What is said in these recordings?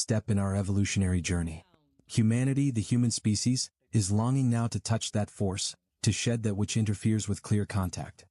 step in our evolutionary journey. Humanity, the human species, is longing now to touch that force, to shed that which interferes with clear contact.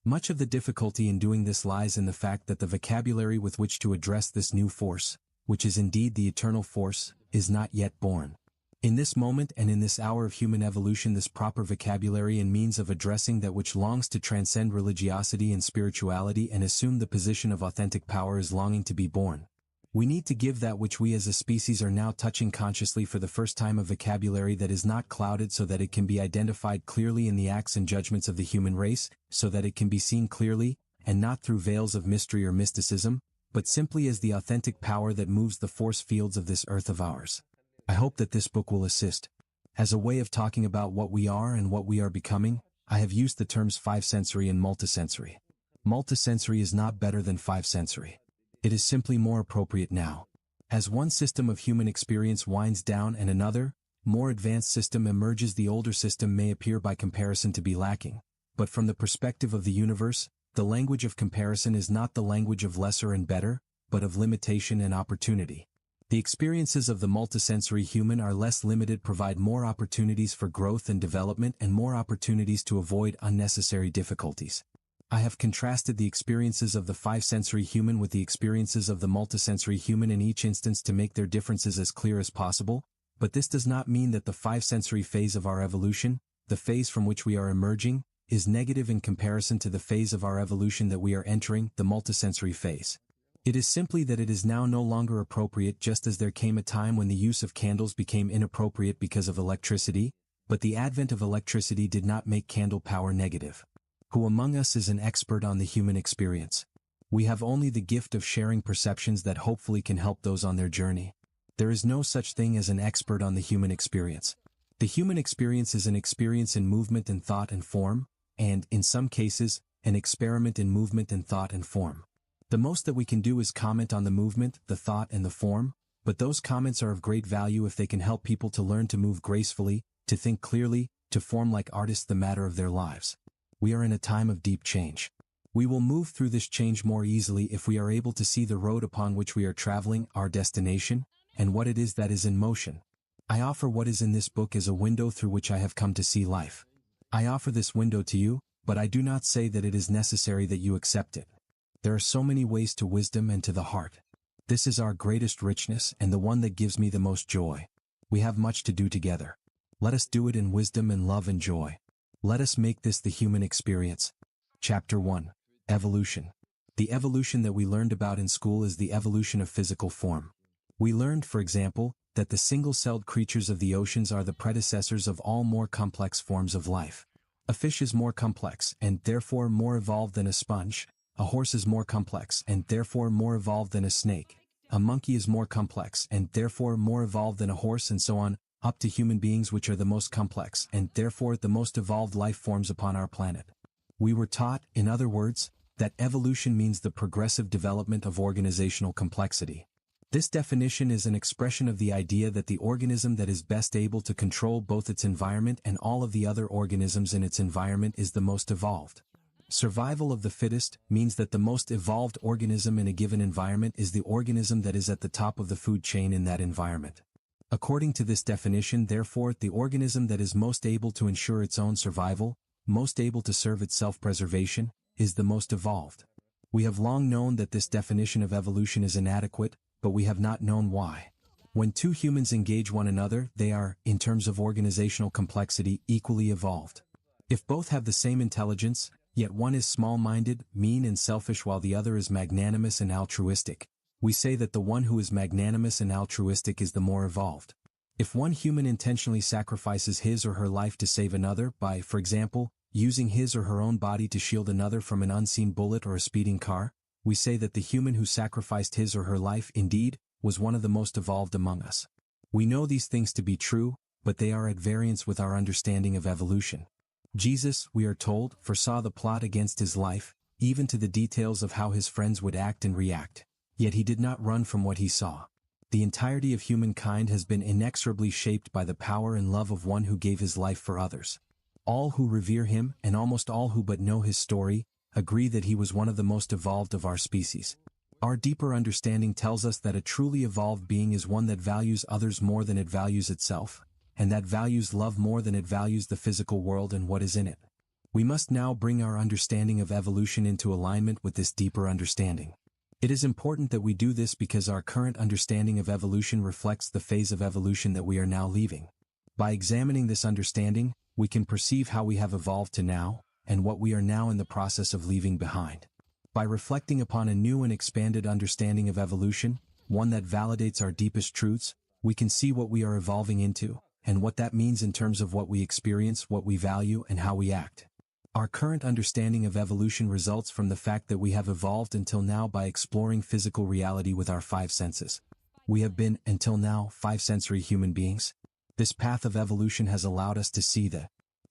Much of the difficulty in doing this lies in the fact that the vocabulary with which to address this new force, which is indeed the eternal force, is not yet born. In this moment and in this hour of human evolution, this proper vocabulary and means of addressing that which longs to transcend religiosity and spirituality and assume the position of authentic power is longing to be born. We need to give that which we as a species are now touching consciously for the first time a vocabulary that is not clouded so that it can be identified clearly in the acts and judgments of the human race, so that it can be seen clearly, and not through veils of mystery or mysticism, but simply as the authentic power that moves the force fields of this earth of ours. I hope that this book will assist. As a way of talking about what we are and what we are becoming, I have used the terms five-sensory and multisensory. Multisensory is not better than five-sensory. It is simply more appropriate now. As one system of human experience winds down and another, more advanced system emerges, the older system may appear by comparison to be lacking. But from the perspective of the universe, the language of comparison is not the language of lesser and better, but of limitation and opportunity. The experiences of the multisensory human are less limited, provide more opportunities for growth and development and more opportunities to avoid unnecessary difficulties. I have contrasted the experiences of the five-sensory human with the experiences of the multisensory human in each instance to make their differences as clear as possible, but this does not mean that the five-sensory phase of our evolution, the phase from which we are emerging, is negative in comparison to the phase of our evolution that we are entering, the multisensory phase. It is simply that it is now no longer appropriate, just as there came a time when the use of candles became inappropriate because of electricity, but the advent of electricity did not make candle power negative. Who among us is an expert on the human experience? We have only the gift of sharing perceptions that hopefully can help those on their journey. There is no such thing as an expert on the human experience. The human experience is an experience in movement and thought and form, and, in some cases, an experiment in movement and thought and form. The most that we can do is comment on the movement, the thought and the form, but those comments are of great value if they can help people to learn to move gracefully, to think clearly, to form like artists the matter of their lives. We are in a time of deep change. We will move through this change more easily if we are able to see the road upon which we are traveling, our destination, and what it is that is in motion. I offer what is in this book as a window through which I have come to see life. I offer this window to you, but I do not say that it is necessary that you accept it. There are so many ways to wisdom and to the heart. This is our greatest richness and the one that gives me the most joy. We have much to do together. Let us do it in wisdom and love and joy. Let us make this the human experience. Chapter 1. Evolution. The evolution that we learned about in school is the evolution of physical form. We learned, for example, that the single-celled creatures of the oceans are the predecessors of all more complex forms of life. A fish is more complex and therefore more evolved than a sponge. A horse is more complex and therefore more evolved than a snake. A monkey is more complex and therefore more evolved than a horse, and so on, up to human beings, which are the most complex and therefore the most evolved life forms upon our planet. We were taught, in other words, that evolution means the progressive development of organizational complexity. This definition is an expression of the idea that the organism that is best able to control both its environment and all of the other organisms in its environment is the most evolved. Survival of the fittest means that the most evolved organism in a given environment is the organism that is at the top of the food chain in that environment. According to this definition, therefore, the organism that is most able to ensure its own survival, most able to serve its self-preservation, is the most evolved. We have long known that this definition of evolution is inadequate, but we have not known why. When two humans engage one another, they are, in terms of organizational complexity, equally evolved. If both have the same intelligence, yet one is small-minded, mean and selfish while the other is magnanimous and altruistic, we say that the one who is magnanimous and altruistic is the more evolved. If one human intentionally sacrifices his or her life to save another by, for example, using his or her own body to shield another from an unseen bullet or a speeding car, we say that the human who sacrificed his or her life, indeed, was one of the most evolved among us. We know these things to be true, but they are at variance with our understanding of evolution. Jesus, we are told, foresaw the plot against his life, even to the details of how his friends would act and react. Yet he did not run from what he saw. The entirety of humankind has been inexorably shaped by the power and love of one who gave his life for others. All who revere him, and almost all who but know his story, agree that he was one of the most evolved of our species. Our deeper understanding tells us that a truly evolved being is one that values others more than it values itself, and that values love more than it values the physical world and what is in it. We must now bring our understanding of evolution into alignment with this deeper understanding. It is important that we do this because our current understanding of evolution reflects the phase of evolution that we are now leaving. By examining this understanding, we can perceive how we have evolved to now, and what we are now in the process of leaving behind. By reflecting upon a new and expanded understanding of evolution, one that validates our deepest truths, we can see what we are evolving into, and what that means in terms of what we experience, what we value, and how we act. Our current understanding of evolution results from the fact that we have evolved until now by exploring physical reality with our five senses. We have been, until now, five-sensory human beings. This path of evolution has allowed us to see the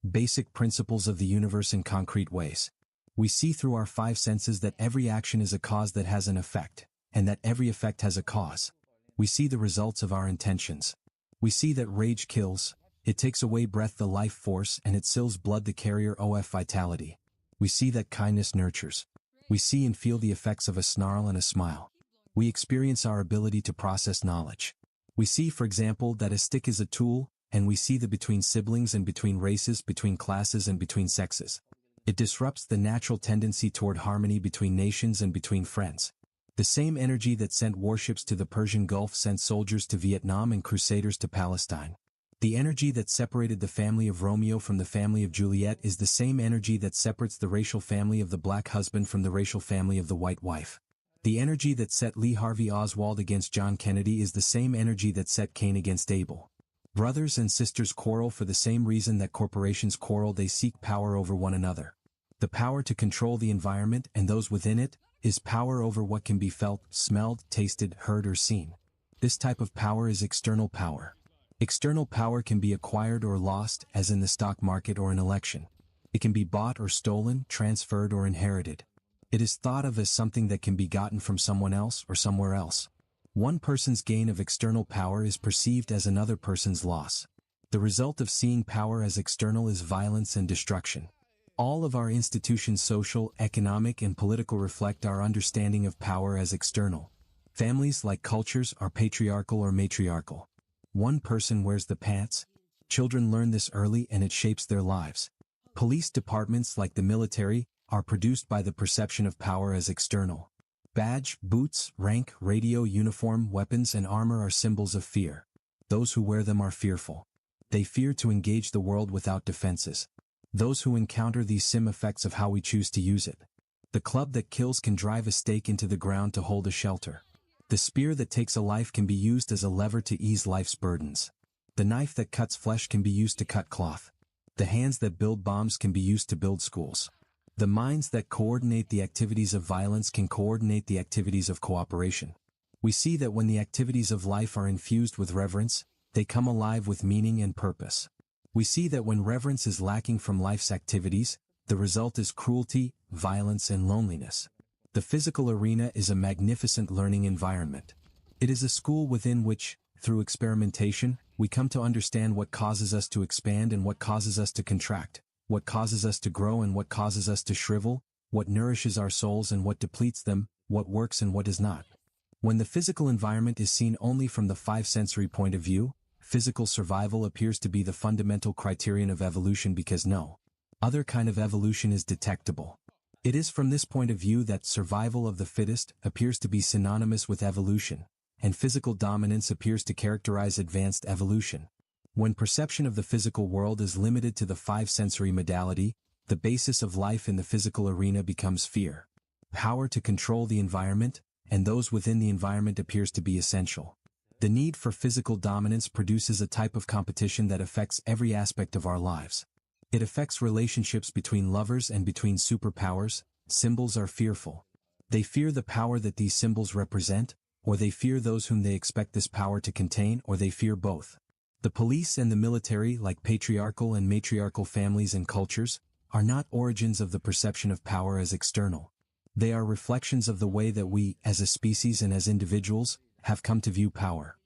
basic principles of the universe in concrete ways. We see through our five senses that every action is a cause that has an effect, and that every effect has a cause. We see the results of our intentions. We see that rage kills, it takes away breath the life force, and it sills blood the carrier of vitality. We see that kindness nurtures. We see and feel the effects of a snarl and a smile. We experience our ability to process knowledge. We see, for example, that a stick is a tool, and we see the between siblings and between races, between classes and between sexes. It disrupts the natural tendency toward harmony between nations and between friends. The same energy that sent warships to the Persian Gulf sent soldiers to Vietnam and crusaders to Palestine. The energy that separated the family of Romeo from the family of Juliet is the same energy that separates the racial family of the black husband from the racial family of the white wife. The energy that set Lee Harvey Oswald against John Kennedy is the same energy that set Cain against Abel. Brothers and sisters quarrel for the same reason that corporations quarrel. They seek power over one another. The power to control the environment and those within it is power over what can be felt, smelled, tasted, heard, or seen. This type of power is external power. External power can be acquired or lost, as in the stock market or an election. It can be bought or stolen, transferred or inherited. It is thought of as something that can be gotten from someone else or somewhere else. One person's gain of external power is perceived as another person's loss. The result of seeing power as external is violence and destruction. All of our institutions, social, economic, and political, reflect our understanding of power as external. Families, like cultures, are patriarchal or matriarchal. One person wears the pants. Children learn this early and it shapes their lives. Police departments, like the military, are produced by the perception of power as external. Badge, boots, rank, radio, uniform, weapons, and armor are symbols of fear. Those who wear them are fearful. They fear to engage the world without defenses. Those who encounter these effects of how we choose to use it. The club that kills can drive a stake into the ground to hold a shelter. The spear that takes a life can be used as a lever to ease life's burdens. The knife that cuts flesh can be used to cut cloth. The hands that build bombs can be used to build schools. The minds that coordinate the activities of violence can coordinate the activities of cooperation. We see that when the activities of life are infused with reverence, they come alive with meaning and purpose. We see that when reverence is lacking from life's activities, the result is cruelty, violence, and loneliness. The physical arena is a magnificent learning environment. It is a school within which, through experimentation, we come to understand what causes us to expand and what causes us to contract, what causes us to grow and what causes us to shrivel, what nourishes our souls and what depletes them, what works and what does not. When the physical environment is seen only from the five-sensory point of view, physical survival appears to be the fundamental criterion of evolution because no other kind of evolution is detectable. It is from this point of view that survival of the fittest appears to be synonymous with evolution, and physical dominance appears to characterize advanced evolution. When perception of the physical world is limited to the five-sensory modality, the basis of life in the physical arena becomes fear. Power to control the environment, and those within the environment appears to be essential. The need for physical dominance produces a type of competition that affects every aspect of our lives. It affects relationships between lovers and between superpowers. Symbols are fearful. They fear the power that these symbols represent, or they fear those whom they expect this power to contain, or they fear both. The police and the military, like patriarchal and matriarchal families and cultures, are not origins of the perception of power as external. They are reflections of the way that we, as a species and as individuals, have come to view power.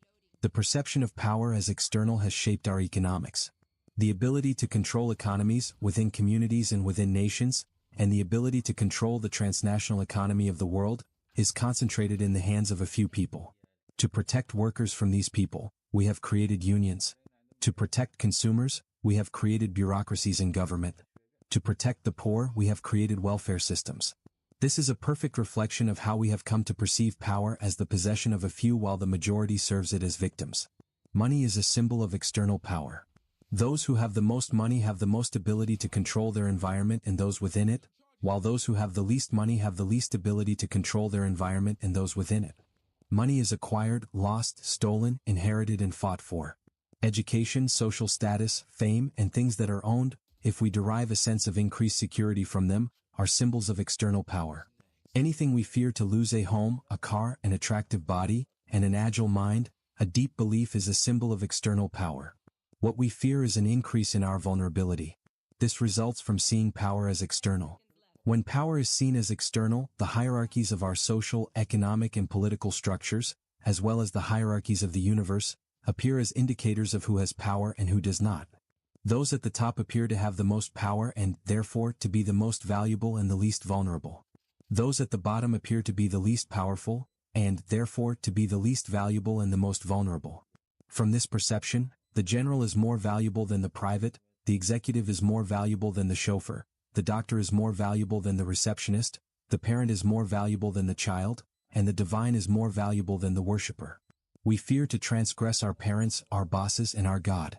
The perception of power as external has shaped our economics. The ability to control economies within communities and within nations, and the ability to control the transnational economy of the world, is concentrated in the hands of a few people. To protect workers from these people, we have created unions. To protect consumers, we have created bureaucracies in government. To protect the poor, we have created welfare systems. This is a perfect reflection of how we have come to perceive power as the possession of a few while the majority serves it as victims. Money is a symbol of external power. Those who have the most money have the most ability to control their environment and those within it, while those who have the least money have the least ability to control their environment and those within it. Money is acquired, lost, stolen, inherited and fought for. Education, social status, fame, and things that are owned, if we derive a sense of increased security from them, are symbols of external power. Anything we fear to lose, a home, a car, an attractive body, and an agile mind, a deep belief, is a symbol of external power. What we fear is an increase in our vulnerability. This results from seeing power as external. When power is seen as external, the hierarchies of our social, economic, and political structures, as well as the hierarchies of the universe, appear as indicators of who has power and who does not. Those at the top appear to have the most power and, therefore, to be the most valuable and the least vulnerable. Those at the bottom appear to be the least powerful, and, therefore, to be the least valuable and the most vulnerable. From this perception, the general is more valuable than the private, the executive is more valuable than the chauffeur, the doctor is more valuable than the receptionist, the parent is more valuable than the child, and the divine is more valuable than the worshipper. We fear to transgress our parents, our bosses, and our God.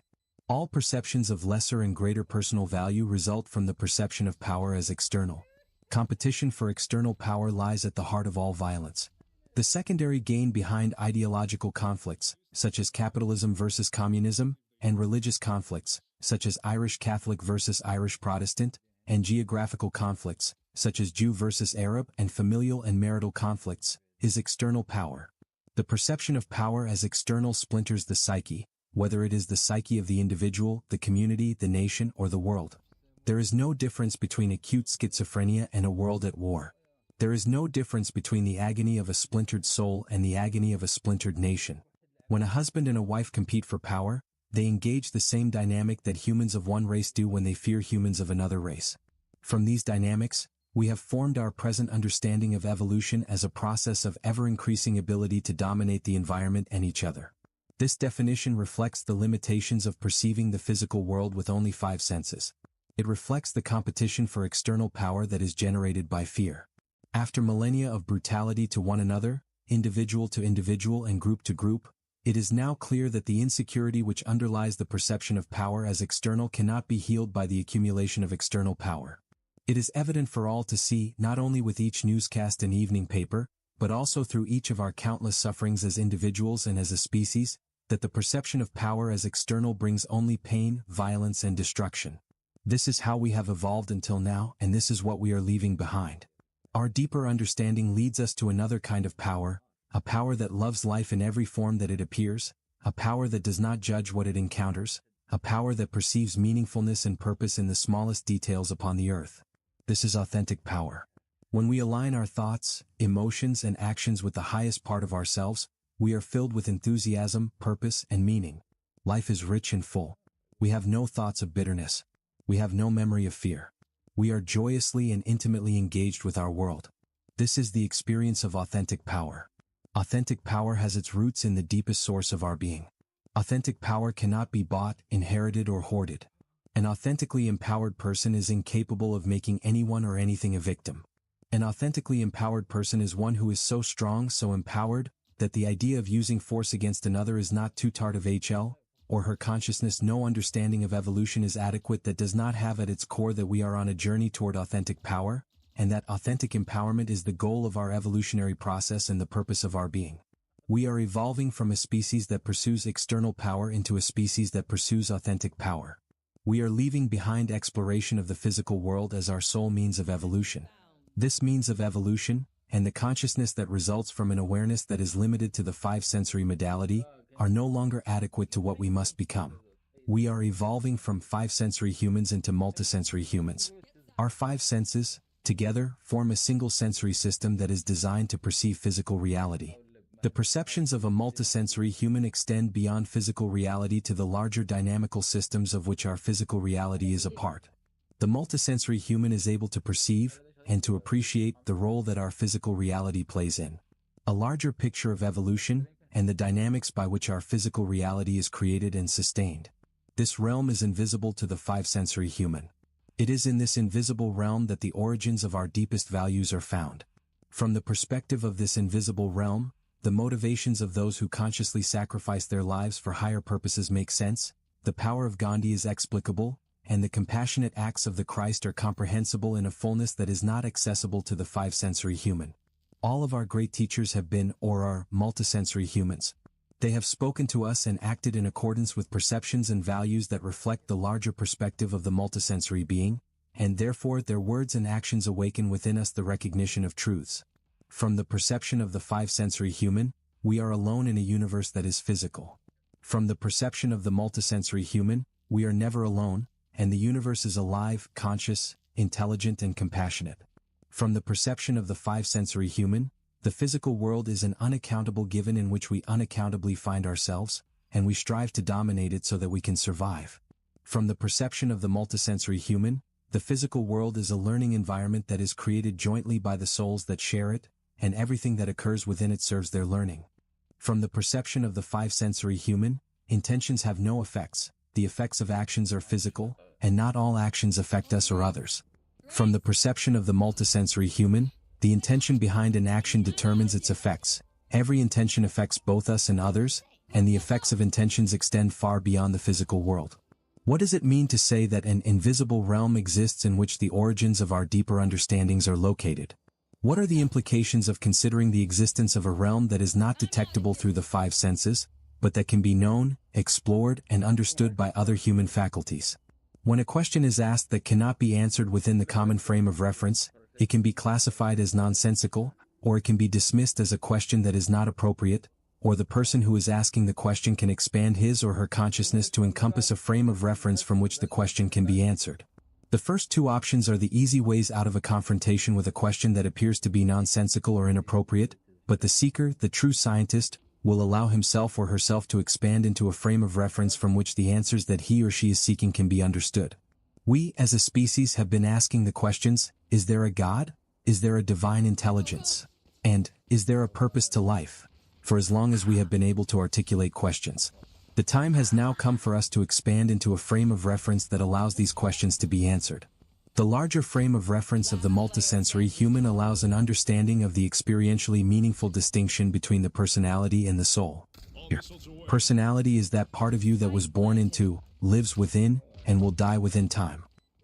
All perceptions of lesser and greater personal value result from the perception of power as external. Competition for external power lies at the heart of all violence. The secondary gain behind ideological conflicts, such as capitalism versus communism, and religious conflicts, such as Irish Catholic versus Irish Protestant, and geographical conflicts, such as Jew versus Arab, and familial and marital conflicts, is external power. The perception of power as external splinters the psyche, whether it is the psyche of the individual, the community, the nation, or the world. There is no difference between acute schizophrenia and a world at war. There is no difference between the agony of a splintered soul and the agony of a splintered nation. When a husband and a wife compete for power, they engage the same dynamic that humans of one race do when they fear humans of another race. From these dynamics, we have formed our present understanding of evolution as a process of ever-increasing ability to dominate the environment and each other. This definition reflects the limitations of perceiving the physical world with only 5 senses. It reflects the competition for external power that is generated by fear. After millennia of brutality to one another, individual to individual and group to group, it is now clear that the insecurity which underlies the perception of power as external cannot be healed by the accumulation of external power. It is evident for all to see, not only with each newscast and evening paper, but also through each of our countless sufferings as individuals and as a species, that the perception of power as external brings only pain, violence, and destruction. This is how we have evolved until now, and this is what we are leaving behind. Our deeper understanding leads us to another kind of power, a power that loves life in every form that it appears, a power that does not judge what it encounters, a power that perceives meaningfulness and purpose in the smallest details upon the earth. This is authentic power. When we align our thoughts, emotions, and actions with the highest part of ourselves, we are filled with enthusiasm, purpose, and meaning. Life is rich and full. We have no thoughts of bitterness. We have no memory of fear. We are joyously and intimately engaged with our world. This is the experience of authentic power. Authentic power has its roots in the deepest source of our being. Authentic power cannot be bought, inherited, or hoarded. An authentically empowered person is incapable of making anyone or anything a victim. An authentically empowered person is one who is so strong, so empowered, that the idea of using force against another is not too tart of HL, or her consciousness no understanding of evolution is adequate, that does not have at its core that we are on a journey toward authentic power, and that authentic empowerment is the goal of our evolutionary process and the purpose of our being. We are evolving from a species that pursues external power into a species that pursues authentic power. We are leaving behind exploration of the physical world as our sole means of evolution. This means of evolution, and the consciousness that results from an awareness that is limited to the 5-sensory modality, are no longer adequate to what we must become. We are evolving from 5-sensory humans into multisensory humans. Our 5 senses, together, form a single sensory system that is designed to perceive physical reality. The perceptions of a multisensory human extend beyond physical reality to the larger dynamical systems of which our physical reality is a part. The multisensory human is able to perceive, and to appreciate the role that our physical reality plays in a larger picture of evolution and the dynamics by which our physical reality is created and sustained. This realm is invisible to the five-sensory human. It is in this invisible realm that the origins of our deepest values are found. From the perspective of this invisible realm, the motivations of those who consciously sacrifice their lives for higher purposes make sense, the power of Gandhi is explicable, and the compassionate acts of the Christ are comprehensible in a fullness that is not accessible to the five-sensory human. All of our great teachers have been or are multisensory humans. They have spoken to us and acted in accordance with perceptions and values that reflect the larger perspective of the multisensory being, and therefore their words and actions awaken within us the recognition of truths. From the perception of the five-sensory human, we are alone in a universe that is physical. From the perception of the multisensory human, we are never alone, and the universe is alive, conscious, intelligent and compassionate. From the perception of the five-sensory human, the physical world is an unaccountable given in which we unaccountably find ourselves, and we strive to dominate it so that we can survive. From the perception of the multisensory human, the physical world is a learning environment that is created jointly by the souls that share it, and everything that occurs within it serves their learning. From the perception of the five-sensory human, intentions have no effects, the effects of actions are physical, and not all actions affect us or others. From the perception of the multisensory human, the intention behind an action determines its effects. Every intention affects both us and others, and the effects of intentions extend far beyond the physical world. What does it mean to say that an invisible realm exists in which the origins of our deeper understandings are located? What are the implications of considering the existence of a realm that is not detectable through the five senses, but that can be known, explored, and understood by other human faculties? When a question is asked that cannot be answered within the common frame of reference, it can be classified as nonsensical, or it can be dismissed as a question that is not appropriate, or the person who is asking the question can expand his or her consciousness to encompass a frame of reference from which the question can be answered. The first two options are the easy ways out of a confrontation with a question that appears to be nonsensical or inappropriate, but the seeker, the true scientist, will allow himself or herself to expand into a frame of reference from which the answers that he or she is seeking can be understood. We, as a species, have been asking the questions, is there a God? Is there a divine intelligence? And, is there a purpose to life? For as long as we have been able to articulate questions. The time has now come for us to expand into a frame of reference that allows these questions to be answered. The larger frame of reference of the multisensory human allows an understanding of the experientially meaningful distinction between the personality and the soul. Personality is that part of you that was born into, lives within, and will die within time.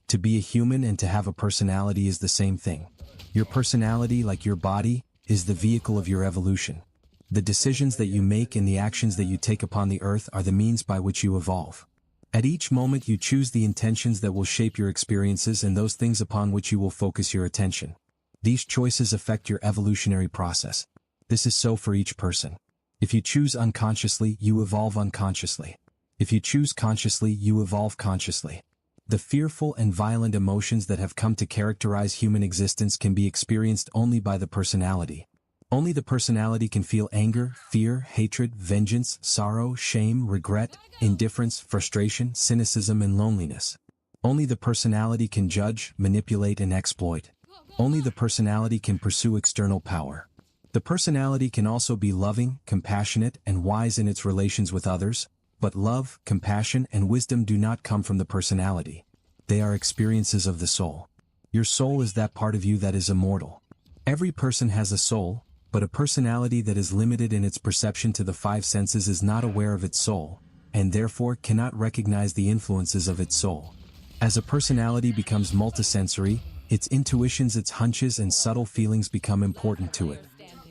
To be a human and to have a personality is the same thing. Your personality, like your body, is the vehicle of your evolution. The decisions that you make and the actions that you take upon the earth are the means by which you evolve. At each moment you choose the intentions that will shape your experiences and those things upon which you will focus your attention. These choices affect your evolutionary process. This is so for each person. If you choose unconsciously, you evolve unconsciously. If you choose consciously, you evolve consciously. The fearful and violent emotions that have come to characterize human existence can be experienced only by the personality. Only the personality can feel anger, fear, hatred, vengeance, sorrow, shame, regret, indifference, frustration, cynicism, and loneliness. Only the personality can judge, manipulate, and exploit. Only the personality can pursue external power. The personality can also be loving, compassionate, and wise in its relations with others, but love, compassion, and wisdom do not come from the personality. They are experiences of the soul. Your soul is that part of you that is immortal. Every person has a soul, but a personality that is limited in its perception to the five senses is not aware of its soul, and therefore cannot recognize the influences of its soul. As a personality becomes multisensory, its intuitions, its hunches, and subtle feelings become important to it.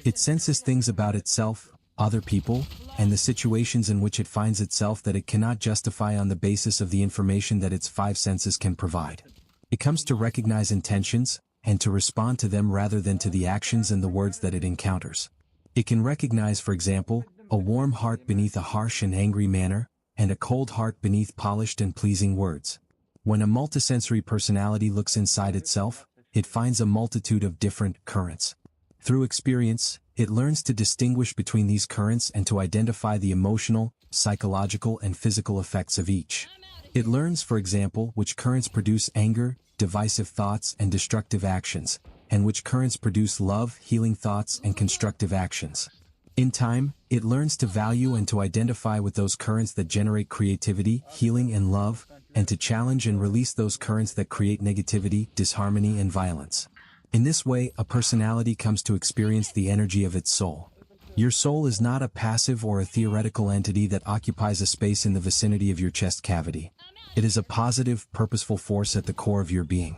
It senses things about itself, other people, and the situations in which it finds itself that it cannot justify on the basis of the information that its five senses can provide. It comes to recognize intentions, and to respond to them rather than to the actions and the words that it encounters. It can recognize, for example, a warm heart beneath a harsh and angry manner, and a cold heart beneath polished and pleasing words. When a multisensory personality looks inside itself, it finds a multitude of different currents. Through experience, it learns to distinguish between these currents and to identify the emotional, psychological, and physical effects of each. It learns, for example, which currents produce anger, divisive thoughts, and destructive actions, and which currents produce love, healing thoughts, and constructive actions. In time, it learns to value and to identify with those currents that generate creativity, healing, and love, and to challenge and release those currents that create negativity, disharmony, and violence. In this way, a personality comes to experience the energy of its soul. Your soul is not a passive or a theoretical entity that occupies a space in the vicinity of your chest cavity. It is a positive, purposeful force at the core of your being.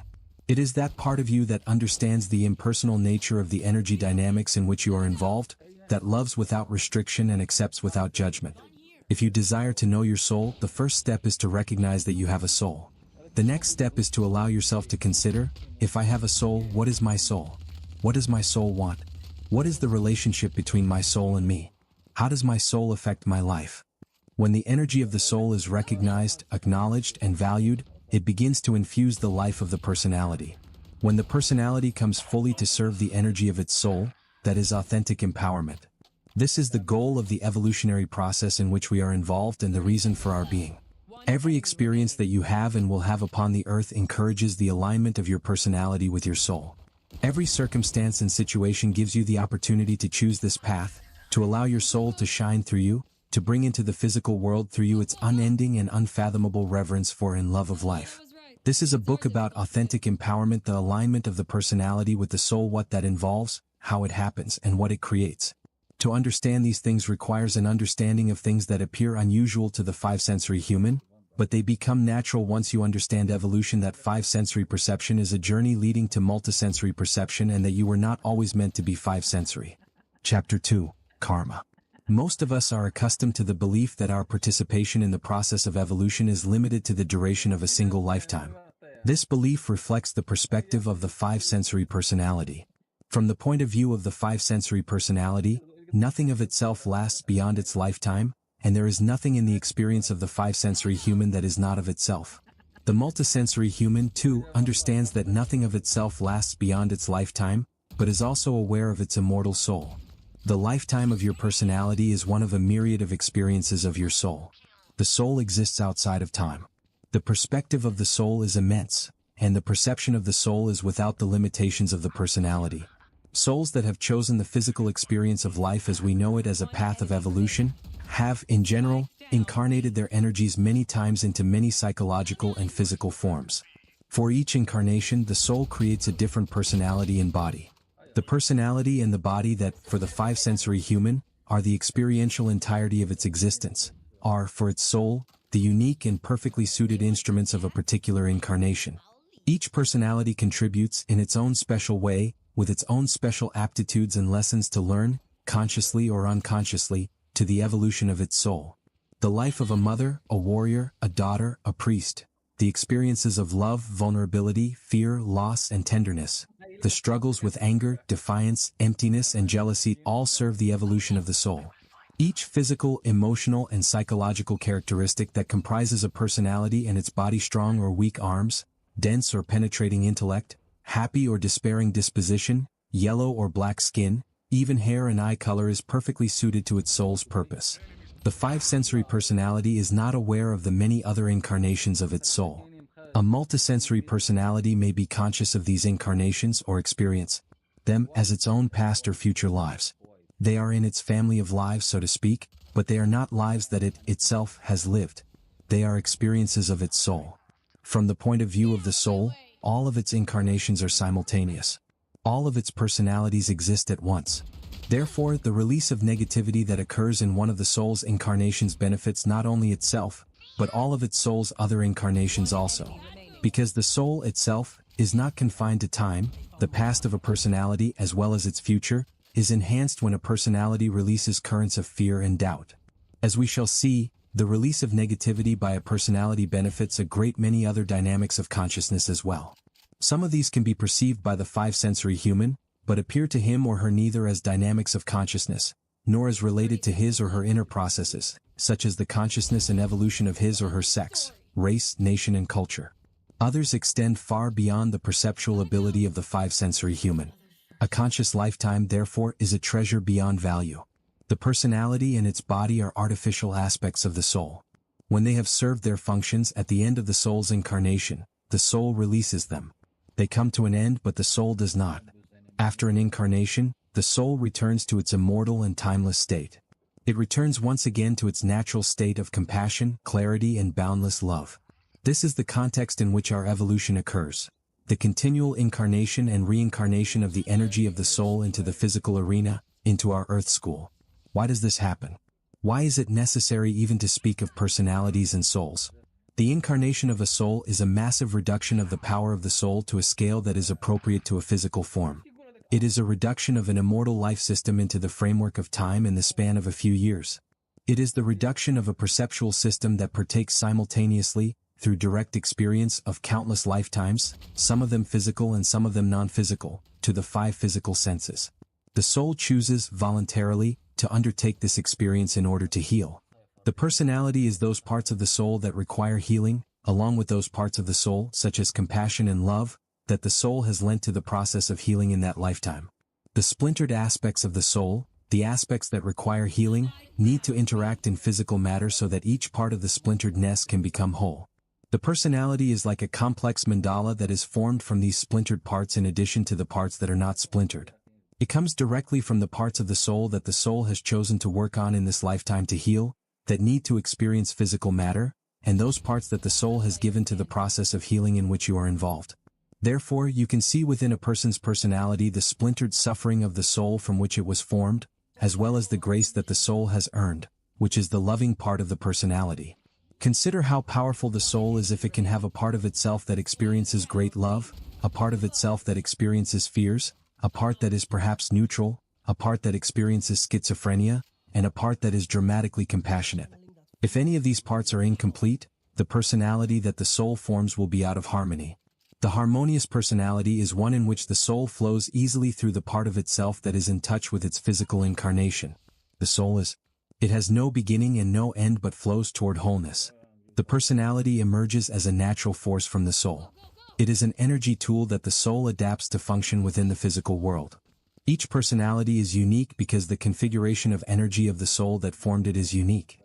It is that part of you that understands the impersonal nature of the energy dynamics in which you are involved, that loves without restriction and accepts without judgment. If you desire to know your soul, the first step is to recognize that you have a soul. The next step is to allow yourself to consider, if I have a soul, what is my soul? What does my soul want? What is the relationship between my soul and me? How does my soul affect my life? When the energy of the soul is recognized, acknowledged, and valued, it begins to infuse the life of the personality. When the personality comes fully to serve the energy of its soul, that is authentic empowerment. This is the goal of the evolutionary process in which we are involved and the reason for our being. Every experience that you have and will have upon the earth encourages the alignment of your personality with your soul. Every circumstance and situation gives you the opportunity to choose this path, to allow your soul to shine through you, to bring into the physical world through you its unending and unfathomable reverence for and love of life. This is a book about authentic empowerment, the alignment of the personality with the soul, what that involves, how it happens, and what it creates. To understand these things requires an understanding of things that appear unusual to the five-sensory human, but they become natural once you understand evolution, that five-sensory perception is a journey leading to multisensory perception and that you were not always meant to be five-sensory. Chapter 2. Karma. Most of us are accustomed to the belief that our participation in the process of evolution is limited to the duration of a single lifetime. This belief reflects the perspective of the five-sensory personality. From the point of view of the five-sensory personality, nothing of itself lasts beyond its lifetime, and there is nothing in the experience of the five-sensory human that is not of itself. The multisensory human, too, understands that nothing of itself lasts beyond its lifetime, but is also aware of its immortal soul. The lifetime of your personality is one of a myriad of experiences of your soul. The soul exists outside of time. The perspective of the soul is immense, and the perception of the soul is without the limitations of the personality. Souls that have chosen the physical experience of life as we know it as a path of evolution, have, in general, incarnated their energies many times into many psychological and physical forms. For each incarnation, the soul creates a different personality and body. The personality and the body that, for the five-sensory human, are the experiential entirety of its existence, are, for its soul, the unique and perfectly suited instruments of a particular incarnation. Each personality contributes, in its own special way, with its own special aptitudes and lessons to learn, consciously or unconsciously, to the evolution of its soul. The life of a mother, a warrior, a daughter, a priest, the experiences of love, vulnerability, fear, loss, and tenderness, the struggles with anger, defiance, emptiness, and jealousy all serve the evolution of the soul. Each physical, emotional, and psychological characteristic that comprises a personality and its body, strong or weak arms, dense or penetrating intellect, happy or despairing disposition, yellow or black skin, even hair and eye color, is perfectly suited to its soul's purpose. The five-sensory personality is not aware of the many other incarnations of its soul. A multisensory personality may be conscious of these incarnations or experience them as its own past or future lives. They are in its family of lives, so to speak, but they are not lives that it itself has lived. They are experiences of its soul. From the point of view of the soul, all of its incarnations are simultaneous. All of its personalities exist at once. Therefore, the release of negativity that occurs in one of the soul's incarnations benefits not only itself, but all of its soul's other incarnations also. Because the soul itself is not confined to time, the past of a personality as well as its future is enhanced when a personality releases currents of fear and doubt. As we shall see, the release of negativity by a personality benefits a great many other dynamics of consciousness as well. Some of these can be perceived by the five-sensory human, but appear to him or her neither as dynamics of consciousness, nor as related to his or her inner processes, such as the consciousness and evolution of his or her sex, race, nation, and culture. Others extend far beyond the perceptual ability of the five-sensory human. A conscious lifetime, therefore, is a treasure beyond value. The personality and its body are artificial aspects of the soul. When they have served their functions at the end of the soul's incarnation, the soul releases them. They come to an end, but the soul does not. After an incarnation, the soul returns to its immortal and timeless state. It returns once again to its natural state of compassion, clarity, and boundless love. This is the context in which our evolution occurs. The continual incarnation and reincarnation of the energy of the soul into the physical arena, into our earth school. Why does this happen? Why is it necessary even to speak of personalities and souls? The incarnation of a soul is a massive reduction of the power of the soul to a scale that is appropriate to a physical form. It is a reduction of an immortal life system into the framework of time in the span of a few years. It is the reduction of a perceptual system that partakes simultaneously, through direct experience of countless lifetimes, some of them physical and some of them non-physical, to the 5 physical senses. The soul chooses, voluntarily, to undertake this experience in order to heal. The personality is those parts of the soul that require healing, along with those parts of the soul, such as compassion and love, that the soul has lent to the process of healing in that lifetime. The splintered aspects of the soul, the aspects that require healing, need to interact in physical matter so that each part of the splintered nest can become whole. The personality is like a complex mandala that is formed from these splintered parts in addition to the parts that are not splintered. It comes directly from the parts of the soul that the soul has chosen to work on in this lifetime to heal, that need to experience physical matter, and those parts that the soul has given to the process of healing in which you are involved. Therefore, you can see within a person's personality the splintered suffering of the soul from which it was formed, as well as the grace that the soul has earned, which is the loving part of the personality. Consider how powerful the soul is if it can have a part of itself that experiences great love, a part of itself that experiences fears, a part that is perhaps neutral, a part that experiences schizophrenia, and a part that is dramatically compassionate. If any of these parts are incomplete, the personality that the soul forms will be out of harmony. The harmonious personality is one in which the soul flows easily through the part of itself that is in touch with its physical incarnation. The soul is. It has no beginning and no end but flows toward wholeness. The personality emerges as a natural force from the soul. It is an energy tool that the soul adapts to function within the physical world. Each personality is unique because the configuration of energy of the soul that formed it is unique.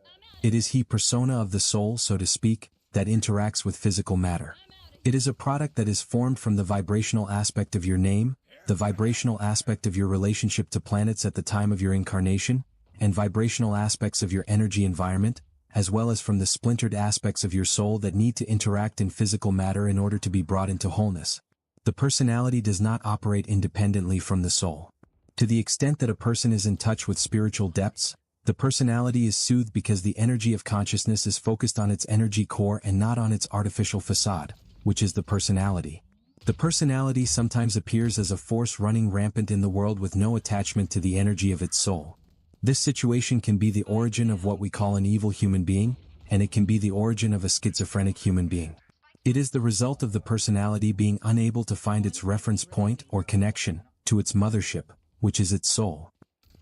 It is he persona of the soul, so to speak, that interacts with physical matter. It is a product that is formed from the vibrational aspect of your name, the vibrational aspect of your relationship to planets at the time of your incarnation, and vibrational aspects of your energy environment, as well as from the splintered aspects of your soul that need to interact in physical matter in order to be brought into wholeness. The personality does not operate independently from the soul. To the extent that a person is in touch with spiritual depths, the personality is soothed because the energy of consciousness is focused on its energy core and not on its artificial facade, which is the personality. The personality sometimes appears as a force running rampant in the world with no attachment to the energy of its soul. This situation can be the origin of what we call an evil human being, and it can be the origin of a schizophrenic human being. It is the result of the personality being unable to find its reference point or connection to its mothership, which is its soul.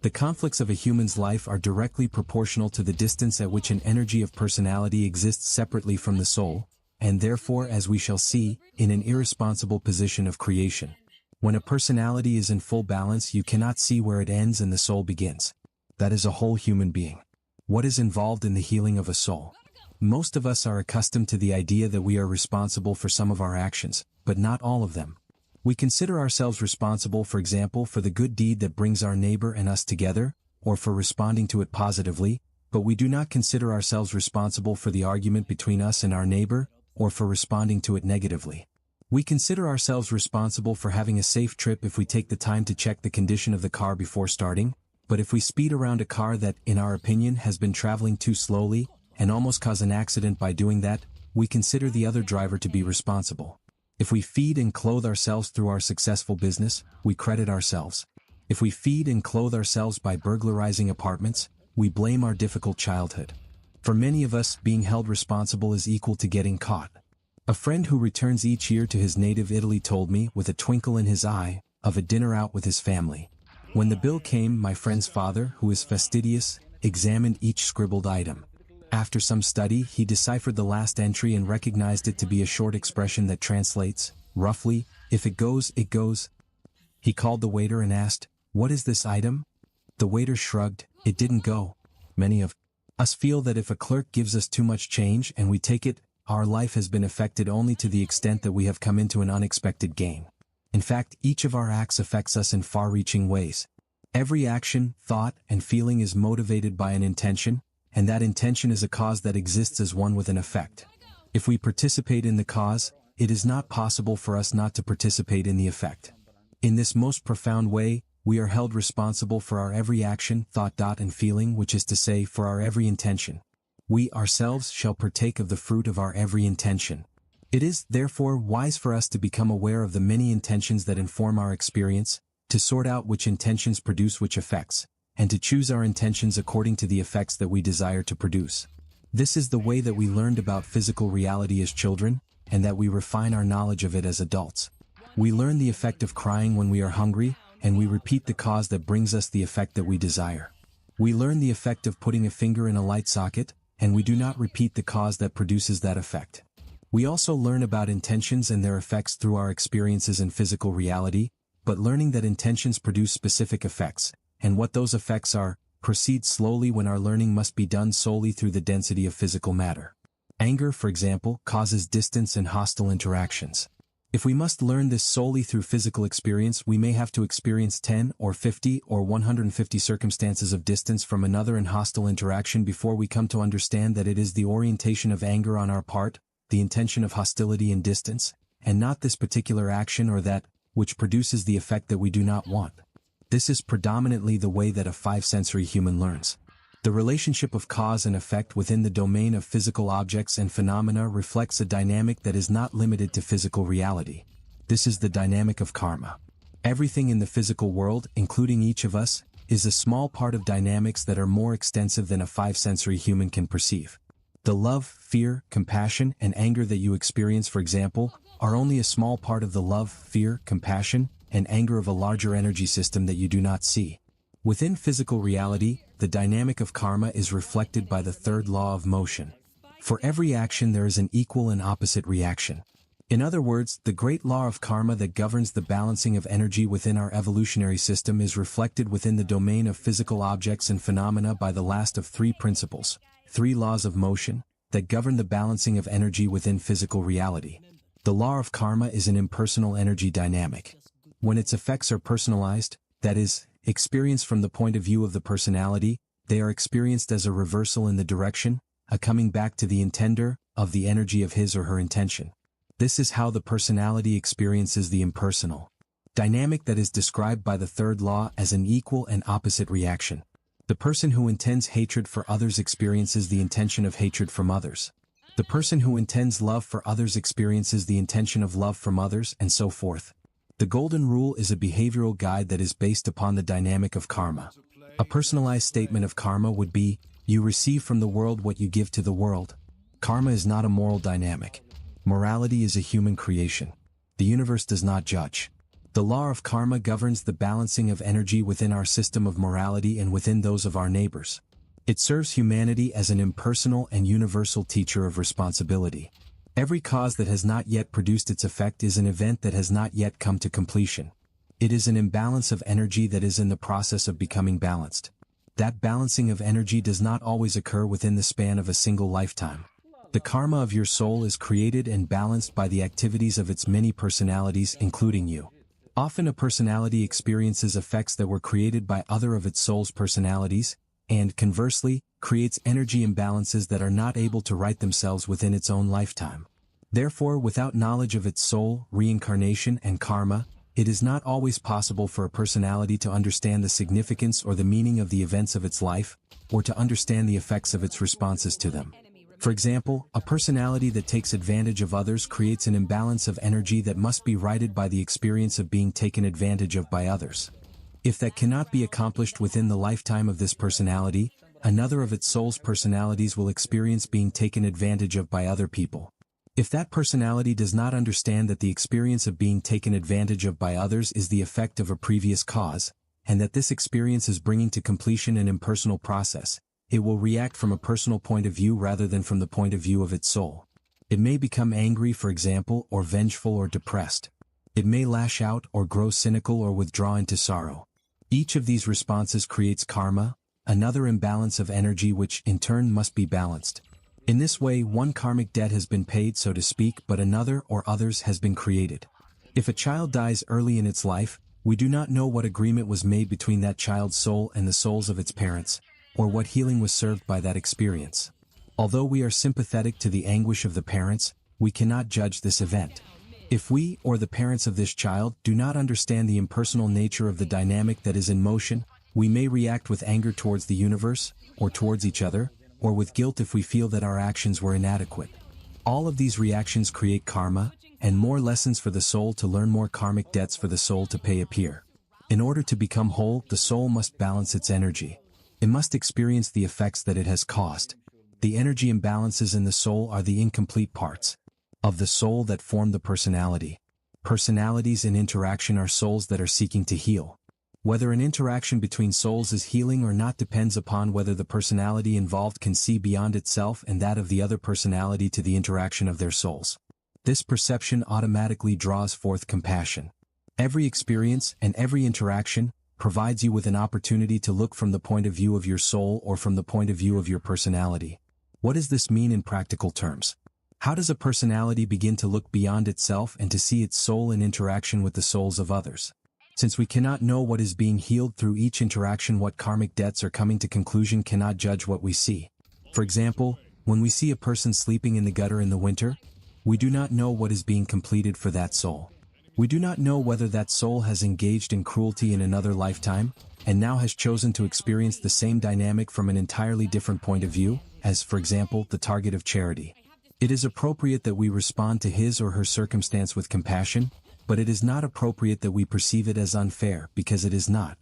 The conflicts of a human's life are directly proportional to the distance at which an energy of personality exists separately from the soul, and therefore, as we shall see, in an irresponsible position of creation. When a personality is in full balance, you cannot see where it ends and the soul begins. That is a whole human being. What is involved in the healing of a soul? Most of us are accustomed to the idea that we are responsible for some of our actions, but not all of them. We consider ourselves responsible, for example, for the good deed that brings our neighbor and us together, or for responding to it positively, but we do not consider ourselves responsible for the argument between us and our neighbor, or for responding to it negatively. We consider ourselves responsible for having a safe trip if we take the time to check the condition of the car before starting, but if we speed around a car that, in our opinion, has been traveling too slowly, and almost cause an accident by doing that, we consider the other driver to be responsible. If we feed and clothe ourselves through our successful business, we credit ourselves. If we feed and clothe ourselves by burglarizing apartments, we blame our difficult childhood. For many of us, being held responsible is equal to getting caught. A friend who returns each year to his native Italy told me, with a twinkle in his eye, of a dinner out with his family. When the bill came, my friend's father, who is fastidious, examined each scribbled item. After some study, he deciphered the last entry and recognized it to be a short expression that translates, roughly, "If it goes, it goes." He called the waiter and asked, "What is this item?" The waiter shrugged, "It didn't go." Many of us feel that if a clerk gives us too much change and we take it, our life has been affected only to the extent that we have come into an unexpected gain. In fact, each of our acts affects us in far-reaching ways. Every action, thought, and feeling is motivated by an intention, and that intention is a cause that exists as one with an effect. If we participate in the cause, it is not possible for us not to participate in the effect. In this most profound way, we are held responsible for our every action, thought, and feeling, which is to say, for our every intention. We ourselves shall partake of the fruit of our every intention. It is, therefore, wise for us to become aware of the many intentions that inform our experience, to sort out which intentions produce which effects, and to choose our intentions according to the effects that we desire to produce. This is the way that we learned about physical reality as children, and that we refine our knowledge of it as adults. We learn the effect of crying when we are hungry, and we repeat the cause that brings us the effect that we desire. We learn the effect of putting a finger in a light socket, and we do not repeat the cause that produces that effect. We also learn about intentions and their effects through our experiences in physical reality, but learning that intentions produce specific effects, and what those effects are, proceeds slowly when our learning must be done solely through the density of physical matter. Anger, for example, causes distance and hostile interactions. If we must learn this solely through physical experience, we may have to experience 10 or 50 or 150 circumstances of distance from another and hostile interaction before we come to understand that it is the orientation of anger on our part, the intention of hostility and distance, and not this particular action or that, which produces the effect that we do not want. This is predominantly the way that a five-sensory human learns. The relationship of cause and effect within the domain of physical objects and phenomena reflects a dynamic that is not limited to physical reality. This is the dynamic of karma. Everything in the physical world, including each of us, is a small part of dynamics that are more extensive than a five-sensory human can perceive. The love, fear, compassion, and anger that you experience, for example, are only a small part of the love, fear, compassion, and anger of a larger energy system that you do not see. Within physical reality, the dynamic of karma is reflected by the third law of motion. For every action there is an equal and opposite reaction. In other words, the great law of karma that governs the balancing of energy within our evolutionary system is reflected within the domain of physical objects and phenomena by the last of three principles, three laws of motion, that govern the balancing of energy within physical reality. The law of karma is an impersonal energy dynamic. When its effects are personalized, that is, experienced from the point of view of the personality, they are experienced as a reversal in the direction, a coming back to the intender, of the energy of his or her intention. This is how the personality experiences the impersonal dynamic that is described by the third law as an equal and opposite reaction. The person who intends hatred for others experiences the intention of hatred from others. The person who intends love for others experiences the intention of love from others, and so forth. The Golden Rule is a behavioral guide that is based upon the dynamic of karma. A personalized statement of karma would be, you receive from the world what you give to the world. Karma is not a moral dynamic. Morality is a human creation. The universe does not judge. The law of karma governs the balancing of energy within our system of morality and within those of our neighbors. It serves humanity as an impersonal and universal teacher of responsibility. Every cause that has not yet produced its effect is an event that has not yet come to completion. It is an imbalance of energy that is in the process of becoming balanced. That balancing of energy does not always occur within the span of a single lifetime. The karma of your soul is created and balanced by the activities of its many personalities, including you. Often a personality experiences effects that were created by other of its soul's personalities, and, conversely, creates energy imbalances that are not able to right themselves within its own lifetime. Therefore, without knowledge of its soul, reincarnation, and karma, it is not always possible for a personality to understand the significance or the meaning of the events of its life, or to understand the effects of its responses to them. For example, a personality that takes advantage of others creates an imbalance of energy that must be righted by the experience of being taken advantage of by others. If that cannot be accomplished within the lifetime of this personality, another of its soul's personalities will experience being taken advantage of by other people. If that personality does not understand that the experience of being taken advantage of by others is the effect of a previous cause, and that this experience is bringing to completion an impersonal process, it will react from a personal point of view rather than from the point of view of its soul. It may become angry, for example, or vengeful or depressed. It may lash out or grow cynical or withdraw into sorrow. Each of these responses creates karma, another imbalance of energy which, in turn, must be balanced. In this way, one karmic debt has been paid, so to speak, but another or others has been created. If a child dies early in its life, we do not know what agreement was made between that child's soul and the souls of its parents, or what healing was served by that experience. Although we are sympathetic to the anguish of the parents, we cannot judge this event. If we, or the parents of this child, do not understand the impersonal nature of the dynamic that is in motion, we may react with anger towards the universe, or towards each other, or with guilt if we feel that our actions were inadequate. All of these reactions create karma, and more lessons for the soul to learn, more karmic debts for the soul to pay appear. In order to become whole, the soul must balance its energy. It must experience the effects that it has caused. The energy imbalances in the soul are the incomplete parts of the soul that form the personality. Personalities in interaction are souls that are seeking to heal. Whether an interaction between souls is healing or not depends upon whether the personality involved can see beyond itself and that of the other personality to the interaction of their souls. This perception automatically draws forth compassion. Every experience and every interaction provides you with an opportunity to look from the point of view of your soul or from the point of view of your personality. What does this mean in practical terms? How does a personality begin to look beyond itself and to see its soul in interaction with the souls of others? Since we cannot know what is being healed through each interaction, what karmic debts are coming to conclusion, cannot judge what we see. For example, when we see a person sleeping in the gutter in the winter, we do not know what is being completed for that soul. We do not know whether that soul has engaged in cruelty in another lifetime, and now has chosen to experience the same dynamic from an entirely different point of view, as, for example, the target of charity. It is appropriate that we respond to his or her circumstance with compassion, but it is not appropriate that we perceive it as unfair, because it is not.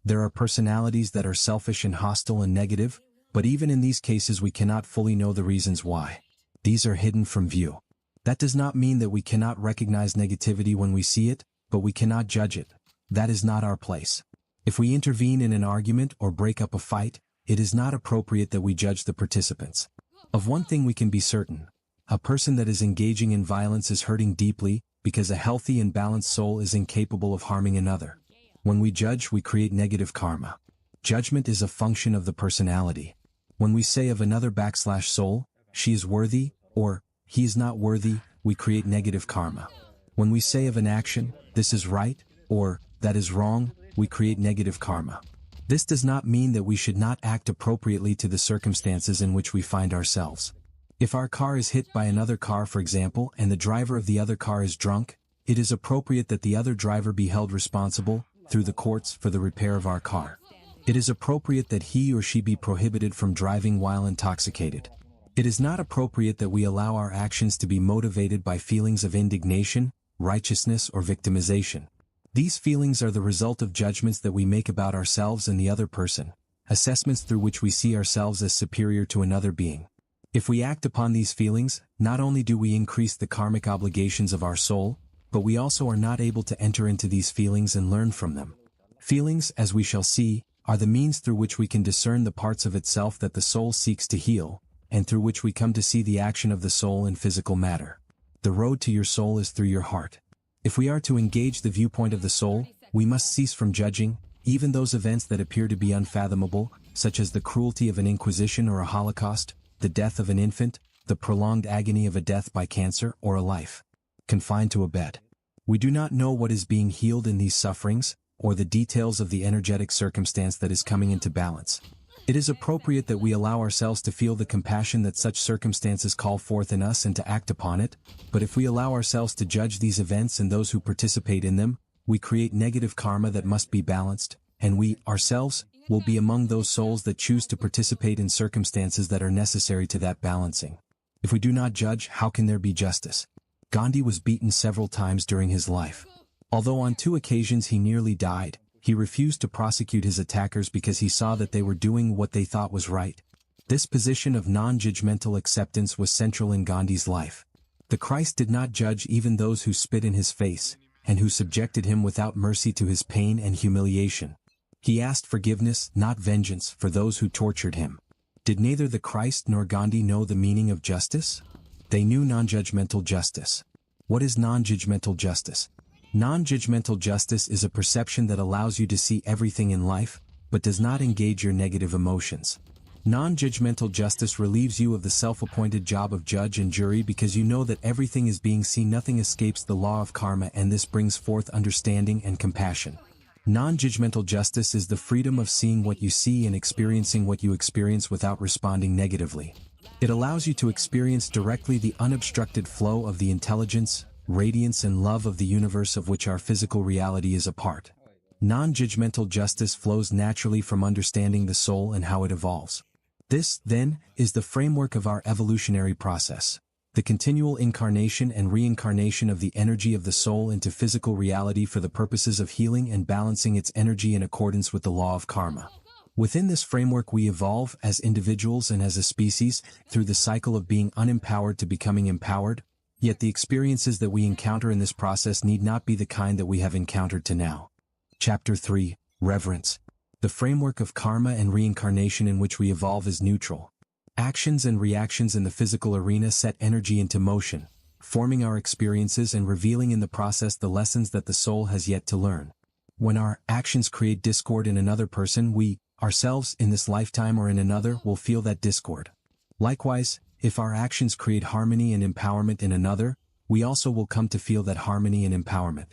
There are personalities that are selfish and hostile and negative, but even in these cases we cannot fully know the reasons why. These are hidden from view. That does not mean that we cannot recognize negativity when we see it, but we cannot judge it. That is not our place. If we intervene in an argument or break up a fight, it is not appropriate that we judge the participants. Of one thing we can be certain: a person that is engaging in violence is hurting deeply, because a healthy and balanced soul is incapable of harming another. When we judge, we create negative karma. Judgment is a function of the personality. When we say of another /soul, she is worthy, or he is not worthy, we create negative karma. When we say of an action, this is right, or that is wrong, we create negative karma. This does not mean that we should not act appropriately to the circumstances in which we find ourselves. If our car is hit by another car, for example, and the driver of the other car is drunk, it is appropriate that the other driver be held responsible, through the courts, for the repair of our car. It is appropriate that he or she be prohibited from driving while intoxicated. It is not appropriate that we allow our actions to be motivated by feelings of indignation, righteousness, or victimization. These feelings are the result of judgments that we make about ourselves and the other person, assessments through which we see ourselves as superior to another being. If we act upon these feelings, not only do we increase the karmic obligations of our soul, but we also are not able to enter into these feelings and learn from them. Feelings, as we shall see, are the means through which we can discern the parts of itself that the soul seeks to heal, and through which we come to see the action of the soul in physical matter. The road to your soul is through your heart. If we are to engage the viewpoint of the soul, we must cease from judging, even those events that appear to be unfathomable, such as the cruelty of an inquisition or a holocaust, the death of an infant, the prolonged agony of a death by cancer, or a life confined to a bed. We do not know what is being healed in these sufferings, or the details of the energetic circumstance that is coming into balance. It is appropriate that we allow ourselves to feel the compassion that such circumstances call forth in us and to act upon it, but if we allow ourselves to judge these events and those who participate in them, we create negative karma that must be balanced, and we, ourselves, will be among those souls that choose to participate in circumstances that are necessary to that balancing. If we do not judge, how can there be justice? Gandhi was beaten several times during his life. Although on 2 occasions he nearly died, he refused to prosecute his attackers because he saw that they were doing what they thought was right. This position of non-judgmental acceptance was central in Gandhi's life. The Christ did not judge even those who spit in his face, and who subjected him without mercy to his pain and humiliation. He asked forgiveness, not vengeance, for those who tortured him. Did neither the Christ nor Gandhi know the meaning of justice? They knew non-judgmental justice. What is non-judgmental justice? Non-judgmental justice is a perception that allows you to see everything in life, but does not engage your negative emotions. Non-judgmental justice relieves you of the self-appointed job of judge and jury because you know that everything is being seen, nothing escapes the law of karma, and this brings forth understanding and compassion. Non-judgmental justice is the freedom of seeing what you see and experiencing what you experience without responding negatively. It allows you to experience directly the unobstructed flow of the intelligence, radiance and love of the universe of which our physical reality is a part. Non-judgmental justice flows naturally from understanding the soul and how it evolves. This, then, is the framework of our evolutionary process. The continual incarnation and reincarnation of the energy of the soul into physical reality for the purposes of healing and balancing its energy in accordance with the law of karma. Within this framework we evolve as individuals and as a species through the cycle of being unempowered to becoming empowered, yet the experiences that we encounter in this process need not be the kind that we have encountered to now. Chapter 3, Reverence. The framework of karma and reincarnation in which we evolve is neutral. Actions and reactions in the physical arena set energy into motion, forming our experiences and revealing in the process the lessons that the soul has yet to learn. When our actions create discord in another person, we, ourselves, in this lifetime or in another, will feel that discord. Likewise, if our actions create harmony and empowerment in another, we also will come to feel that harmony and empowerment.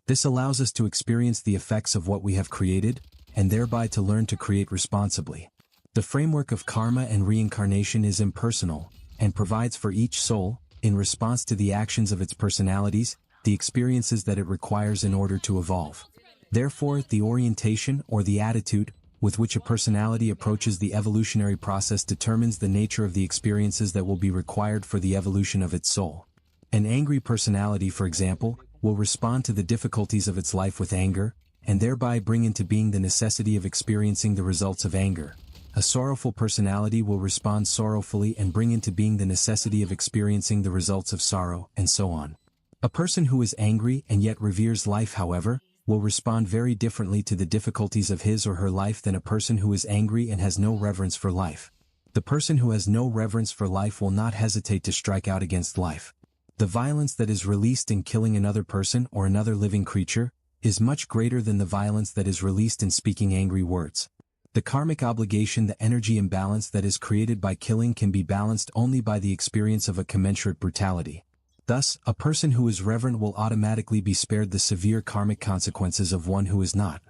This allows us to experience the effects of what we have created, and thereby to learn to create responsibly. The framework of karma and reincarnation is impersonal, and provides for each soul, in response to the actions of its personalities, the experiences that it requires in order to evolve. Therefore, the orientation or the attitude with which a personality approaches the evolutionary process determines the nature of the experiences that will be required for the evolution of its soul. An angry personality, for example, will respond to the difficulties of its life with anger, and thereby bring into being the necessity of experiencing the results of anger. A sorrowful personality will respond sorrowfully and bring into being the necessity of experiencing the results of sorrow, and so on. A person who is angry and yet reveres life, however, will respond very differently to the difficulties of his or her life than a person who is angry and has no reverence for life. The person who has no reverence for life will not hesitate to strike out against life. The violence that is released in killing another person or another living creature is much greater than the violence that is released in speaking angry words. The karmic obligation, the energy imbalance that is created by killing, can be balanced only by the experience of a commensurate brutality. Thus, a person who is reverent will automatically be spared the severe karmic consequences of one who is not.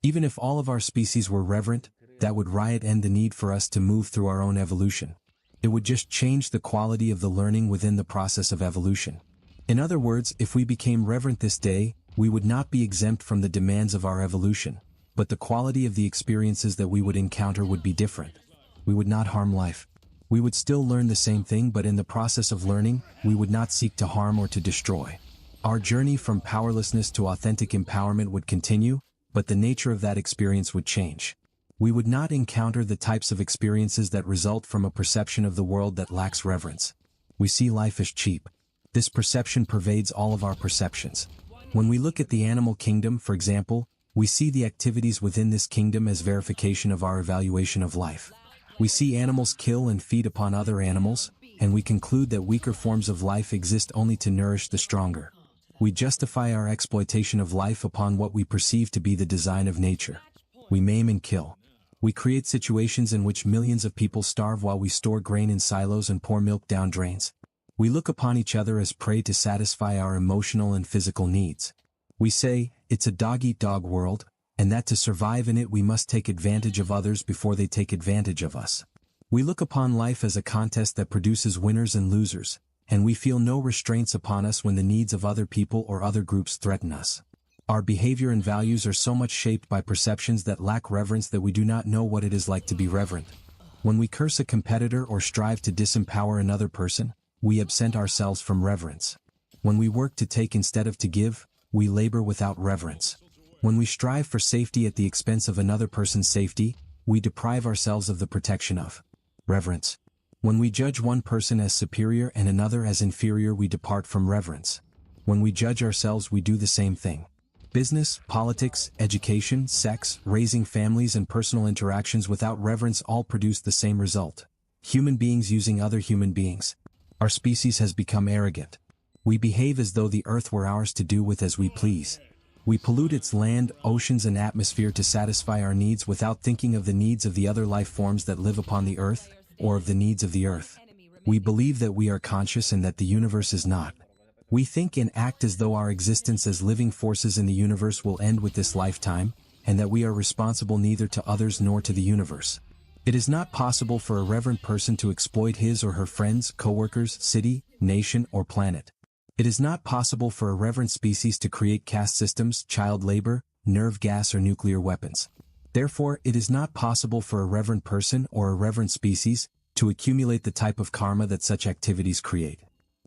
Even if all of our species were reverent, that would end the need for us to move through our own evolution. It would just change the quality of the learning within the process of evolution. In other words, if we became reverent this day, we would not be exempt from the demands of our evolution, but the quality of the experiences that we would encounter would be different. We would not harm life. We would still learn the same thing, but in the process of learning, we would not seek to harm or to destroy. Our journey from powerlessness to authentic empowerment would continue, but the nature of that experience would change. We would not encounter the types of experiences that result from a perception of the world that lacks reverence. We see life as cheap. This perception pervades all of our perceptions. When we look at the animal kingdom, for example, we see the activities within this kingdom as verification of our evaluation of life. We see animals kill and feed upon other animals, and we conclude that weaker forms of life exist only to nourish the stronger. We justify our exploitation of life upon what we perceive to be the design of nature. We maim and kill. We create situations in which millions of people starve while we store grain in silos and pour milk down drains. We look upon each other as prey to satisfy our emotional and physical needs. We say, it's a dog-eat-dog world, and that to survive in it we must take advantage of others before they take advantage of us. We look upon life as a contest that produces winners and losers, and we feel no restraints upon us when the needs of other people or other groups threaten us. Our behavior and values are so much shaped by perceptions that lack reverence that we do not know what it is like to be reverent. When we curse a competitor or strive to disempower another person, we absent ourselves from reverence. When we work to take instead of to give, we labor without reverence. When we strive for safety at the expense of another person's safety, we deprive ourselves of the protection of reverence. When we judge one person as superior and another as inferior, we depart from reverence. When we judge ourselves, we do the same thing. Business, politics, education, sex, raising families and personal interactions without reverence all produce the same result. Human beings using other human beings. Our species has become arrogant. We behave as though the earth were ours to do with as we please. We pollute its land, oceans and atmosphere to satisfy our needs without thinking of the needs of the other life forms that live upon the earth, or of the needs of the earth. We believe that we are conscious and that the universe is not. We think and act as though our existence as living forces in the universe will end with this lifetime, and that we are responsible neither to others nor to the universe. It is not possible for a reverent person to exploit his or her friends, co-workers, city, nation, or planet. It is not possible for a reverent species to create caste systems, child labor, nerve gas or nuclear weapons. Therefore, it is not possible for a reverent person or a reverent species to accumulate the type of karma that such activities create.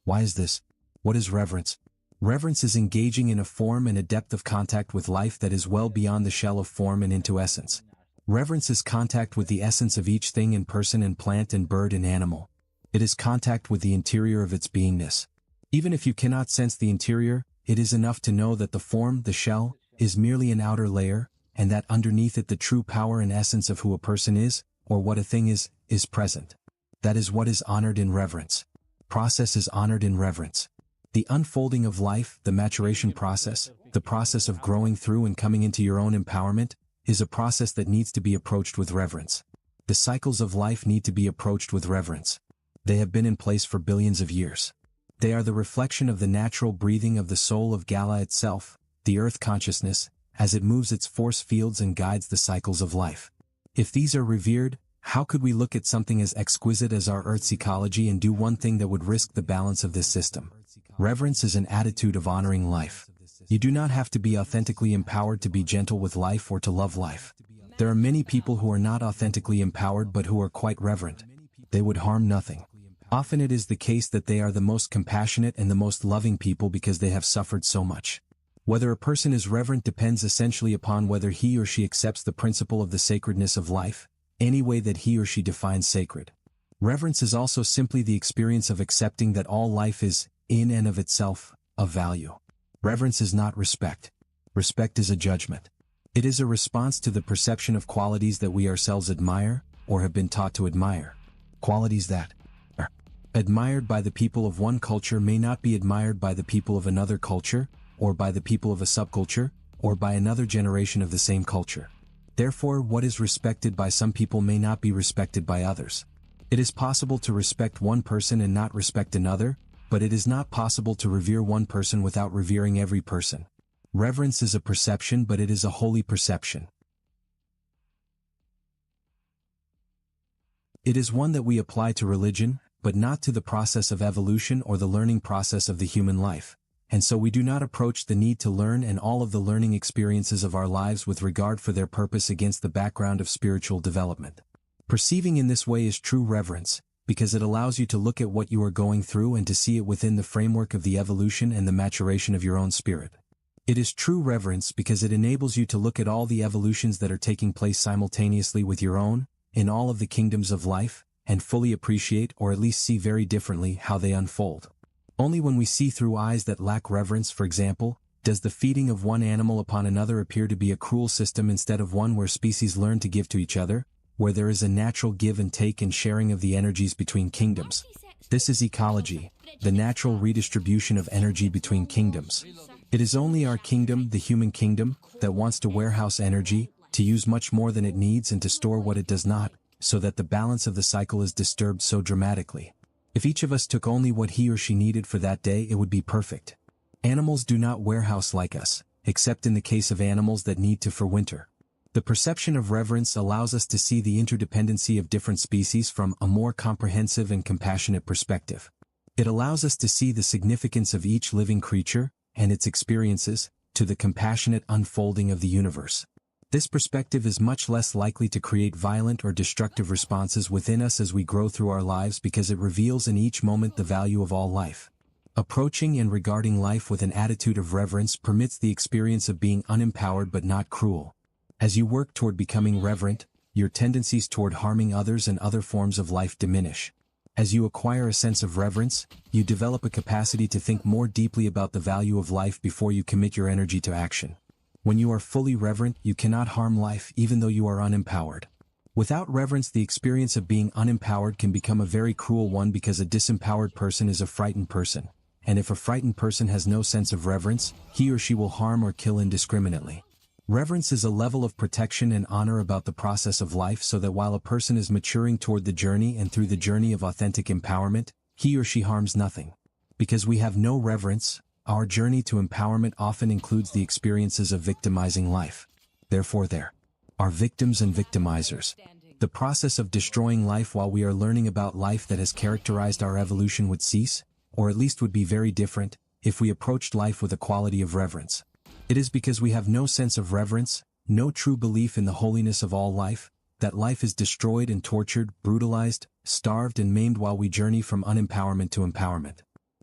Why is this? What is reverence? Reverence is engaging in a form and a depth of contact with life that is well beyond the shell of form and into essence. Reverence is contact with the essence of each thing and person and plant and bird and animal. It is contact with the interior of its beingness. Even if you cannot sense the interior, it is enough to know that the form, the shell, is merely an outer layer, and that underneath it the true power and essence of who a person is, or what a thing is present. That is what is honored in reverence. Process is honored in reverence. The unfolding of life, the maturation process, the process of growing through and coming into your own empowerment, is a process that needs to be approached with reverence. The cycles of life need to be approached with reverence. They have been in place for billions of years. They are the reflection of the natural breathing of the soul of Gaia itself, the earth consciousness, as it moves its force fields and guides the cycles of life. If these are revered, how could we look at something as exquisite as our Earth's ecology and do one thing that would risk the balance of this system? Reverence is an attitude of honoring life. You do not have to be authentically empowered to be gentle with life or to love life. There are many people who are not authentically empowered but who are quite reverent. They would harm nothing. Often it is the case that they are the most compassionate and the most loving people because they have suffered so much. Whether a person is reverent depends essentially upon whether he or she accepts the principle of the sacredness of life, any way that he or she defines sacred. Reverence is also simply the experience of accepting that all life is, in and of itself, of value. Reverence is not respect. Respect is a judgment. It is a response to the perception of qualities that we ourselves admire, or have been taught to admire. Qualities that are admired by the people of one culture may not be admired by the people of another culture, or by the people of a subculture, or by another generation of the same culture. Therefore, what is respected by some people may not be respected by others. It is possible to respect one person and not respect another, but it is not possible to revere one person without revering every person. Reverence is a perception, but it is a holy perception. It is one that we apply to religion, but not to the process of evolution or the learning process of the human life, and so we do not approach the need to learn and all of the learning experiences of our lives with regard for their purpose against the background of spiritual development. Perceiving in this way is true reverence, because it allows you to look at what you are going through and to see it within the framework of the evolution and the maturation of your own spirit. It is true reverence because it enables you to look at all the evolutions that are taking place simultaneously with your own, in all of the kingdoms of life, and fully appreciate or at least see very differently how they unfold. Only when we see through eyes that lack reverence, for example, does the feeding of one animal upon another appear to be a cruel system instead of one where species learn to give to each other, where there is a natural give and take and sharing of the energies between kingdoms. This is ecology, the natural redistribution of energy between kingdoms. It is only our kingdom, the human kingdom, that wants to warehouse energy, to use much more than it needs and to store what it does not, so that the balance of the cycle is disturbed so dramatically. If each of us took only what he or she needed for that day, it would be perfect. Animals do not warehouse like us, except in the case of animals that need to for winter. The perception of reverence allows us to see the interdependency of different species from a more comprehensive and compassionate perspective. It allows us to see the significance of each living creature, and its experiences, to the compassionate unfolding of the universe. This perspective is much less likely to create violent or destructive responses within us as we grow through our lives because it reveals in each moment the value of all life. Approaching and regarding life with an attitude of reverence permits the experience of being unempowered but not cruel. As you work toward becoming reverent, your tendencies toward harming others and other forms of life diminish. As you acquire a sense of reverence, you develop a capacity to think more deeply about the value of life before you commit your energy to action. When you are fully reverent, you cannot harm life even though you are unempowered. Without reverence, the experience of being unempowered can become a very cruel one because a disempowered person is a frightened person, and if a frightened person has no sense of reverence, he or she will harm or kill indiscriminately. Reverence is a level of protection and honor about the process of life, so that while a person is maturing toward the journey and through the journey of authentic empowerment, he or she harms nothing. Because we have no reverence, our journey to empowerment often includes the experiences of victimizing life. Therefore there are victims and victimizers. The process of destroying life while we are learning about life that has characterized our evolution would cease, or at least would be very different, if we approached life with a quality of reverence. It is because we have no sense of reverence, no true belief in the holiness of all life, that life is destroyed and tortured, brutalized, starved and maimed while we journey from unempowerment to empowerment.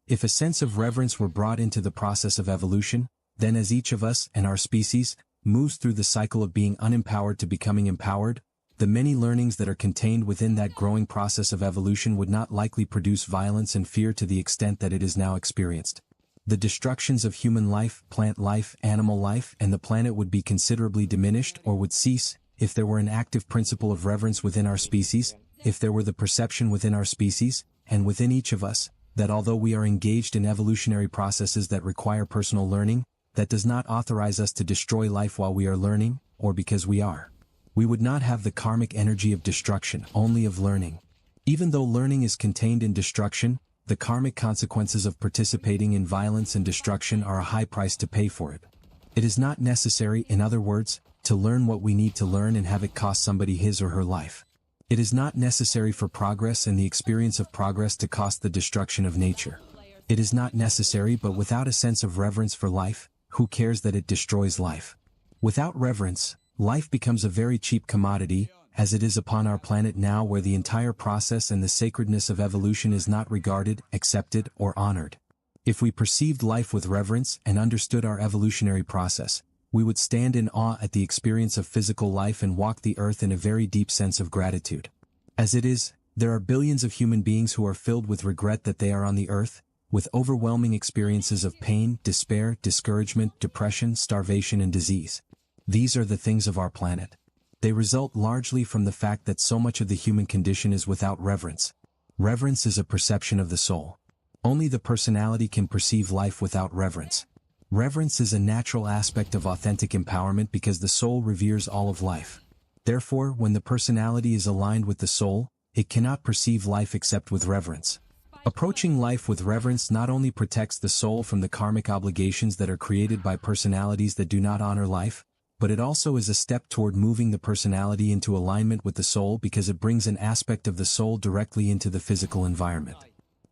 If a sense of reverence were brought into the process of evolution, then as each of us and our species moves through the cycle of being unempowered to becoming empowered, the many learnings that are contained within that growing process of evolution would not likely produce violence and fear to the extent that it is now experienced. The destructions of human life, plant life, animal life, and the planet would be considerably diminished or would cease if there were an active principle of reverence within our species, if there were the perception within our species, and within each of us, that although we are engaged in evolutionary processes that require personal learning, that does not authorize us to destroy life while we are learning, or because we are. We would not have the karmic energy of destruction, only of learning. Even though learning is contained in destruction, the karmic consequences of participating in violence and destruction are a high price to pay for it. It is not necessary, in other words, to learn what we need to learn and have it cost somebody his or her life. It is not necessary for progress and the experience of progress to cost the destruction of nature. It is not necessary, but without a sense of reverence for life, who cares that it destroys life? Without reverence, life becomes a very cheap commodity, as it is upon our planet now, where the entire process and the sacredness of evolution is not regarded, accepted, or honored. If we perceived life with reverence and understood our evolutionary process, we would stand in awe at the experience of physical life and walk the earth in a very deep sense of gratitude. As it is, there are billions of human beings who are filled with regret that they are on the earth, with overwhelming experiences of pain, despair, discouragement, depression, starvation, and disease. These are the things of our planet. They result largely from the fact that so much of the human condition is without reverence. Reverence is a perception of the soul. Only the personality can perceive life without reverence. Reverence is a natural aspect of authentic empowerment because the soul reveres all of life. Therefore, when the personality is aligned with the soul, it cannot perceive life except with reverence. Approaching life with reverence not only protects the soul from the karmic obligations that are created by personalities that do not honor life, but it also is a step toward moving the personality into alignment with the soul because it brings an aspect of the soul directly into the physical environment.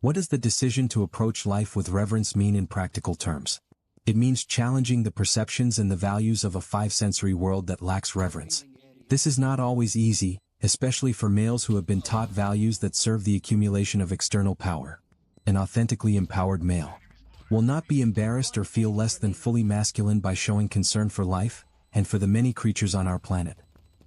What does the decision to approach life with reverence mean in practical terms? It means challenging the perceptions and the values of a five-sensory world that lacks reverence. This is not always easy, especially for males who have been taught values that serve the accumulation of external power. An authentically empowered male will not be embarrassed or feel less than fully masculine by showing concern for life, and for the many creatures on our planet.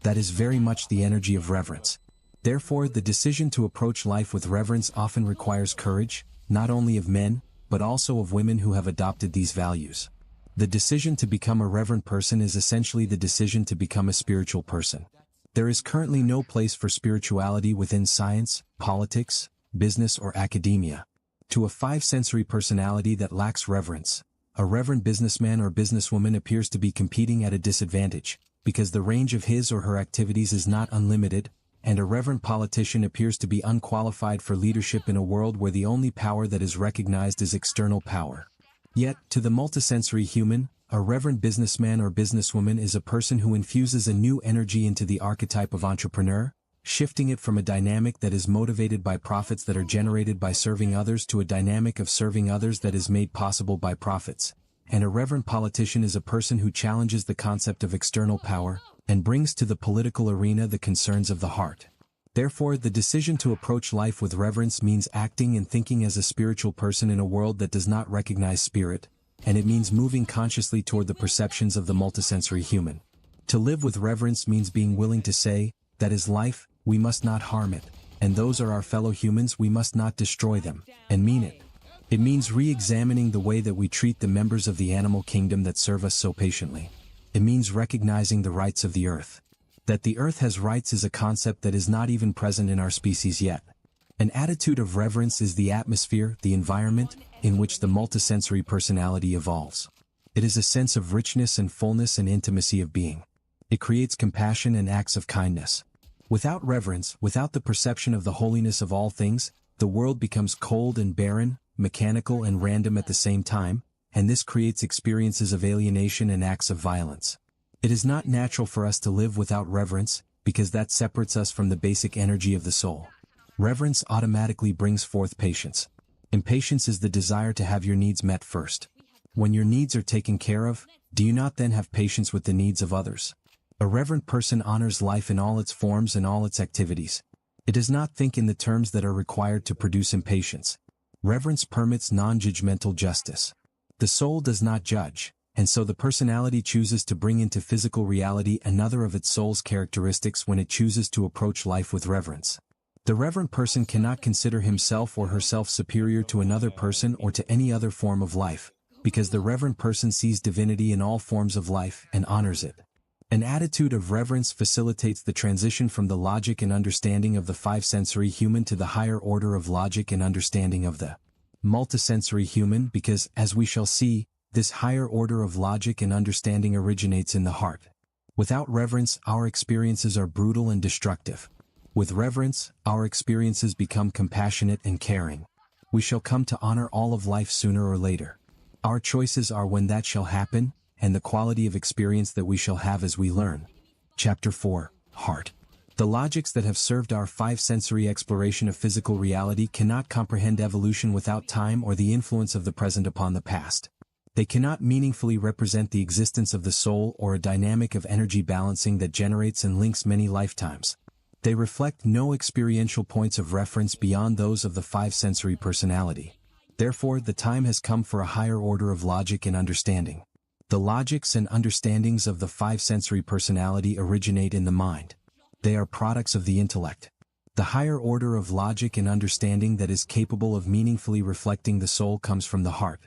That is very much the energy of reverence. Therefore, the decision to approach life with reverence often requires courage, not only of men, but also of women who have adopted these values. The decision to become a reverent person is essentially the decision to become a spiritual person. There is currently no place for spirituality within science, politics, business, or academia. To a five-sensory personality that lacks reverence, a reverent businessman or businesswoman appears to be competing at a disadvantage, because the range of his or her activities is not unlimited, and a reverent politician appears to be unqualified for leadership in a world where the only power that is recognized is external power. Yet, to the multisensory human, a reverent businessman or businesswoman is a person who infuses a new energy into the archetype of entrepreneur, shifting it from a dynamic that is motivated by profits that are generated by serving others to a dynamic of serving others that is made possible by profits. And a reverent politician is a person who challenges the concept of external power, and brings to the political arena the concerns of the heart. Therefore, the decision to approach life with reverence means acting and thinking as a spiritual person in a world that does not recognize spirit, and it means moving consciously toward the perceptions of the multisensory human. To live with reverence means being willing to say, that is life, we must not harm it, and those are our fellow humans, we must not destroy them, and mean it. It means re-examining the way that we treat the members of the animal kingdom that serve us so patiently. It means recognizing the rights of the earth. That the earth has rights is a concept that is not even present in our species yet. An attitude of reverence is the atmosphere, the environment, in which the multisensory personality evolves. It is a sense of richness and fullness and intimacy of being. It creates compassion and acts of kindness. Without reverence, without the perception of the holiness of all things, the world becomes cold and barren, mechanical and random at the same time, and this creates experiences of alienation and acts of violence. It is not natural for us to live without reverence, because that separates us from the basic energy of the soul. Reverence automatically brings forth patience. Impatience is the desire to have your needs met first. When your needs are taken care of, do you not then have patience with the needs of others? A reverent person honors life in all its forms and all its activities. It does not think in the terms that are required to produce impatience. Reverence permits non-judgmental justice. The soul does not judge, and so the personality chooses to bring into physical reality another of its soul's characteristics when it chooses to approach life with reverence. The reverent person cannot consider himself or herself superior to another person or to any other form of life, because the reverent person sees divinity in all forms of life and honors it. An attitude of reverence facilitates the transition from the logic and understanding of the five-sensory human to the higher order of logic and understanding of the multisensory human because, as we shall see, this higher order of logic and understanding originates in the heart. Without reverence, our experiences are brutal and destructive. With reverence, our experiences become compassionate and caring. We shall come to honor all of life sooner or later. Our choices are when that shall happen, and the quality of experience that we shall have as we learn. Chapter 4, Heart. The logics that have served our five-sensory exploration of physical reality cannot comprehend evolution without time or the influence of the present upon the past. They cannot meaningfully represent the existence of the soul or a dynamic of energy balancing that generates and links many lifetimes. They reflect no experiential points of reference beyond those of the five-sensory personality. Therefore, the time has come for a higher order of logic and understanding. The logics and understandings of the five-sensory personality originate in the mind. They are products of the intellect. The higher order of logic and understanding that is capable of meaningfully reflecting the soul comes from the heart.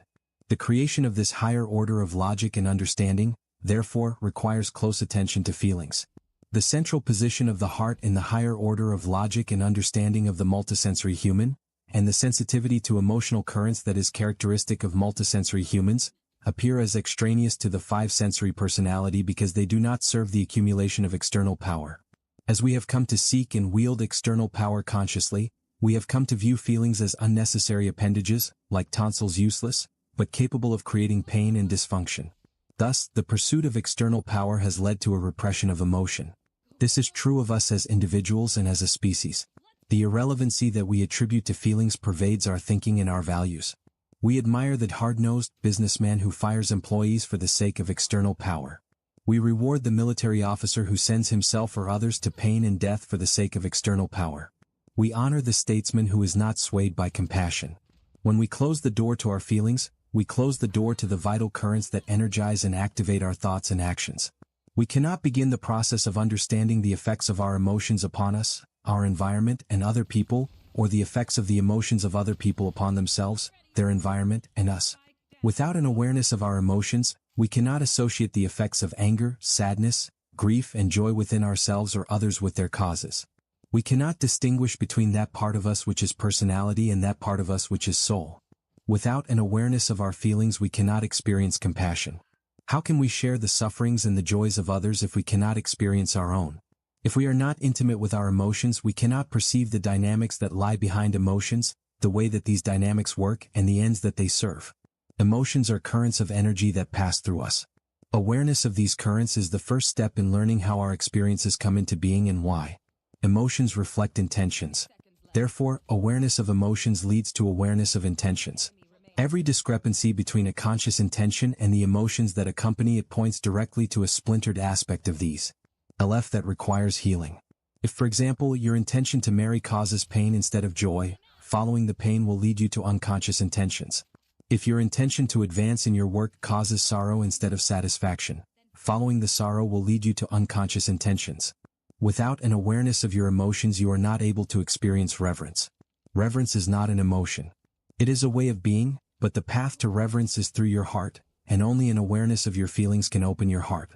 The creation of this higher order of logic and understanding, therefore, requires close attention to feelings. The central position of the heart in the higher order of logic and understanding of the multisensory human, and the sensitivity to emotional currents that is characteristic of multisensory humans, appear as extraneous to the five-sensory personality because they do not serve the accumulation of external power. As we have come to seek and wield external power consciously, we have come to view feelings as unnecessary appendages, like tonsils useless, but capable of creating pain and dysfunction. Thus, the pursuit of external power has led to a repression of emotion. This is true of us as individuals and as a species. The irrelevancy that we attribute to feelings pervades our thinking and our values. We admire the hard-nosed businessman who fires employees for the sake of external power. We reward the military officer who sends himself or others to pain and death for the sake of external power. We honor the statesman who is not swayed by compassion. When we close the door to our feelings, we close the door to the vital currents that energize and activate our thoughts and actions. We cannot begin the process of understanding the effects of our emotions upon us, our environment, and other people, or the effects of the emotions of other people upon themselves, their environment, and us. Without an awareness of our emotions, we cannot associate the effects of anger, sadness, grief, and joy within ourselves or others with their causes. We cannot distinguish between that part of us which is personality and that part of us which is soul. Without an awareness of our feelings, we cannot experience compassion. How can we share the sufferings and the joys of others if we cannot experience our own? If we are not intimate with our emotions, we cannot perceive the dynamics that lie behind emotions, the way that these dynamics work, and the ends that they serve. Emotions are currents of energy that pass through us. Awareness of these currents is the first step in learning how our experiences come into being and why. Emotions reflect intentions. Therefore, awareness of emotions leads to awareness of intentions. Every discrepancy between a conscious intention and the emotions that accompany it points directly to a splintered aspect of these. LF that requires healing. If, for example, your intention to marry causes pain instead of joy, following the pain will lead you to unconscious intentions. If your intention to advance in your work causes sorrow instead of satisfaction, following the sorrow will lead you to unconscious intentions. Without an awareness of your emotions, you are not able to experience reverence. Reverence is not an emotion. It is a way of being, but the path to reverence is through your heart, and only an awareness of your feelings can open your heart.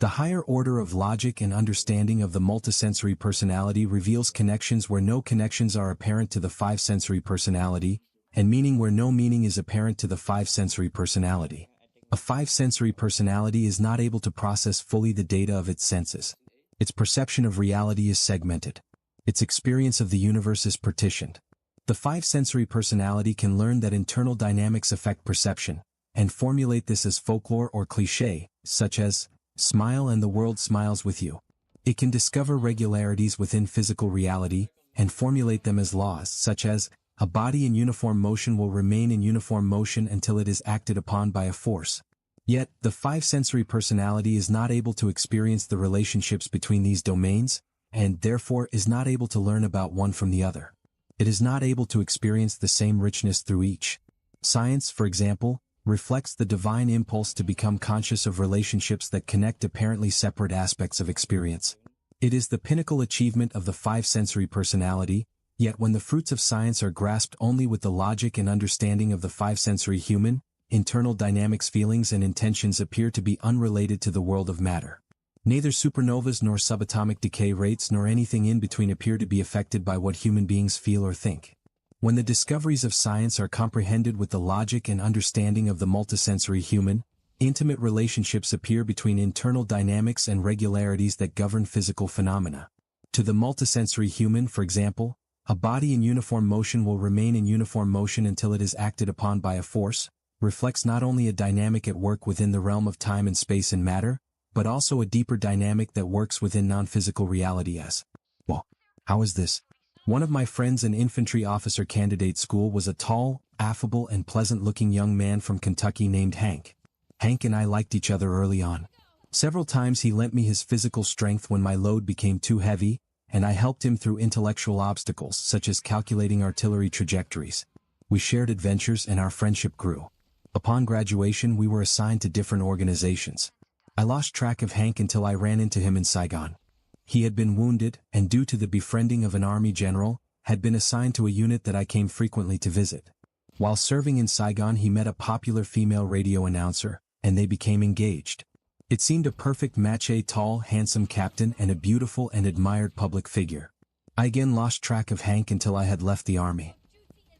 The higher order of logic and understanding of the multisensory personality reveals connections where no connections are apparent to the five-sensory personality, and meaning where no meaning is apparent to the five-sensory personality. A five-sensory personality is not able to process fully the data of its senses. Its perception of reality is segmented. Its experience of the universe is partitioned. The five-sensory personality can learn that internal dynamics affect perception, and formulate this as folklore or cliché, such as, "Smile and the world smiles with you." It can discover regularities within physical reality, and formulate them as laws, such as, "A body in uniform motion will remain in uniform motion until it is acted upon by a force." Yet, the five-sensory personality is not able to experience the relationships between these domains, and therefore is not able to learn about one from the other. It is not able to experience the same richness through each. Science, for example, reflects the divine impulse to become conscious of relationships that connect apparently separate aspects of experience. It is the pinnacle achievement of the five-sensory personality, yet when the fruits of science are grasped only with the logic and understanding of the five-sensory human, internal dynamics, feelings and intentions appear to be unrelated to the world of matter. Neither supernovas nor subatomic decay rates nor anything in between appear to be affected by what human beings feel or think. When the discoveries of science are comprehended with the logic and understanding of the multisensory human, intimate relationships appear between internal dynamics and regularities that govern physical phenomena. To the multisensory human, for example, a body in uniform motion will remain in uniform motion until it is acted upon by a force, reflects not only a dynamic at work within the realm of time and space and matter, but also a deeper dynamic that works within non-physical reality as, well, how is this? One of my friends in infantry officer candidate school was a tall, affable and pleasant-looking young man from Kentucky named Hank. Hank and I liked each other early on. Several times he lent me his physical strength when my load became too heavy, and I helped him through intellectual obstacles such as calculating artillery trajectories. We shared adventures and our friendship grew. Upon graduation we were assigned to different organizations. I lost track of Hank until I ran into him in Saigon. He had been wounded, and due to the befriending of an army general, had been assigned to a unit that I came frequently to visit. While serving in Saigon he met a popular female radio announcer, and they became engaged. It seemed a perfect match, a tall, handsome captain and a beautiful and admired public figure. I again lost track of Hank until I had left the army.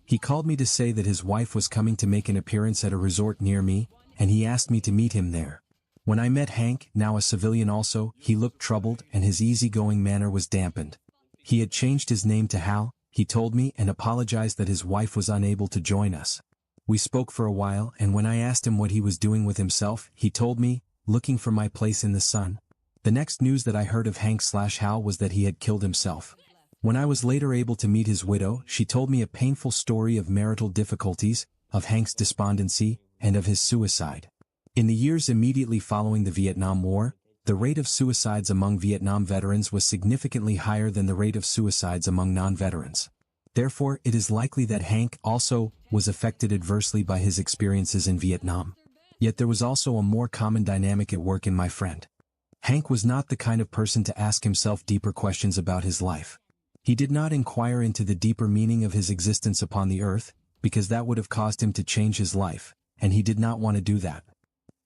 He called me to say that his wife was coming to make an appearance at a resort near me, and he asked me to meet him there. When I met Hank, now a civilian also, he looked troubled and his easygoing manner was dampened. He had changed his name to Hal, he told me, and apologized that his wife was unable to join us. We spoke for a while, and when I asked him what he was doing with himself, he told me, looking for my place in the sun. The next news that I heard of Hank/Hal was that he had killed himself. When I was later able to meet his widow, she told me a painful story of marital difficulties, of Hank's despondency, and of his suicide. In the years immediately following the Vietnam War, the rate of suicides among Vietnam veterans was significantly higher than the rate of suicides among non-veterans. Therefore, it is likely that Hank also was affected adversely by his experiences in Vietnam. Yet there was also a more common dynamic at work in my friend. Hank was not the kind of person to ask himself deeper questions about his life. He did not inquire into the deeper meaning of his existence upon the earth, because that would have caused him to change his life, and he did not want to do that.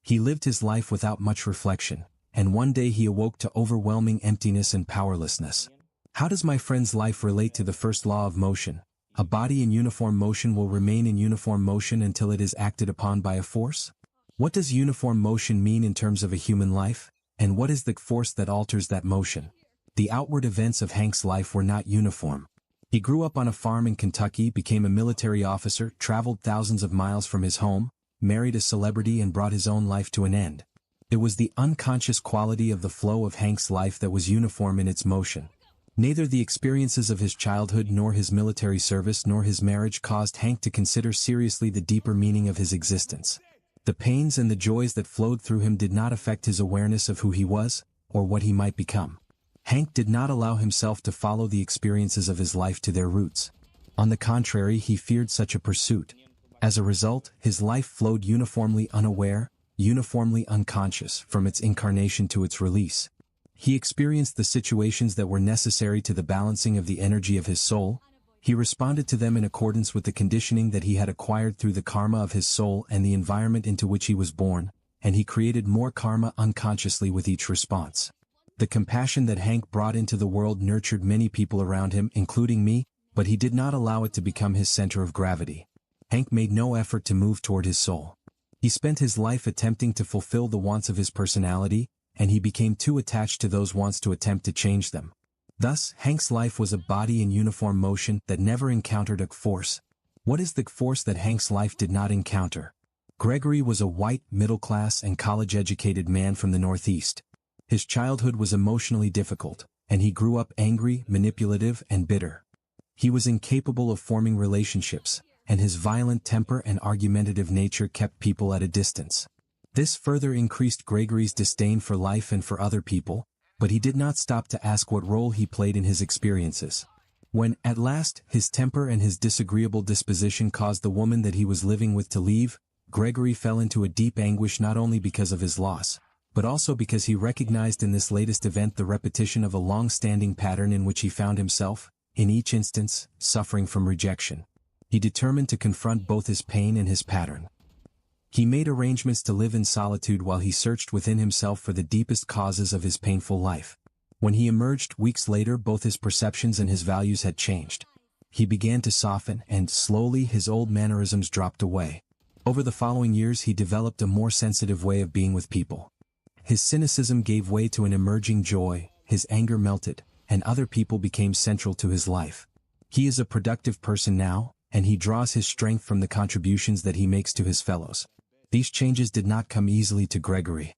He lived his life without much reflection, and one day he awoke to overwhelming emptiness and powerlessness. How does my friend's life relate to the first law of motion? A body in uniform motion will remain in uniform motion until it is acted upon by a force? What does uniform motion mean in terms of a human life? And what is the force that alters that motion? The outward events of Hank's life were not uniform. He grew up on a farm in Kentucky, became a military officer, traveled thousands of miles from his home, married a celebrity and brought his own life to an end. It was the unconscious quality of the flow of Hank's life that was uniform in its motion. Neither the experiences of his childhood nor his military service nor his marriage caused Hank to consider seriously the deeper meaning of his existence. The pains and the joys that flowed through him did not affect his awareness of who he was, or what he might become. Hank did not allow himself to follow the experiences of his life to their roots. On the contrary, he feared such a pursuit. As a result, his life flowed uniformly unaware, uniformly unconscious, from its incarnation to its release. He experienced the situations that were necessary to the balancing of the energy of his soul. He responded to them in accordance with the conditioning that he had acquired through the karma of his soul and the environment into which he was born, and he created more karma unconsciously with each response. The compassion that Hank brought into the world nurtured many people around him, including me, but he did not allow it to become his center of gravity. Hank made no effort to move toward his soul. He spent his life attempting to fulfill the wants of his personality, and he became too attached to those wants to attempt to change them. Thus, Hank's life was a body in uniform motion that never encountered a force. What is the force that Hank's life did not encounter? Gregory was a white, middle-class and college-educated man from the Northeast. His childhood was emotionally difficult, and he grew up angry, manipulative, and bitter. He was incapable of forming relationships, and his violent temper and argumentative nature kept people at a distance. This further increased Gregory's disdain for life and for other people, but he did not stop to ask what role he played in his experiences. When, at last, his temper and his disagreeable disposition caused the woman that he was living with to leave, Gregory fell into a deep anguish not only because of his loss, but also because he recognized in this latest event the repetition of a long-standing pattern in which he found himself, in each instance, suffering from rejection. He determined to confront both his pain and his pattern. He made arrangements to live in solitude while he searched within himself for the deepest causes of his painful life. When he emerged weeks later, both his perceptions and his values had changed. He began to soften, and slowly his old mannerisms dropped away. Over the following years he developed a more sensitive way of being with people. His cynicism gave way to an emerging joy, his anger melted, and other people became central to his life. He is a productive person now, and he draws his strength from the contributions that he makes to his fellows. These changes did not come easily to Gregory.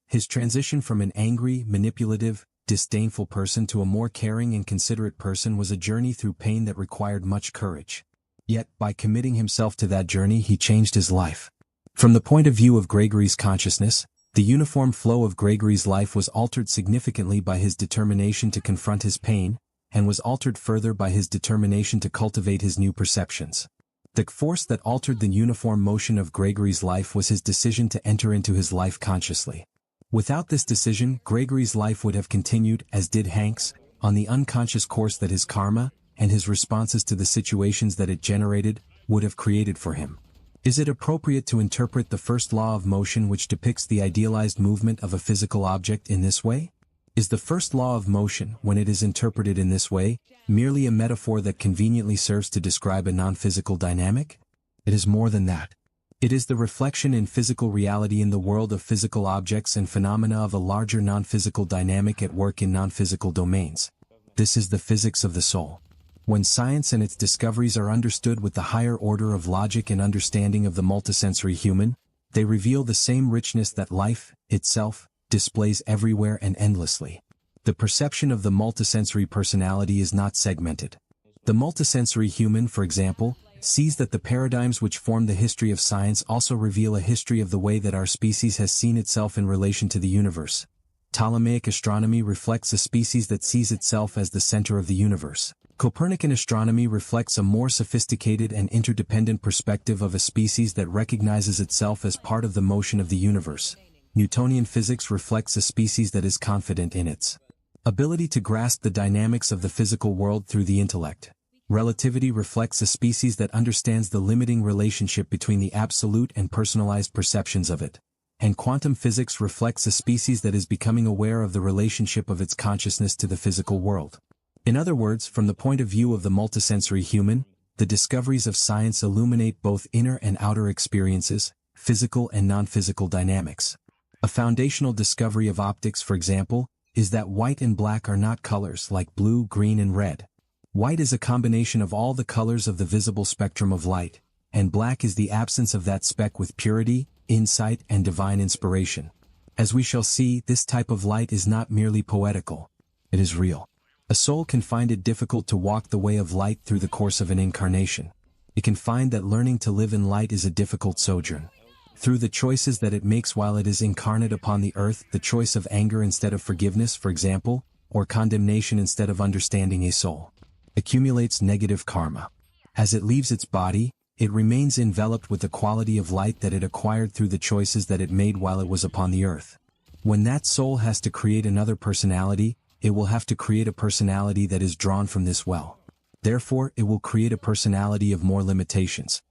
His transition from an angry, manipulative, disdainful person to a more caring and considerate person was a journey through pain that required much courage. Yet, by committing himself to that journey, he changed his life. From the point of view of Gregory's consciousness, the uniform flow of Gregory's life was altered significantly by his determination to confront his pain, and was altered further by his determination to cultivate his new perceptions. The force that altered the uniform motion of Gregory's life was his decision to enter into his life consciously. Without this decision, Gregory's life would have continued, as did Hank's, on the unconscious course that his karma, and his responses to the situations that it generated, would have created for him. Is it appropriate to interpret the first law of motion, which depicts the idealized movement of a physical object, in this way? Is the first law of motion, when it is interpreted in this way, merely a metaphor that conveniently serves to describe a non-physical dynamic? It is more than that. It is the reflection in physical reality in the world of physical objects and phenomena of a larger non-physical dynamic at work in non-physical domains. This is the physics of the soul. When science and its discoveries are understood with the higher order of logic and understanding of the multisensory human, they reveal the same richness that life, itself, displays everywhere and endlessly. The perception of the multisensory personality is not segmented. The multisensory human, for example, sees that the paradigms which form the history of science also reveal a history of the way that our species has seen itself in relation to the universe. Ptolemaic astronomy reflects a species that sees itself as the center of the universe. Copernican astronomy reflects a more sophisticated and interdependent perspective of a species that recognizes itself as part of the motion of the universe. Newtonian physics reflects a species that is confident in its ability to grasp the dynamics of the physical world through the intellect. Relativity reflects a species that understands the limiting relationship between the absolute and personalized perceptions of it. And quantum physics reflects a species that is becoming aware of the relationship of its consciousness to the physical world. In other words, from the point of view of the multisensory human, the discoveries of science illuminate both inner and outer experiences, physical and non-physical dynamics. A foundational discovery of optics, for example, is that white and black are not colors like blue, green, and red. White is a combination of all the colors of the visible spectrum of light, and black is the absence of that speck with purity, insight, and divine inspiration. As we shall see, this type of light is not merely poetical. It is real. A soul can find it difficult to walk the way of light through the course of an incarnation. It can find that learning to live in light is a difficult sojourn. Through the choices that it makes while it is incarnate upon the earth, the choice of anger instead of forgiveness, for example, or condemnation instead of understanding, a soul accumulates negative karma. As it leaves its body, it remains enveloped with the quality of light that it acquired through the choices that it made while it was upon the earth. When that soul has to create another personality, it will have to create a personality that is drawn from this well. Therefore, it will create a personality of more limitations.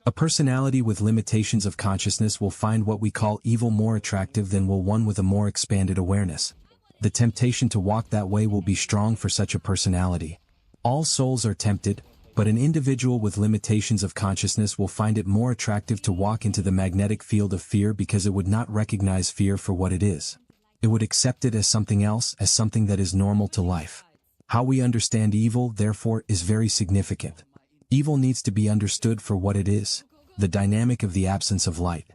A personality with limitations of consciousness will find what we call evil more attractive than will one with a more expanded awareness. The temptation to walk that way will be strong for such a personality. All souls are tempted, but an individual with limitations of consciousness will find it more attractive to walk into the magnetic field of fear because it would not recognize fear for what it is. It would accept it as something else, as something that is normal to life. How we understand evil, therefore, is very significant. Evil needs to be understood for what it is, the dynamic of the absence of light.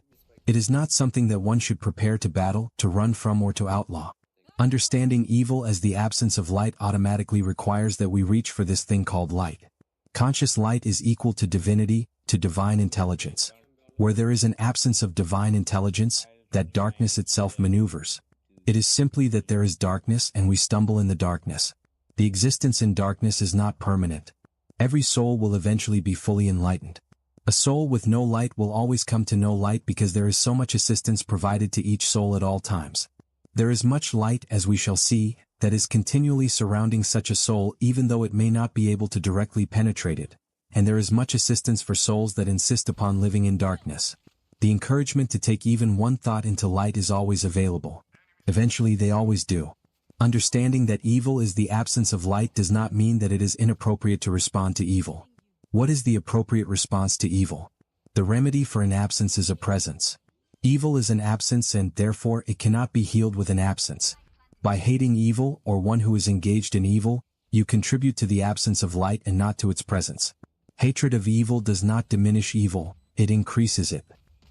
It is not something that one should prepare to battle, to run from, or to outlaw. Understanding evil as the absence of light automatically requires that we reach for this thing called light. Conscious light is equal to divinity, to divine intelligence. Where there is an absence of divine intelligence, that darkness itself maneuvers. It is simply that there is darkness and we stumble in the darkness. The existence in darkness is not permanent. Every soul will eventually be fully enlightened. A soul with no light will always come to no light because there is so much assistance provided to each soul at all times. There is much light, as we shall see, that is continually surrounding such a soul even though it may not be able to directly penetrate it, and there is much assistance for souls that insist upon living in darkness. The encouragement to take even one thought into light is always available. Eventually they always do. Understanding that evil is the absence of light does not mean that it is inappropriate to respond to evil. What is the appropriate response to evil? The remedy for an absence is a presence. Evil is an absence and, therefore, it cannot be healed with an absence. By hating evil, or one who is engaged in evil, you contribute to the absence of light and not to its presence. Hatred of evil does not diminish evil, it increases it.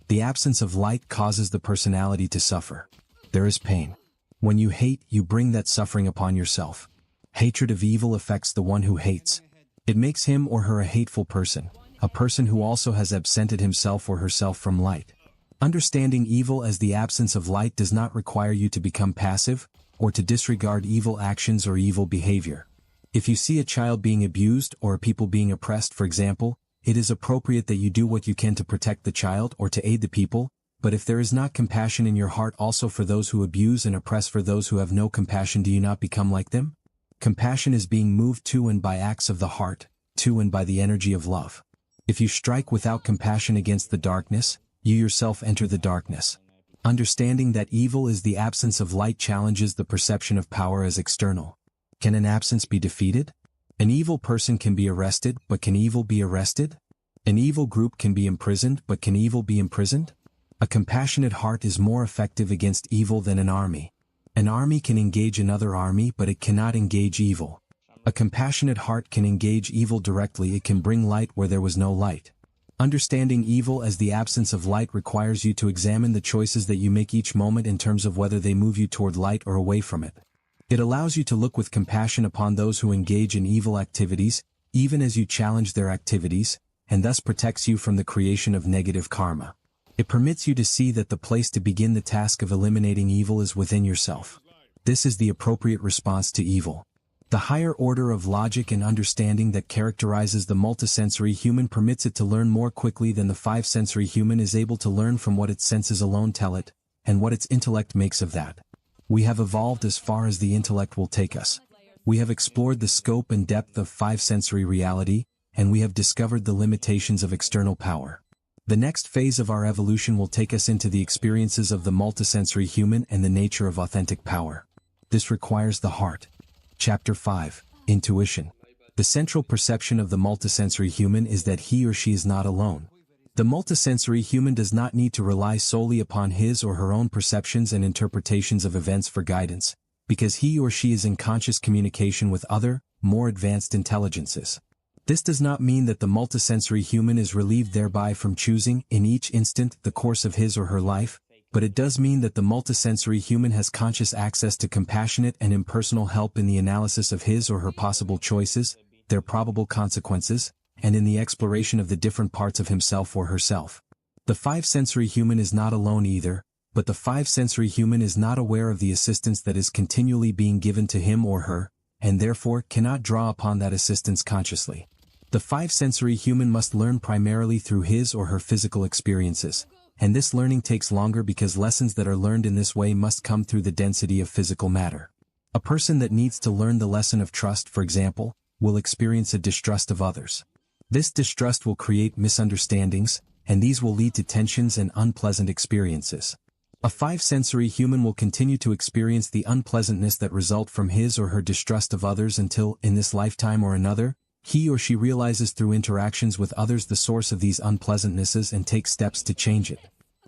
The absence of light causes the personality to suffer. There is pain. When you hate, you bring that suffering upon yourself. Hatred of evil affects the one who hates. It makes him or her a hateful person, a person who also has absented himself or herself from light. Understanding evil as the absence of light does not require you to become passive, or to disregard evil actions or evil behavior. If you see a child being abused or a people being oppressed, for example, it is appropriate that you do what you can to protect the child or to aid the people, but if there is not compassion in your heart also for those who abuse and oppress, for those who have no compassion, do you not become like them? Compassion is being moved to and by acts of the heart, to and by the energy of love. If you strike without compassion against the darkness, you yourself enter the darkness. Understanding that evil is the absence of light challenges the perception of power as external. Can an absence be defeated? An evil person can be arrested, but can evil be arrested? An evil group can be imprisoned, but can evil be imprisoned? A compassionate heart is more effective against evil than an army. An army can engage another army, but it cannot engage evil. A compassionate heart can engage evil directly. It can bring light where there was no light. Understanding evil as the absence of light requires you to examine the choices that you make each moment in terms of whether they move you toward light or away from it. It allows you to look with compassion upon those who engage in evil activities, even as you challenge their activities, and thus protects you from the creation of negative karma. It permits you to see that the place to begin the task of eliminating evil is within yourself. This is the appropriate response to evil. The higher order of logic and understanding that characterizes the multisensory human permits it to learn more quickly than the five-sensory human is able to learn from what its senses alone tell it, and what its intellect makes of that. We have evolved as far as the intellect will take us. We have explored the scope and depth of five-sensory reality, and we have discovered the limitations of external power. The next phase of our evolution will take us into the experiences of the multisensory human and the nature of authentic power. This requires the heart. Chapter 5. Intuition. The central perception of the multisensory human is that he or she is not alone. The multisensory human does not need to rely solely upon his or her own perceptions and interpretations of events for guidance, because he or she is in conscious communication with other, more advanced intelligences. This does not mean that the multisensory human is relieved thereby from choosing, in each instant, the course of his or her life, but it does mean that the multisensory human has conscious access to compassionate and impersonal help in the analysis of his or her possible choices, their probable consequences, and in the exploration of the different parts of himself or herself. The five-sensory human is not alone either, but the five-sensory human is not aware of the assistance that is continually being given to him or her, and therefore cannot draw upon that assistance consciously. The five-sensory human must learn primarily through his or her physical experiences, and this learning takes longer because lessons that are learned in this way must come through the density of physical matter. A person that needs to learn the lesson of trust, for example, will experience a distrust of others. This distrust will create misunderstandings, and these will lead to tensions and unpleasant experiences. A five-sensory human will continue to experience the unpleasantness that result from his or her distrust of others until, in this lifetime or another, he or she realizes through interactions with others the source of these unpleasantnesses and takes steps to change it.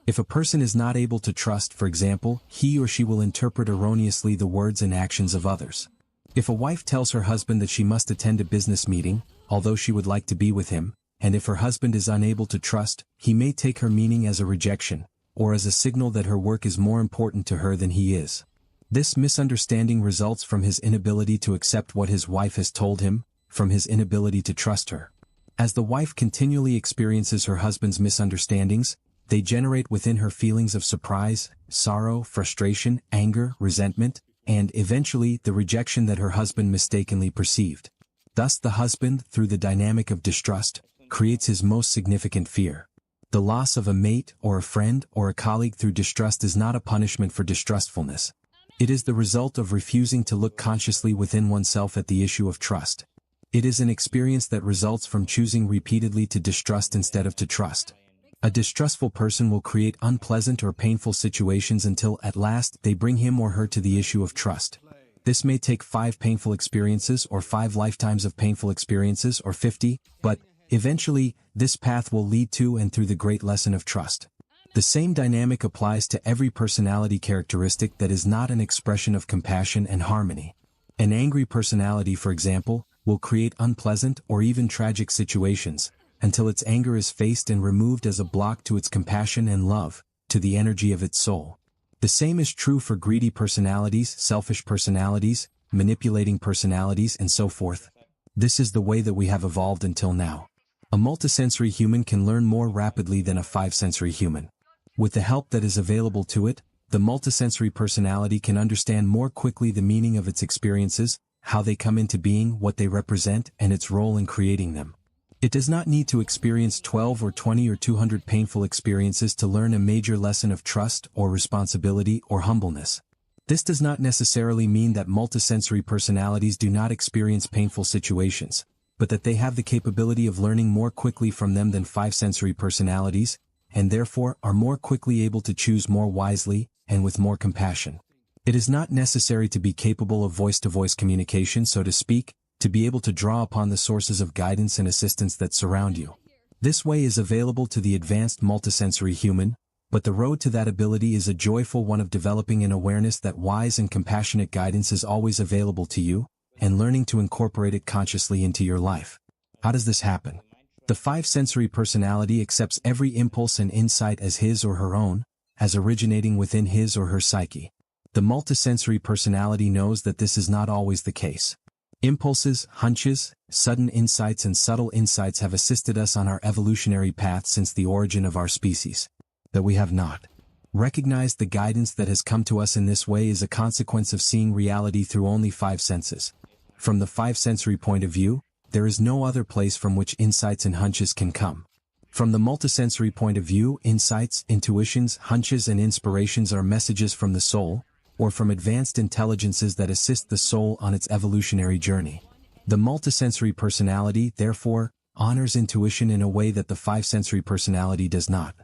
If a person is not able to trust, for example, he or she will interpret erroneously the words and actions of others. If a wife tells her husband that she must attend a business meeting, although she would like to be with him, and if her husband is unable to trust, he may take her meaning as a rejection, or as a signal that her work is more important to her than he is. This misunderstanding results from his inability to accept what his wife has told him, from his inability to trust her. As the wife continually experiences her husband's misunderstandings, they generate within her feelings of surprise, sorrow, frustration, anger, resentment, and, eventually, the rejection that her husband mistakenly perceived. Thus the husband, through the dynamic of distrust, creates his most significant fear. The loss of a mate or a friend or a colleague through distrust is not a punishment for distrustfulness. It is the result of refusing to look consciously within oneself at the issue of trust. It is an experience that results from choosing repeatedly to distrust instead of to trust. A distrustful person will create unpleasant or painful situations until at last they bring him or her to the issue of trust. This may take 5 painful experiences or 5 lifetimes of painful experiences or 50, but eventually, this path will lead to and through the great lesson of trust. The same dynamic applies to every personality characteristic that is not an expression of compassion and harmony. An angry personality, for example, will create unpleasant or even tragic situations, until its anger is faced and removed as a block to its compassion and love, to the energy of its soul. The same is true for greedy personalities, selfish personalities, manipulating personalities, and so forth. This is the way that we have evolved until now. A multisensory human can learn more rapidly than a five-sensory human. With the help that is available to it, the multisensory personality can understand more quickly the meaning of its experiences, how they come into being, what they represent, and its role in creating them. It does not need to experience 12 or 20 or 200 painful experiences to learn a major lesson of trust or responsibility or humbleness. This does not necessarily mean that multisensory personalities do not experience painful situations, but that they have the capability of learning more quickly from them than five-sensory personalities, and therefore are more quickly able to choose more wisely and with more compassion. It is not necessary to be capable of voice-to-voice communication, so to speak, to be able to draw upon the sources of guidance and assistance that surround you. This way is available to the advanced multisensory human, but the road to that ability is a joyful one of developing an awareness that wise and compassionate guidance is always available to you, and learning to incorporate it consciously into your life. How does this happen? The five-sensory personality accepts every impulse and insight as his or her own, as originating within his or her psyche. The multisensory personality knows that this is not always the case. Impulses, hunches, sudden insights and subtle insights have assisted us on our evolutionary path since the origin of our species. That we have not recognized the guidance that has come to us in this way is a consequence of seeing reality through only 5 senses. From the five-sensory point of view, there is no other place from which insights and hunches can come. From the multisensory point of view, insights, intuitions, hunches and inspirations are messages from the soul, or from advanced intelligences that assist the soul on its evolutionary journey. The multisensory personality, therefore, honors intuition in a way that the five-sensory personality does not.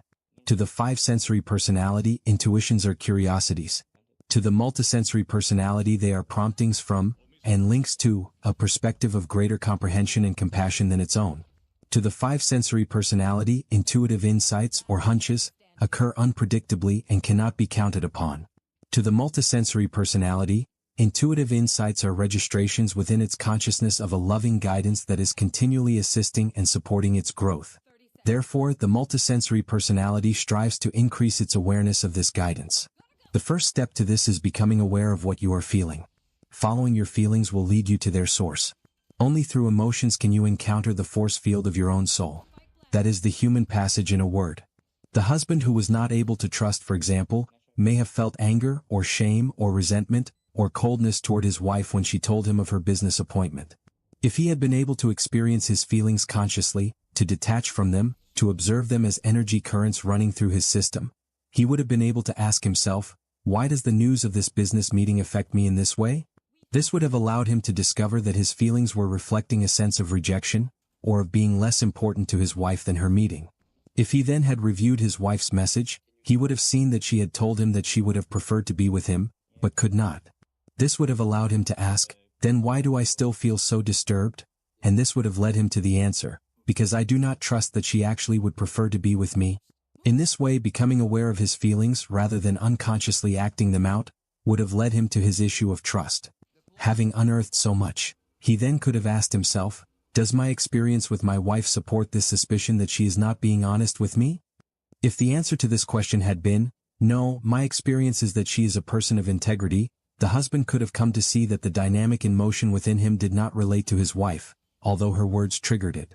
To the five-sensory personality, intuitions are curiosities. To the multisensory personality, they are promptings from, and links to, a perspective of greater comprehension and compassion than its own. To the five-sensory personality, intuitive insights or hunches occur unpredictably and cannot be counted upon. To the multisensory personality, intuitive insights are registrations within its consciousness of a loving guidance that is continually assisting and supporting its growth. Therefore, the multisensory personality strives to increase its awareness of this guidance. The first step to this is becoming aware of what you are feeling. Following your feelings will lead you to their source. Only through emotions can you encounter the force field of your own soul. That is the human passage in a word. The husband who was not able to trust, for example, may have felt anger or shame or resentment or coldness toward his wife when she told him of her business appointment. If he had been able to experience his feelings consciously, to detach from them, to observe them as energy currents running through his system, he would have been able to ask himself, why does the news of this business meeting affect me in this way? This would have allowed him to discover that his feelings were reflecting a sense of rejection, or of being less important to his wife than her meeting. If he then had reviewed his wife's message, he would have seen that she had told him that she would have preferred to be with him, but could not. This would have allowed him to ask, "Then why do I still feel so disturbed?" And this would have led him to the answer, "Because I do not trust that she actually would prefer to be with me." In this way, becoming aware of his feelings rather than unconsciously acting them out, would have led him to his issue of trust. Having unearthed so much, he then could have asked himself, "Does my experience with my wife support this suspicion that she is not being honest with me?" If the answer to this question had been, "No, my experience is that she is a person of integrity," the husband could have come to see that the dynamic in motion within him did not relate to his wife, although her words triggered it.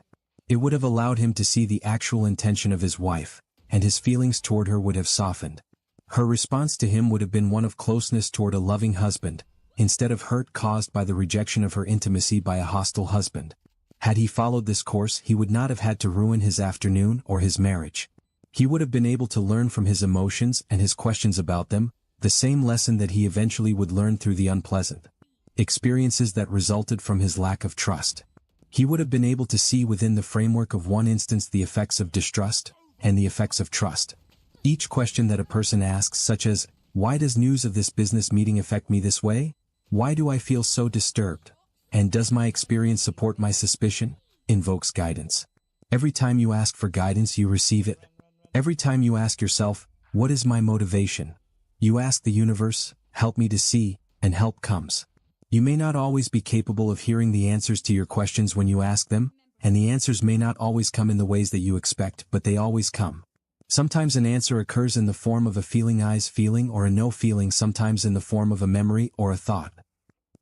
It would have allowed him to see the actual intention of his wife, and his feelings toward her would have softened. Her response to him would have been one of closeness toward a loving husband, instead of hurt caused by the rejection of her intimacy by a hostile husband. Had he followed this course, he would not have had to ruin his afternoon or his marriage. He would have been able to learn from his emotions and his questions about them, the same lesson that he eventually would learn through the unpleasant experiences that resulted from his lack of trust. He would have been able to see within the framework of one instance the effects of distrust and the effects of trust. Each question that a person asks, such as, "Why does news of this business meeting affect me this way? Why do I feel so disturbed? And does my experience support my suspicion?" invokes guidance. Every time you ask for guidance, you receive it. Every time you ask yourself, "What is my motivation?" you ask the universe, "Help me to see," and help comes. You may not always be capable of hearing the answers to your questions when you ask them, and the answers may not always come in the ways that you expect, but they always come. Sometimes an answer occurs in the form of a feeling or a no feeling, sometimes in the form of a memory or a thought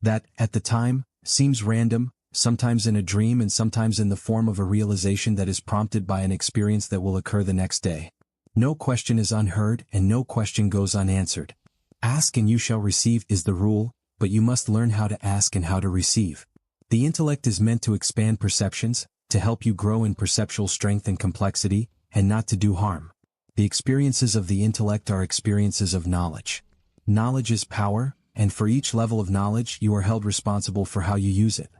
that, at the time, seems random, sometimes in a dream and sometimes in the form of a realization that is prompted by an experience that will occur the next day. No question is unheard and no question goes unanswered. Ask and you shall receive is the rule, but you must learn how to ask and how to receive. The intellect is meant to expand perceptions, to help you grow in perceptual strength and complexity, and not to do harm. The experiences of the intellect are experiences of knowledge. Knowledge is power, and for each level of knowledge you are held responsible for how you use it.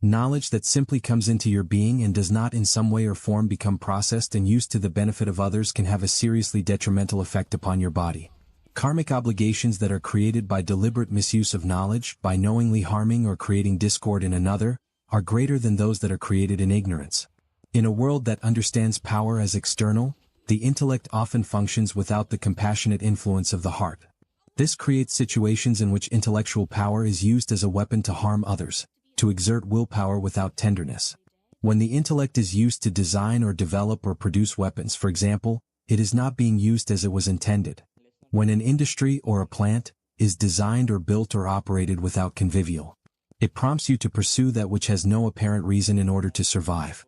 Knowledge that simply comes into your being and does not in some way or form become processed and used to the benefit of others can have a seriously detrimental effect upon your body. Karmic obligations that are created by deliberate misuse of knowledge, by knowingly harming or creating discord in another, are greater than those that are created in ignorance. In a world that understands power as external, the intellect often functions without the compassionate influence of the heart. This creates situations in which intellectual power is used as a weapon to harm others, to exert willpower without tenderness. When the intellect is used to design or develop or produce weapons, for example, it is not being used as it was intended. When an industry or a plant is designed or built or operated without convivial, it prompts you to pursue that which has no apparent reason in order to survive.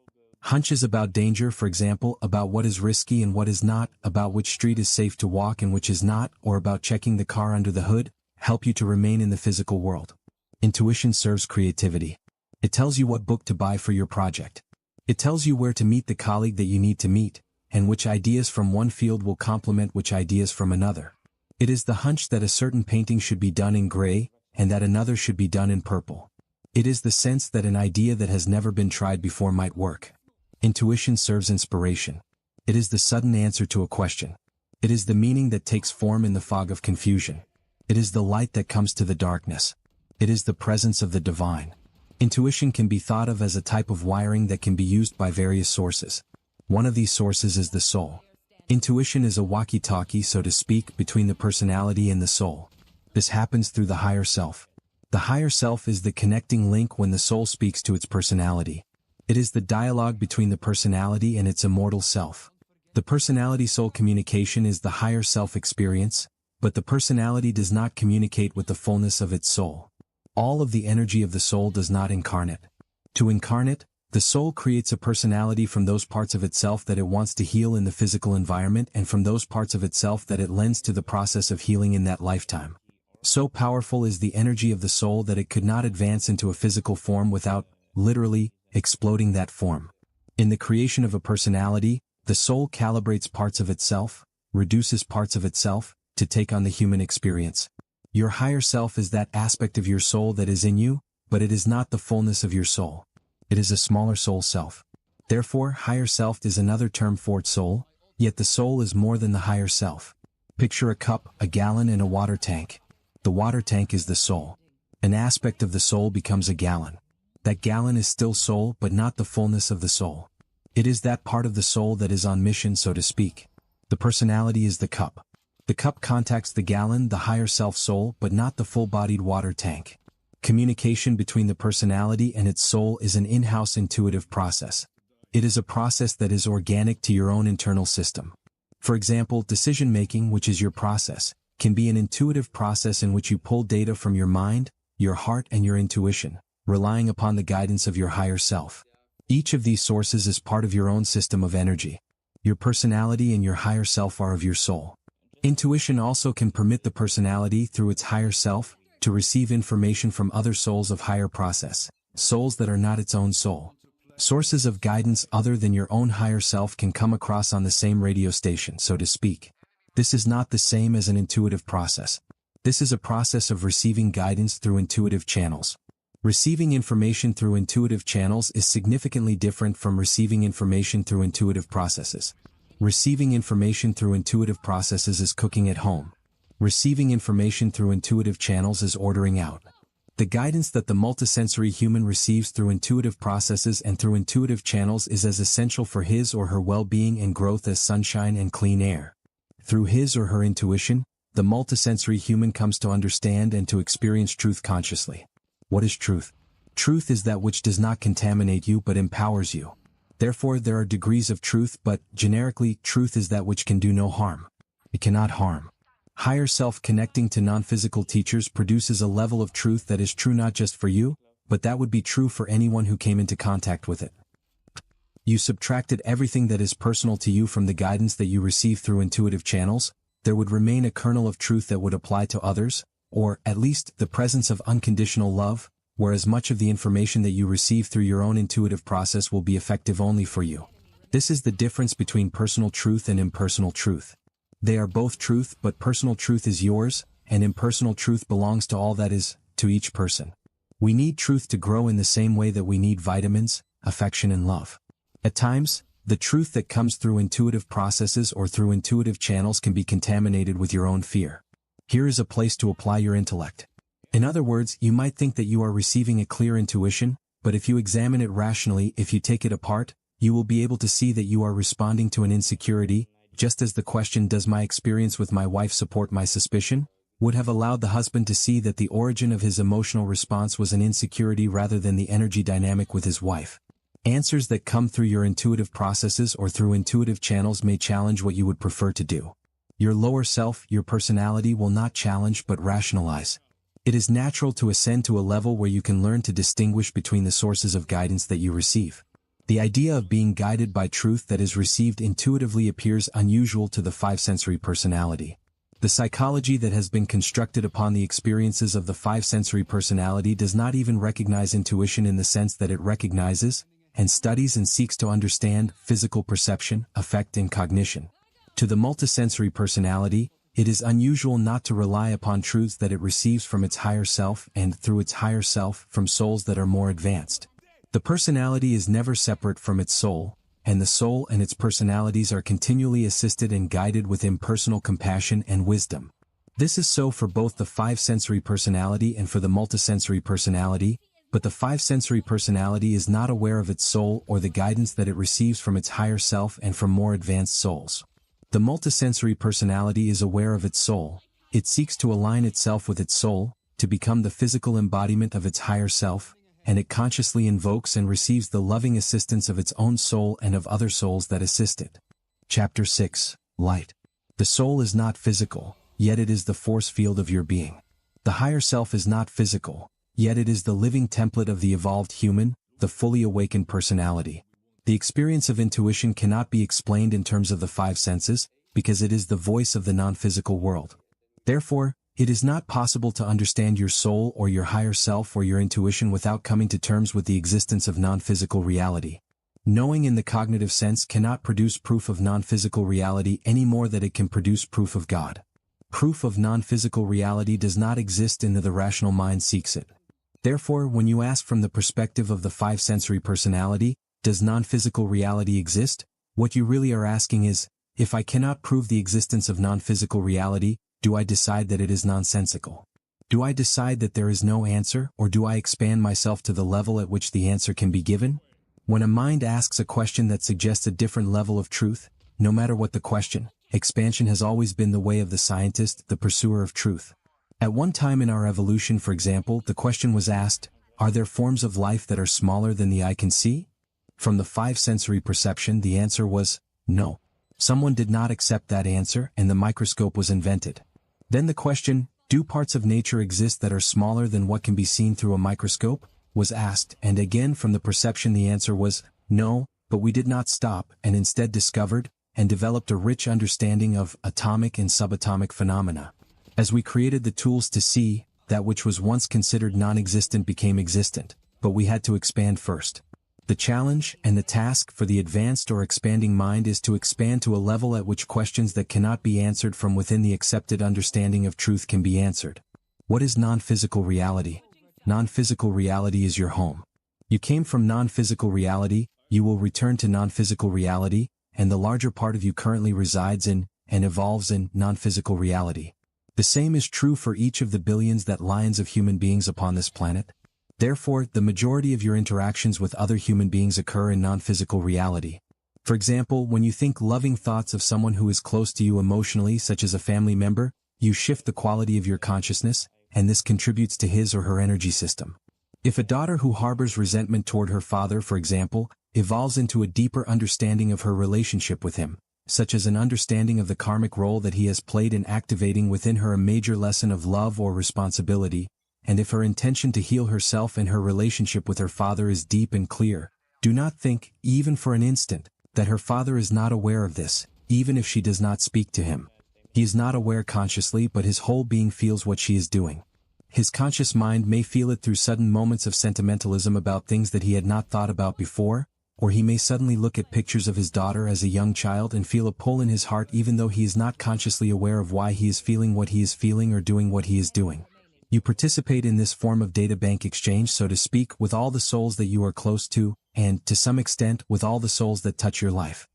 Hunches about danger, for example, about what is risky and what is not, about which street is safe to walk and which is not, or about checking the car under the hood, help you to remain in the physical world. Intuition serves creativity. It tells you what book to buy for your project. It tells you where to meet the colleague that you need to meet, and which ideas from one field will complement which ideas from another. It is the hunch that a certain painting should be done in gray, and that another should be done in purple. It is the sense that an idea that has never been tried before might work. Intuition serves inspiration. It is the sudden answer to a question. It is the meaning that takes form in the fog of confusion. It is the light that comes to the darkness. It is the presence of the divine. Intuition can be thought of as a type of wiring that can be used by various sources. One of these sources is the soul. Intuition is a walkie-talkie, so to speak, between the personality and the soul. This happens through the higher self. The higher self is the connecting link when the soul speaks to its personality. It is the dialogue between the personality and its immortal self. The personality-soul communication is the higher self experience, but the personality does not communicate with the fullness of its soul. All of the energy of the soul does not incarnate. To incarnate, the soul creates a personality from those parts of itself that it wants to heal in the physical environment and from those parts of itself that it lends to the process of healing in that lifetime. So powerful is the energy of the soul that it could not advance into a physical form without, literally, exploding that form. In the creation of a personality, the soul calibrates parts of itself, reduces parts of itself, to take on the human experience. Your higher self is that aspect of your soul that is in you, but it is not the fullness of your soul. It is a smaller soul self. Therefore, higher self is another term for soul, Yet the soul is more than the higher self. Picture a cup, a gallon, and a water tank. The water tank is the soul. An aspect of the soul becomes a gallon. That gallon is still soul, but not the fullness of the soul. It is that part of the soul that is on mission, so to speak. The personality is the cup. The cup contacts the gallon, the higher self-soul, but not the full-bodied water tank. Communication between the personality and its soul is an in-house intuitive process. It is a process that is organic to your own internal system. For example, decision-making, which is your process, can be an intuitive process in which you pull data from your mind, your heart, and your intuition, relying upon the guidance of your higher self. Each of these sources is part of your own system of energy. Your personality and your higher self are of your soul. Intuition also can permit the personality, through its higher self, to receive information from other souls of higher process, souls that are not its own soul. Sources of guidance other than your own higher self can come across on the same radio station, so to speak. This is not the same as an intuitive process. This is a process of receiving guidance through intuitive channels. Receiving information through intuitive channels is significantly different from receiving information through intuitive processes. Receiving information through intuitive processes is cooking at home. Receiving information through intuitive channels is ordering out. The guidance that the multisensory human receives through intuitive processes and through intuitive channels is as essential for his or her well-being and growth as sunshine and clean air. Through his or her intuition, the multisensory human comes to understand and to experience truth consciously. What is truth? Truth is that which does not contaminate you but empowers you. Therefore, there are degrees of truth, but, generically, truth is that which can do no harm. It cannot harm. Higher self connecting to non-physical teachers produces a level of truth that is true not just for you, but that would be true for anyone who came into contact with it. You subtracted everything that is personal to you from the guidance that you receive through intuitive channels, there would remain a kernel of truth that would apply to others, or, at least, the presence of unconditional love, whereas much of the information that you receive through your own intuitive process will be effective only for you. This is the difference between personal truth and impersonal truth. They are both truth, but personal truth is yours, and impersonal truth belongs to all that is, to each person. We need truth to grow in the same way that we need vitamins, affection, and love. At times, the truth that comes through intuitive processes or through intuitive channels can be contaminated with your own fear. Here is a place to apply your intellect. In other words, you might think that you are receiving a clear intuition, but if you examine it rationally, if you take it apart, you will be able to see that you are responding to an insecurity, just as the question, "Does my experience with my wife support my suspicion?" would have allowed the husband to see that the origin of his emotional response was an insecurity rather than the energy dynamic with his wife. Answers that come through your intuitive processes or through intuitive channels may challenge what you would prefer to do. Your lower self, your personality, will not challenge but rationalize. It is natural to ascend to a level where you can learn to distinguish between the sources of guidance that you receive. The idea of being guided by truth that is received intuitively appears unusual to the five-sensory personality. The psychology that has been constructed upon the experiences of the five-sensory personality does not even recognize intuition in the sense that it recognizes, and studies and seeks to understand, physical perception, affect, and cognition. To the multisensory personality, it is unusual not to rely upon truths that it receives from its higher self and, through its higher self, from souls that are more advanced. The personality is never separate from its soul, and the soul and its personalities are continually assisted and guided with impersonal compassion and wisdom. This is so for both the five-sensory personality and for the multisensory personality, but the five-sensory personality is not aware of its soul or the guidance that it receives from its higher self and from more advanced souls. The multisensory personality is aware of its soul. It seeks to align itself with its soul, to become the physical embodiment of its higher self, and it consciously invokes and receives the loving assistance of its own soul and of other souls that assist it. Chapter 6. Light. The soul is not physical, yet it is the force field of your being. The higher self is not physical, yet it is the living template of the evolved human, the fully awakened personality. The experience of intuition cannot be explained in terms of the five senses, because it is the voice of the non-physical world. Therefore, it is not possible to understand your soul or your higher self or your intuition without coming to terms with the existence of non-physical reality. Knowing in the cognitive sense cannot produce proof of non-physical reality any more than it can produce proof of God. Proof of non-physical reality does not exist in the rational mind seeks it. Therefore, when you ask from the perspective of the five-sensory personality, does non-physical reality exist? What you really are asking is, if I cannot prove the existence of non-physical reality, do I decide that it is nonsensical? Do I decide that there is no answer, or do I expand myself to the level at which the answer can be given? When a mind asks a question that suggests a different level of truth, no matter what the question, expansion has always been the way of the scientist, the pursuer of truth. At one time in our evolution, for example, the question was asked, are there forms of life that are smaller than the eye can see? From the five-sensory perception, the answer was, no. Someone did not accept that answer, and the microscope was invented. Then the question, do parts of nature exist that are smaller than what can be seen through a microscope, was asked, and again from the perception the answer was, no, but we did not stop, and instead discovered, and developed a rich understanding of atomic and subatomic phenomena. As we created the tools to see, that which was once considered non-existent became existent, but we had to expand first. The challenge and the task for the advanced or expanding mind is to expand to a level at which questions that cannot be answered from within the accepted understanding of truth can be answered. What is non-physical reality? Non-physical reality is your home. You came from non-physical reality, you will return to non-physical reality, and the larger part of you currently resides in, and evolves in, non-physical reality. The same is true for each of the billions that lions of human beings upon this planet. Therefore, the majority of your interactions with other human beings occur in non-physical reality. For example, when you think loving thoughts of someone who is close to you emotionally, such as a family member, you shift the quality of your consciousness, and this contributes to his or her energy system. If a daughter who harbors resentment toward her father, for example, evolves into a deeper understanding of her relationship with him, such as an understanding of the karmic role that he has played in activating within her a major lesson of love or responsibility, and if her intention to heal herself and her relationship with her father is deep and clear, do not think, even for an instant, that her father is not aware of this, even if she does not speak to him. He is not aware consciously, but his whole being feels what she is doing. His conscious mind may feel it through sudden moments of sentimentalism about things that he had not thought about before, or he may suddenly look at pictures of his daughter as a young child and feel a pull in his heart even though he is not consciously aware of why he is feeling what he is feeling or doing what he is doing. You participate in this form of data bank exchange, so to speak, with all the souls that you are close to, and, to some extent, with all the souls that touch your life.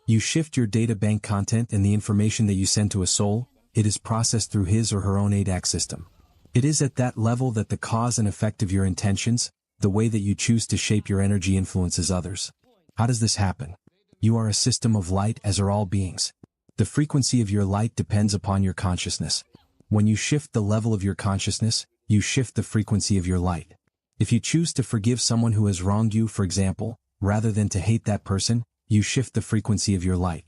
You shift your data bank content and the information that you send to a soul, it is processed through his or her own ADAC system. It is at that level that the cause and effect of your intentions, the way that you choose to shape your energy, influences others. How does this happen? You are a system of light, as are all beings. The frequency of your light depends upon your consciousness. When you shift the level of your consciousness, you shift the frequency of your light. If you choose to forgive someone who has wronged you, for example, rather than to hate that person, you shift the frequency of your light.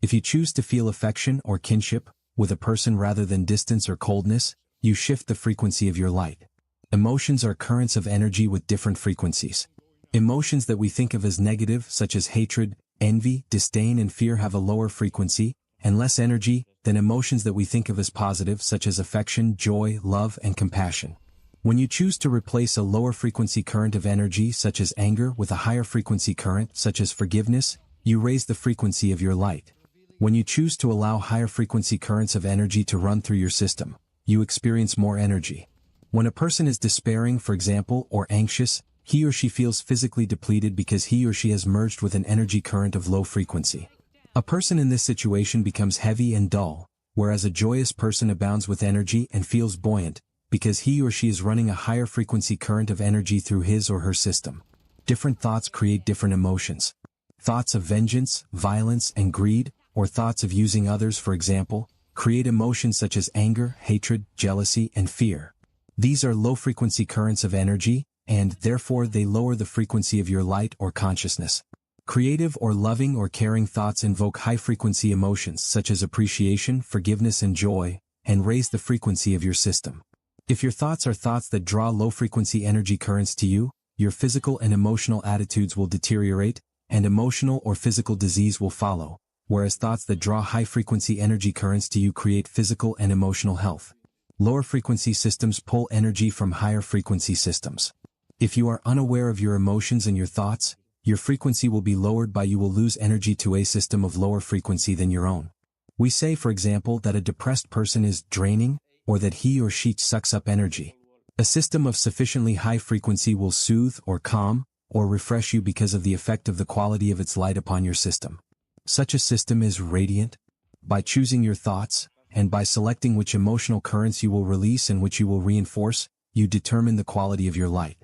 If you choose to feel affection or kinship with a person rather than distance or coldness, you shift the frequency of your light. Emotions are currents of energy with different frequencies. Emotions that we think of as negative, such as hatred, envy, disdain, and fear, have a lower frequency and less energy than emotions that we think of as positive, such as affection, joy, love, and compassion. When you choose to replace a lower frequency current of energy, such as anger, with a higher frequency current, such as forgiveness, you raise the frequency of your light. When you choose to allow higher frequency currents of energy to run through your system, you experience more energy. When a person is despairing, for example, or anxious, he or she feels physically depleted because he or she has merged with an energy current of low frequency. A person in this situation becomes heavy and dull, whereas a joyous person abounds with energy and feels buoyant, because he or she is running a higher frequency current of energy through his or her system. Different thoughts create different emotions. Thoughts of vengeance, violence, and greed, or thoughts of using others, for example, create emotions such as anger, hatred, jealousy, and fear. These are low-frequency currents of energy, and, therefore, they lower the frequency of your light or consciousness. Creative or loving or caring thoughts invoke high-frequency emotions such as appreciation, forgiveness, and joy, and raise the frequency of your system. If your thoughts are thoughts that draw low-frequency energy currents to you, your physical and emotional attitudes will deteriorate, and emotional or physical disease will follow, whereas thoughts that draw high-frequency energy currents to you create physical and emotional health. Lower-frequency systems pull energy from higher-frequency systems. If you are unaware of your emotions and your thoughts, your frequency will be lowered by you will lose energy to a system of lower frequency than your own. We say, for example, that a depressed person is draining, or that he or she sucks up energy. A system of sufficiently high frequency will soothe or calm, or refresh you because of the effect of the quality of its light upon your system. Such a system is radiant. By choosing your thoughts, and by selecting which emotional currents you will release and which you will reinforce, you determine the quality of your light.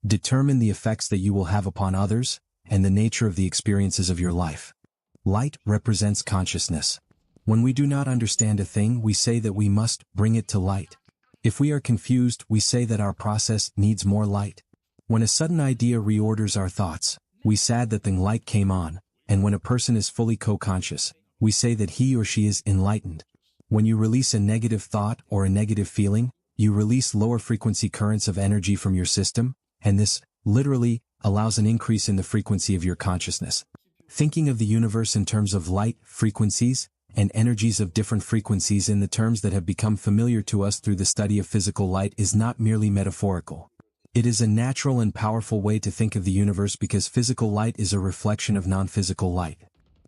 Determine the effects that you will have upon others, and the nature of the experiences of your life. Light represents consciousness. When we do not understand a thing, we say that we must bring it to light. If we are confused, we say that our process needs more light. When a sudden idea reorders our thoughts, we say that the light came on, and when a person is fully co-conscious, we say that he or she is enlightened. When you release a negative thought or a negative feeling, you release lower frequency currents of energy from your system, and this, literally, allows an increase in the frequency of your consciousness. Thinking of the universe in terms of light, frequencies, and energies of different frequencies in the terms that have become familiar to us through the study of physical light is not merely metaphorical. It is a natural and powerful way to think of the universe because physical light is a reflection of non-physical light.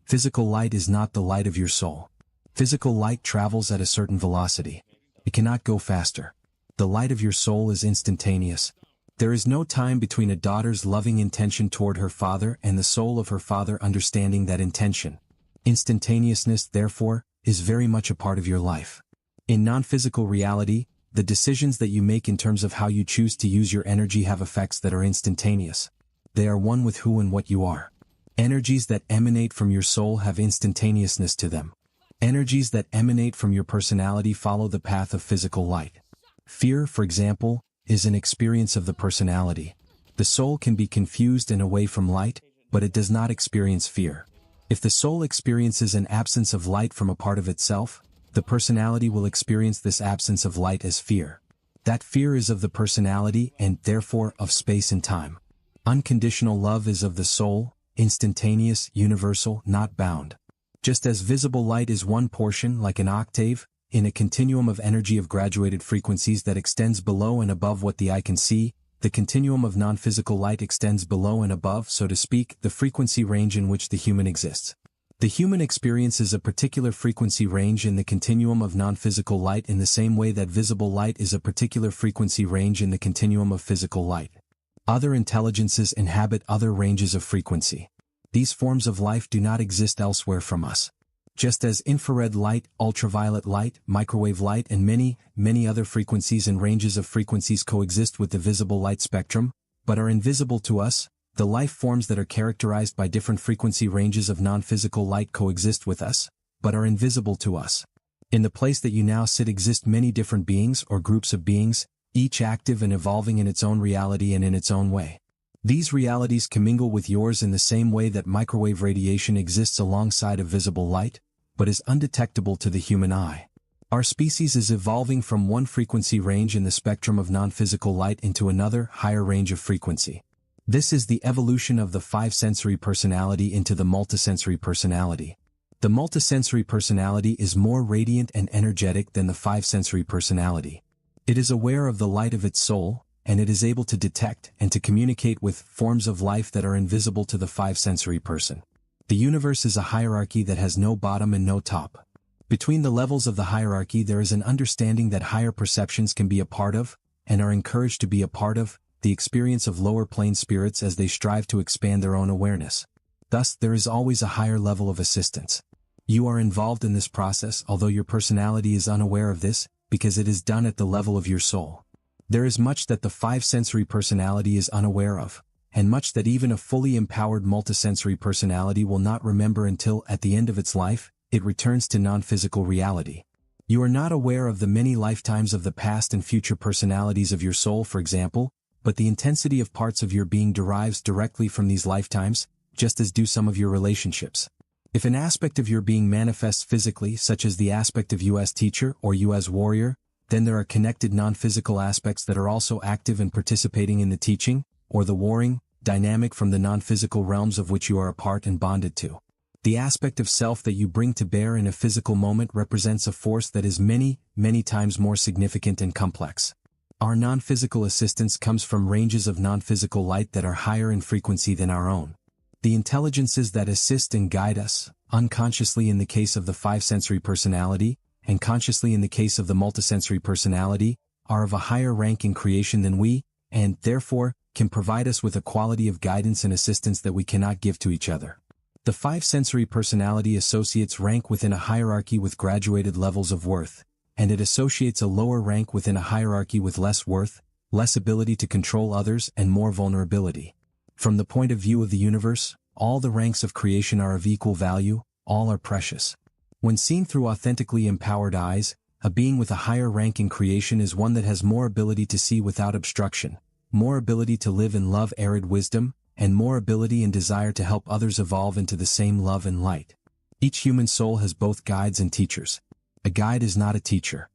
Physical light is not the light of your soul. Physical light travels at a certain velocity. It cannot go faster. The light of your soul is instantaneous. There is no time between a daughter's loving intention toward her father and the soul of her father understanding that intention. Instantaneousness, therefore, is very much a part of your life. In non-physical reality, the decisions that you make in terms of how you choose to use your energy have effects that are instantaneous. They are one with who and what you are. Energies that emanate from your soul have instantaneousness to them. Energies that emanate from your personality follow the path of physical light. Fear, for example, is an experience of the personality. The soul can be confused and away from light, but it does not experience fear. If the soul experiences an absence of light from a part of itself, the personality will experience this absence of light as fear. That fear is of the personality and, therefore, of space and time. Unconditional love is of the soul, instantaneous, universal, not bound. Just as visible light is one portion, like an octave, in a continuum of energy of graduated frequencies that extends below and above what the eye can see, the continuum of non-physical light extends below and above, so to speak, the frequency range in which the human exists. The human experiences a particular frequency range in the continuum of non-physical light in the same way that visible light is a particular frequency range in the continuum of physical light. Other intelligences inhabit other ranges of frequency. These forms of life do not exist elsewhere from us. Just as infrared light, ultraviolet light, microwave light and many other frequencies and ranges of frequencies coexist with the visible light spectrum, but are invisible to us, the life forms that are characterized by different frequency ranges of non-physical light coexist with us, but are invisible to us. In the place that you now sit exist many different beings or groups of beings, each active and evolving in its own reality and in its own way. These realities commingle with yours in the same way that microwave radiation exists alongside of visible light, but is undetectable to the human eye. Our species is evolving from one frequency range in the spectrum of non-physical light into another, higher range of frequency. This is the evolution of the five-sensory personality into the multisensory personality. The multisensory personality is more radiant and energetic than the five-sensory personality. It is aware of the light of its soul, and it is able to detect and to communicate with forms of life that are invisible to the five-sensory person. The universe is a hierarchy that has no bottom and no top. Between the levels of the hierarchy there is an understanding that higher perceptions can be a part of, and are encouraged to be a part of, the experience of lower plane spirits as they strive to expand their own awareness. Thus, there is always a higher level of assistance. You are involved in this process, although your personality is unaware of this, because it is done at the level of your soul. There is much that the five-sensory personality is unaware of, and much that even a fully empowered multisensory personality will not remember until, at the end of its life, it returns to non-physical reality. You are not aware of the many lifetimes of the past and future personalities of your soul, for example, but the intensity of parts of your being derives directly from these lifetimes, just as do some of your relationships. If an aspect of your being manifests physically, such as the aspect of you as teacher or you as warrior, then there are connected non-physical aspects that are also active and participating in the teaching, or the warring, dynamic from the non-physical realms of which you are a part and bonded to. The aspect of self that you bring to bear in a physical moment represents a force that is many times more significant and complex. Our non-physical assistance comes from ranges of non-physical light that are higher in frequency than our own. The intelligences that assist and guide us, unconsciously in the case of the five-sensory personality, and consciously in the case of the multisensory personality, are of a higher rank in creation than we, and, therefore, can provide us with a quality of guidance and assistance that we cannot give to each other. The five-sensory personality associates rank within a hierarchy with graduated levels of worth, and it associates a lower rank within a hierarchy with less worth, less ability to control others, and more vulnerability. From the point of view of the universe, all the ranks of creation are of equal value, all are precious. When seen through authentically empowered eyes, a being with a higher rank in creation is one that has more ability to see without obstruction, more ability to live in love arid wisdom, and more ability and desire to help others evolve into the same love and light. Each human soul has both guides and teachers. A guide is not a teacher.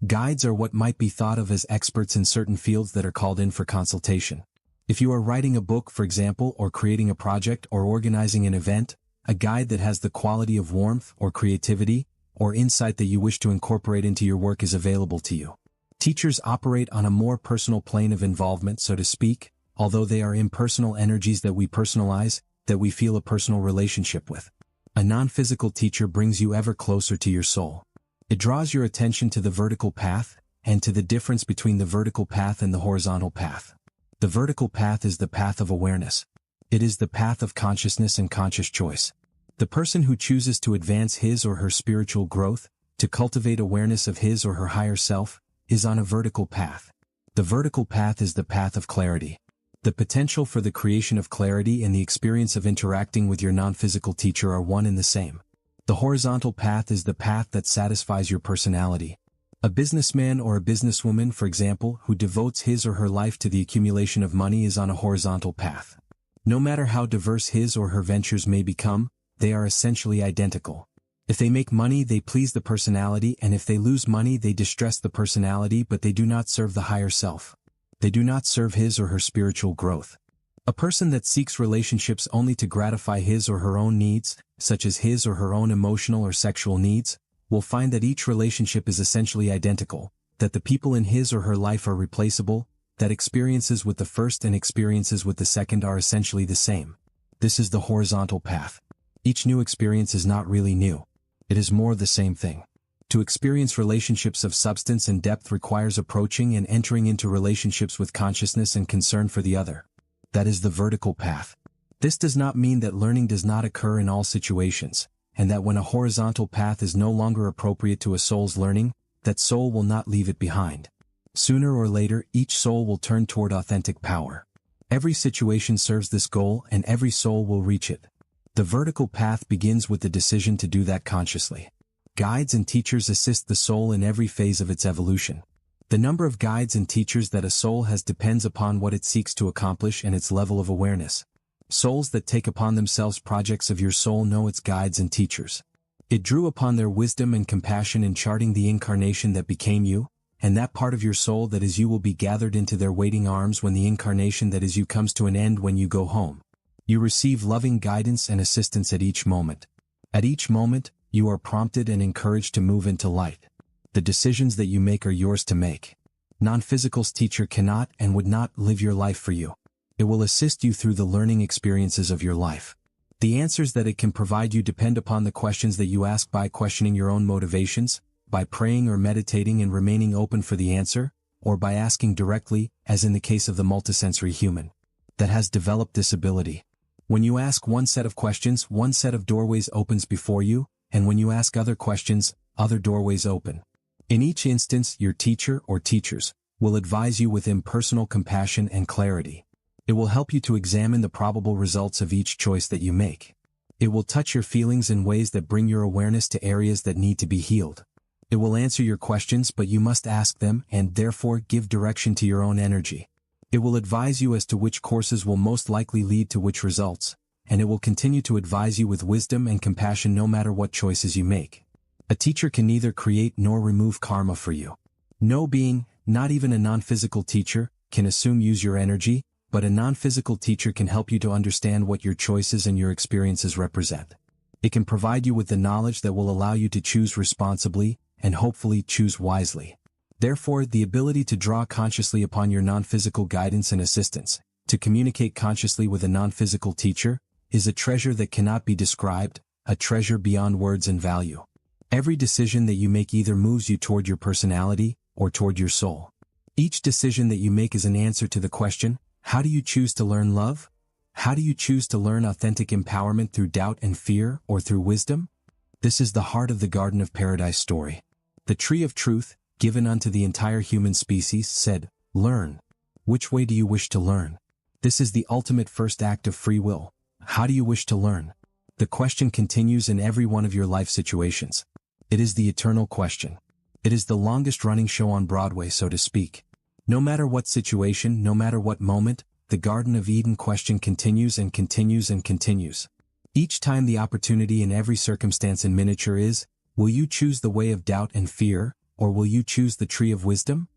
Guides are what might be thought of as experts in certain fields that are called in for consultation. If you are writing a book, for example, or creating a project or organizing an event, a guide that has the quality of warmth or creativity or insight that you wish to incorporate into your work is available to you. Teachers operate on a more personal plane of involvement, so to speak, although they are impersonal energies that we personalize, that we feel a personal relationship with. A non-physical teacher brings you ever closer to your soul. It draws your attention to the vertical path, and to the difference between the vertical path and the horizontal path. The vertical path is the path of awareness. It is the path of consciousness and conscious choice. The person who chooses to advance his or her spiritual growth, to cultivate awareness of his or her higher self, is on a vertical path. The vertical path is the path of clarity. The potential for the creation of clarity and the experience of interacting with your non-physical teacher are one and the same. The horizontal path is the path that satisfies your personality. A businessman or a businesswoman, for example, who devotes his or her life to the accumulation of money is on a horizontal path. No matter how diverse his or her ventures may become, they are essentially identical. If they make money, they please the personality, and if they lose money, they distress the personality, but they do not serve the higher self. They do not serve his or her spiritual growth. A person that seeks relationships only to gratify his or her own needs, such as his or her own emotional or sexual needs, will find that each relationship is essentially identical, that the people in his or her life are replaceable, that experiences with the first and experiences with the second are essentially the same. This is the horizontal path. Each new experience is not really new. It is more of the same thing. To experience relationships of substance and depth requires approaching and entering into relationships with consciousness and concern for the other. That is the vertical path. This does not mean that learning does not occur in all situations, and that when a horizontal path is no longer appropriate to a soul's learning, that soul will not leave it behind. Sooner or later, each soul will turn toward authentic power. Every situation serves this goal, and every soul will reach it. The vertical path begins with the decision to do that consciously. Guides and teachers assist the soul in every phase of its evolution. The number of guides and teachers that a soul has depends upon what it seeks to accomplish and its level of awareness. Souls that take upon themselves projects of your soul know its guides and teachers. It drew upon their wisdom and compassion in charting the incarnation that became you, and that part of your soul that is you will be gathered into their waiting arms when the incarnation that is you comes to an end when you go home. You receive loving guidance and assistance at each moment. At each moment, you are prompted and encouraged to move into light. The decisions that you make are yours to make. Non-physical's teacher cannot and would not live your life for you. It will assist you through the learning experiences of your life. The answers that it can provide you depend upon the questions that you ask by questioning your own motivations, by praying or meditating and remaining open for the answer, or by asking directly, as in the case of the multisensory human that has developed this ability. When you ask one set of questions, one set of doorways opens before you, and when you ask other questions, other doorways open. In each instance, your teacher or teachers will advise you with impersonal compassion and clarity. It will help you to examine the probable results of each choice that you make. It will touch your feelings in ways that bring your awareness to areas that need to be healed. It will answer your questions, but you must ask them and therefore give direction to your own energy. It will advise you as to which courses will most likely lead to which results, and it will continue to advise you with wisdom and compassion no matter what choices you make. A teacher can neither create nor remove karma for you. No being, not even a non-physical teacher, can use your energy, but a non-physical teacher can help you to understand what your choices and your experiences represent. It can provide you with the knowledge that will allow you to choose responsibly, and hopefully choose wisely. Therefore, the ability to draw consciously upon your non-physical guidance and assistance, to communicate consciously with a non-physical teacher, is a treasure that cannot be described, a treasure beyond words and value. Every decision that you make either moves you toward your personality, or toward your soul. Each decision that you make is an answer to the question, how do you choose to learn love? How do you choose to learn authentic empowerment through doubt and fear or through wisdom? This is the heart of the Garden of Paradise story. The tree of truth, given unto the entire human species, said, "Learn. Which way do you wish to learn?" This is the ultimate first act of free will. How do you wish to learn? The question continues in every one of your life situations. It is the eternal question. It is the longest-running show on Broadway, so to speak. No matter what situation, no matter what moment, the Garden of Eden question continues and continues and continues. Each time the opportunity in every circumstance in miniature is, will you choose the way of doubt and fear, or will you choose the tree of wisdom?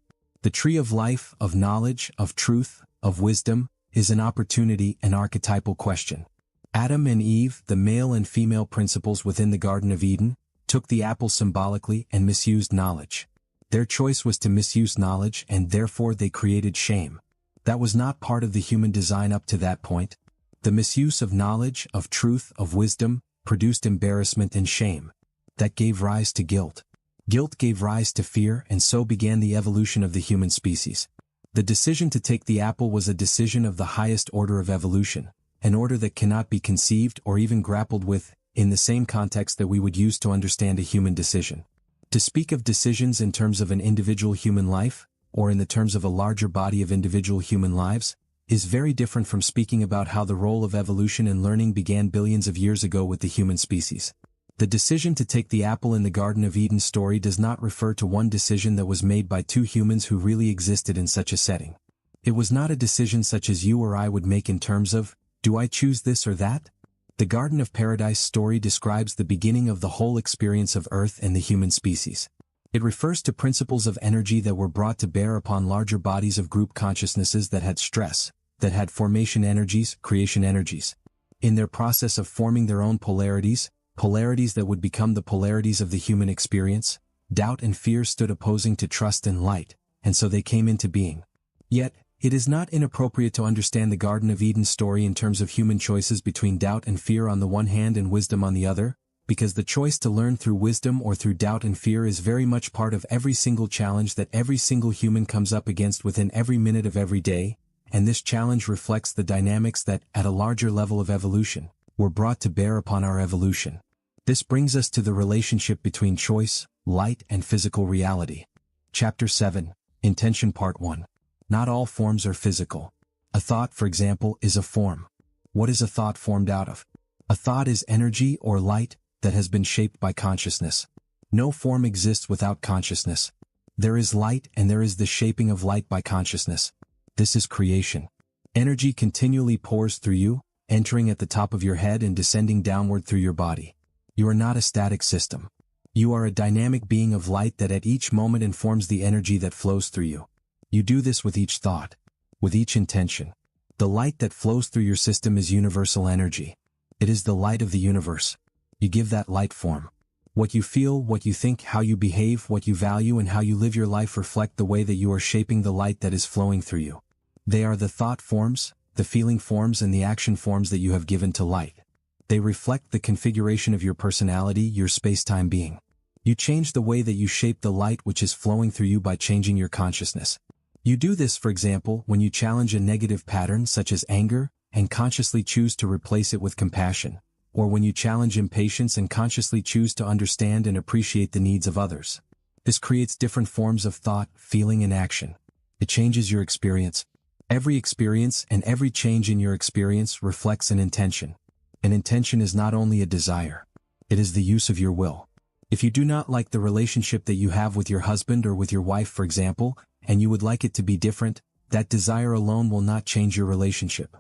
The tree of life, of knowledge, of truth, of wisdom, is an opportunity, an archetypal question. Adam and Eve, the male and female principles within the Garden of Eden, took the apple symbolically and misused knowledge. Their choice was to misuse knowledge, and therefore they created shame. That was not part of the human design up to that point. The misuse of knowledge, of truth, of wisdom, produced embarrassment and shame. That gave rise to guilt. Guilt gave rise to fear, and so began the evolution of the human species. The decision to take the apple was a decision of the highest order of evolution, an order that cannot be conceived or even grappled with, in the same context that we would use to understand a human decision. To speak of decisions in terms of an individual human life, or in the terms of a larger body of individual human lives, is very different from speaking about how the role of evolution and learning began billions of years ago with the human species. The decision to take the apple in the Garden of Eden story does not refer to one decision that was made by two humans who really existed in such a setting. It was not a decision such as you or I would make in terms of, do I choose this or that? The Garden of Paradise story describes the beginning of the whole experience of Earth and the human species. It refers to principles of energy that were brought to bear upon larger bodies of group consciousnesses that had stress, that had formation energies, creation energies. In their process of forming their own polarities, polarities that would become the polarities of the human experience, doubt and fear stood opposing to trust and light, and so they came into being. Yet, it is not inappropriate to understand the Garden of Eden story in terms of human choices between doubt and fear on the one hand and wisdom on the other, because the choice to learn through wisdom or through doubt and fear is very much part of every single challenge that every single human comes up against within every minute of every day, and this challenge reflects the dynamics that, at a larger level of evolution, were brought to bear upon our evolution. This brings us to the relationship between choice, light, and physical reality. Chapter 7, Intention Part 1. Not all forms are physical. A thought, for example, is a form. What is a thought formed out of? A thought is energy or light that has been shaped by consciousness. No form exists without consciousness. There is light and there is the shaping of light by consciousness. This is creation. Energy continually pours through you, entering at the top of your head and descending downward through your body. You are not a static system. You are a dynamic being of light that at each moment informs the energy that flows through you. You do this with each thought, with each intention. The light that flows through your system is universal energy. It is the light of the universe. You give that light form. What you feel, what you think, how you behave, what you value, and how you live your life reflect the way that you are shaping the light that is flowing through you. They are the thought forms, the feeling forms, and the action forms that you have given to light. They reflect the configuration of your personality, your space-time being. You change the way that you shape the light which is flowing through you by changing your consciousness. You do this, for example, when you challenge a negative pattern such as anger, and consciously choose to replace it with compassion, or when you challenge impatience and consciously choose to understand and appreciate the needs of others. This creates different forms of thought, feeling, and action. It changes your experience. Every experience and every change in your experience reflects an intention. An intention is not only a desire. It is the use of your will. If you do not like the relationship that you have with your husband or with your wife, for example, and you would like it to be different, that desire alone will not change your relationship.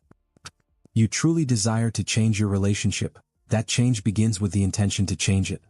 You truly desire to change your relationship. That change begins with the intention to change it.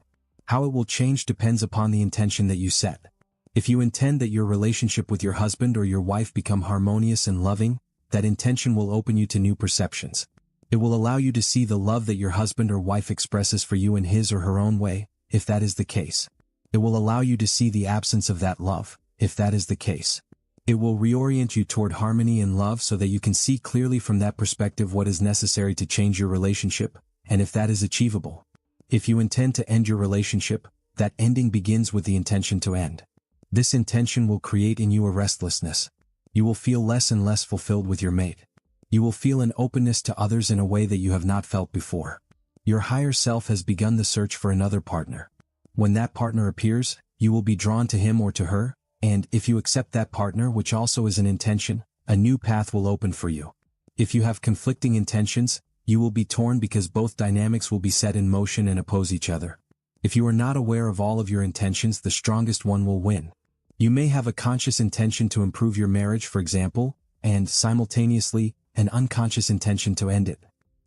How it will change depends upon the intention that you set. If you intend that your relationship with your husband or your wife become harmonious and loving, that intention will open you to new perceptions. It will allow you to see the love that your husband or wife expresses for you in his or her own way, if that is the case. It will allow you to see the absence of that love, if that is the case. It will reorient you toward harmony and love so that you can see clearly from that perspective what is necessary to change your relationship, and if that is achievable. If you intend to end your relationship, that ending begins with the intention to end. This intention will create in you a restlessness. You will feel less and less fulfilled with your mate. You will feel an openness to others in a way that you have not felt before. Your higher self has begun the search for another partner. When that partner appears, you will be drawn to him or to her, and if you accept that partner, which also is an intention, a new path will open for you. If you have conflicting intentions, you will be torn because both dynamics will be set in motion and oppose each other. If you are not aware of all of your intentions, the strongest one will win. You may have a conscious intention to improve your marriage, for example, and simultaneously, an unconscious intention to end it.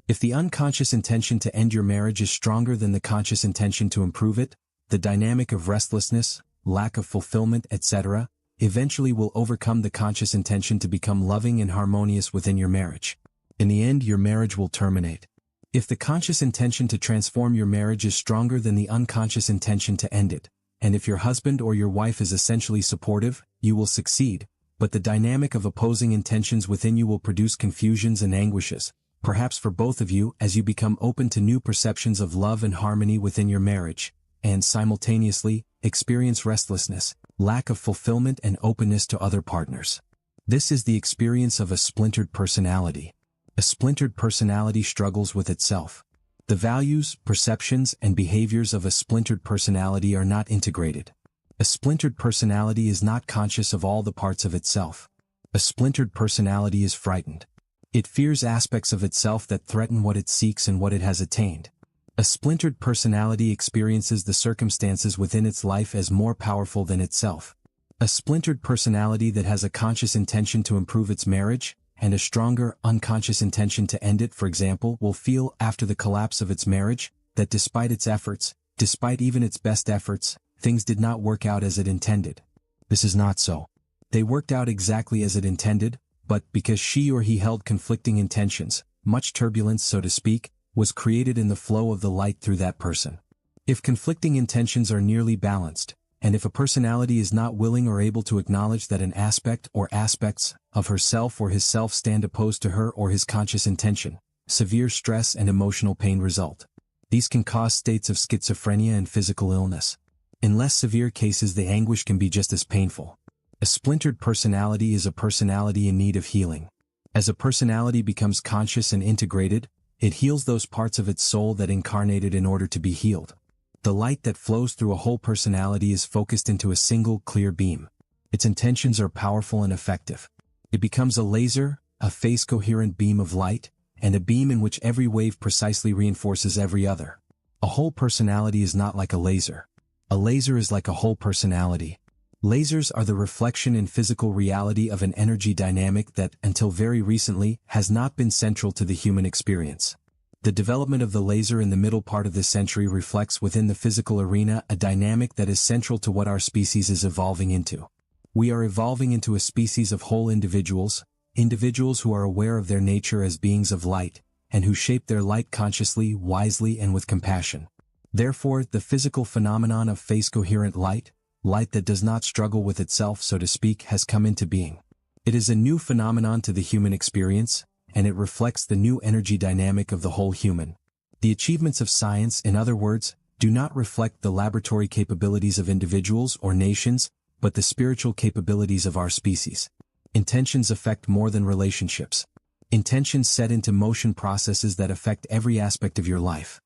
If the unconscious intention to end your marriage is stronger than the conscious intention to improve it, the dynamic of restlessness, lack of fulfillment, etc., eventually will overcome the conscious intention to become loving and harmonious within your marriage. In the end, your marriage will terminate. If the conscious intention to transform your marriage is stronger than the unconscious intention to end it, and if your husband or your wife is essentially supportive, you will succeed, but the dynamic of opposing intentions within you will produce confusions and anguishes, perhaps for both of you, as you become open to new perceptions of love and harmony within your marriage, and simultaneously, experience restlessness, lack of fulfillment and openness to other partners. This is the experience of a splintered personality. A splintered personality struggles with itself. The values, perceptions, and behaviors of a splintered personality are not integrated. A splintered personality is not conscious of all the parts of itself. A splintered personality is frightened. It fears aspects of itself that threaten what it seeks and what it has attained. A splintered personality experiences the circumstances within its life as more powerful than itself. A splintered personality that has a conscious intention to improve its marriage, and a stronger, unconscious intention to end it, for example, will feel, after the collapse of its marriage, that despite its efforts, despite even its best efforts, things did not work out as it intended. This is not so. They worked out exactly as it intended, but because she or he held conflicting intentions, much turbulence, so to speak, was created in the flow of the light through that person. If conflicting intentions are nearly balanced, and if a personality is not willing or able to acknowledge that an aspect or aspects of herself or his self stand opposed to her or his conscious intention, severe stress and emotional pain result. These can cause states of schizophrenia and physical illness. In less severe cases, the anguish can be just as painful. A splintered personality is a personality in need of healing. As a personality becomes conscious and integrated, it heals those parts of its soul that incarnated in order to be healed. The light that flows through a whole personality is focused into a single, clear beam. Its intentions are powerful and effective. It becomes a laser, a phase-coherent beam of light, and a beam in which every wave precisely reinforces every other. A whole personality is not like a laser. A laser is like a whole personality. Lasers are the reflection in physical reality of an energy dynamic that, until very recently, has not been central to the human experience. The development of the laser in the middle part of this century reflects within the physical arena a dynamic that is central to what our species is evolving into. We are evolving into a species of whole individuals who are aware of their nature as beings of light, and who shape their light consciously, wisely, and with compassion. Therefore, the physical phenomenon of phase-coherent light that does not struggle with itself, so to speak, has come into being. It is a new phenomenon to the human experience, and it reflects the new energy dynamic of the whole human. The achievements of science, in other words, do not reflect the laboratory capabilities of individuals or nations, but the spiritual capabilities of our species. Intentions affect more than relationships. Intentions set into motion processes that affect every aspect of your life.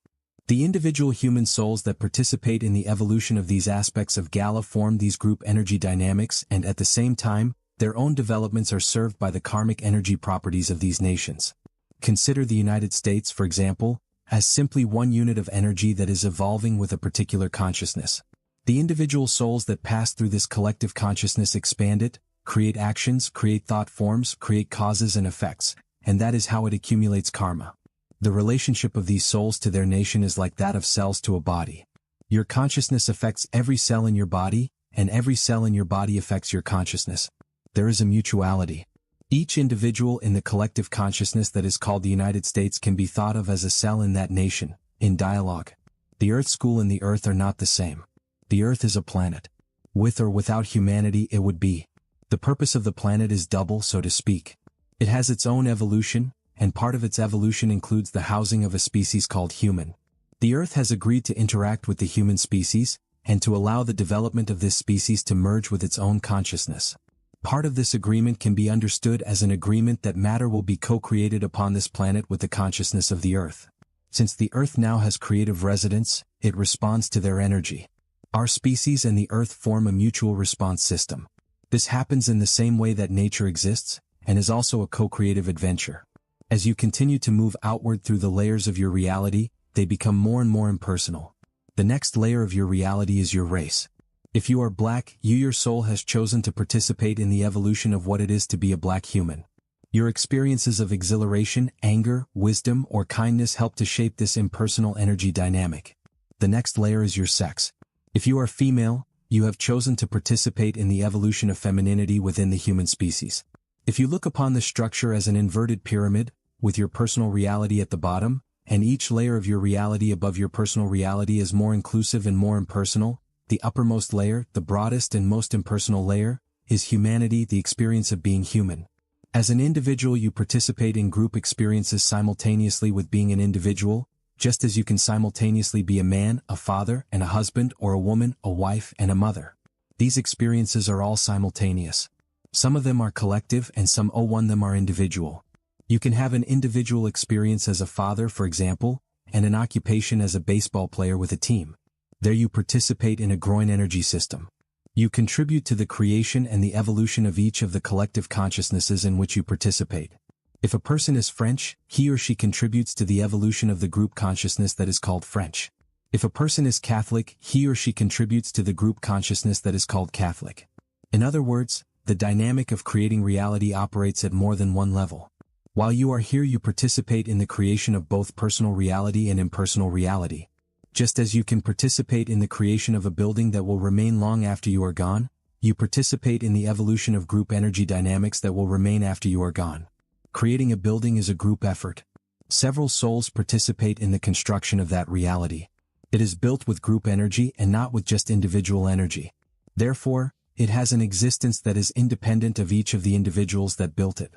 The individual human souls that participate in the evolution of these aspects of Gala form these group energy dynamics, and at the same time, their own developments are served by the karmic energy properties of these nations. Consider the United States, for example, as simply one unit of energy that is evolving with a particular consciousness. The individual souls that pass through this collective consciousness expand it, create actions, create thought forms, create causes and effects, and that is how it accumulates karma. The relationship of these souls to their nation is like that of cells to a body. Your consciousness affects every cell in your body, and every cell in your body affects your consciousness. There is a mutuality. Each individual in the collective consciousness that is called the United States can be thought of as a cell in that nation, in dialogue. The Earth School and the Earth are not the same. The Earth is a planet. With or without humanity it would be. The purpose of the planet is double, so to speak. It has its own evolution, and part of its evolution includes the housing of a species called human. The Earth has agreed to interact with the human species, and to allow the development of this species to merge with its own consciousness. Part of this agreement can be understood as an agreement that matter will be co-created upon this planet with the consciousness of the Earth. Since the Earth now has creative residents, it responds to their energy. Our species and the Earth form a mutual response system. This happens in the same way that nature exists, and is also a co-creative adventure. As you continue to move outward through the layers of your reality, they become more and more impersonal. The next layer of your reality is your race. If you are black, your soul has chosen to participate in the evolution of what it is to be a black human. Your experiences of exhilaration, anger, wisdom, or kindness help to shape this impersonal energy dynamic. The next layer is your sex. If you are female, you have chosen to participate in the evolution of femininity within the human species. If you look upon the structure as an inverted pyramid, with your personal reality at the bottom, and each layer of your reality above your personal reality is more inclusive and more impersonal, the uppermost layer, the broadest and most impersonal layer, is humanity, the experience of being human. As an individual, you participate in group experiences simultaneously with being an individual, just as you can simultaneously be a man, a father, and a husband, or a woman, a wife, and a mother. These experiences are all simultaneous. Some of them are collective and some of them are individual. You can have an individual experience as a father, for example, and an occupation as a baseball player with a team. There you participate in a growing energy system. You contribute to the creation and the evolution of each of the collective consciousnesses in which you participate. If a person is French, he or she contributes to the evolution of the group consciousness that is called French. If a person is Catholic, he or she contributes to the group consciousness that is called Catholic. In other words, the dynamic of creating reality operates at more than one level. While you are here, you participate in the creation of both personal reality and impersonal reality. Just as you can participate in the creation of a building that will remain long after you are gone, you participate in the evolution of group energy dynamics that will remain after you are gone. Creating a building is a group effort. Several souls participate in the construction of that reality. It is built with group energy and not with just individual energy. Therefore, it has an existence that is independent of each of the individuals that built it.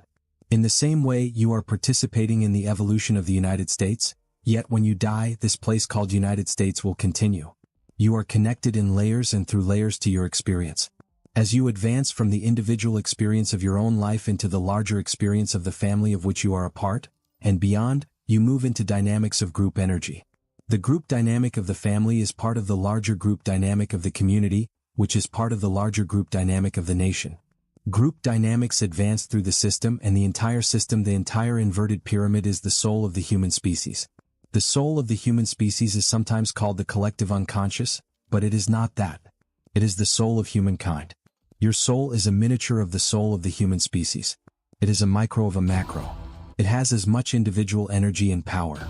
In the same way, you are participating in the evolution of the United States, yet when you die, this place called United States will continue. You are connected in layers and through layers to your experience. As you advance from the individual experience of your own life into the larger experience of the family of which you are a part, and beyond, you move into dynamics of group energy. The group dynamic of the family is part of the larger group dynamic of the community, which is part of the larger group dynamic of the nation. Group dynamics advance through the system, and the entire inverted pyramid is the soul of the human species. The soul of the human species is sometimes called the collective unconscious, but it is not that. It is the soul of humankind. Your soul is a miniature of the soul of the human species. It is a micro of a macro. It has as much individual energy and power.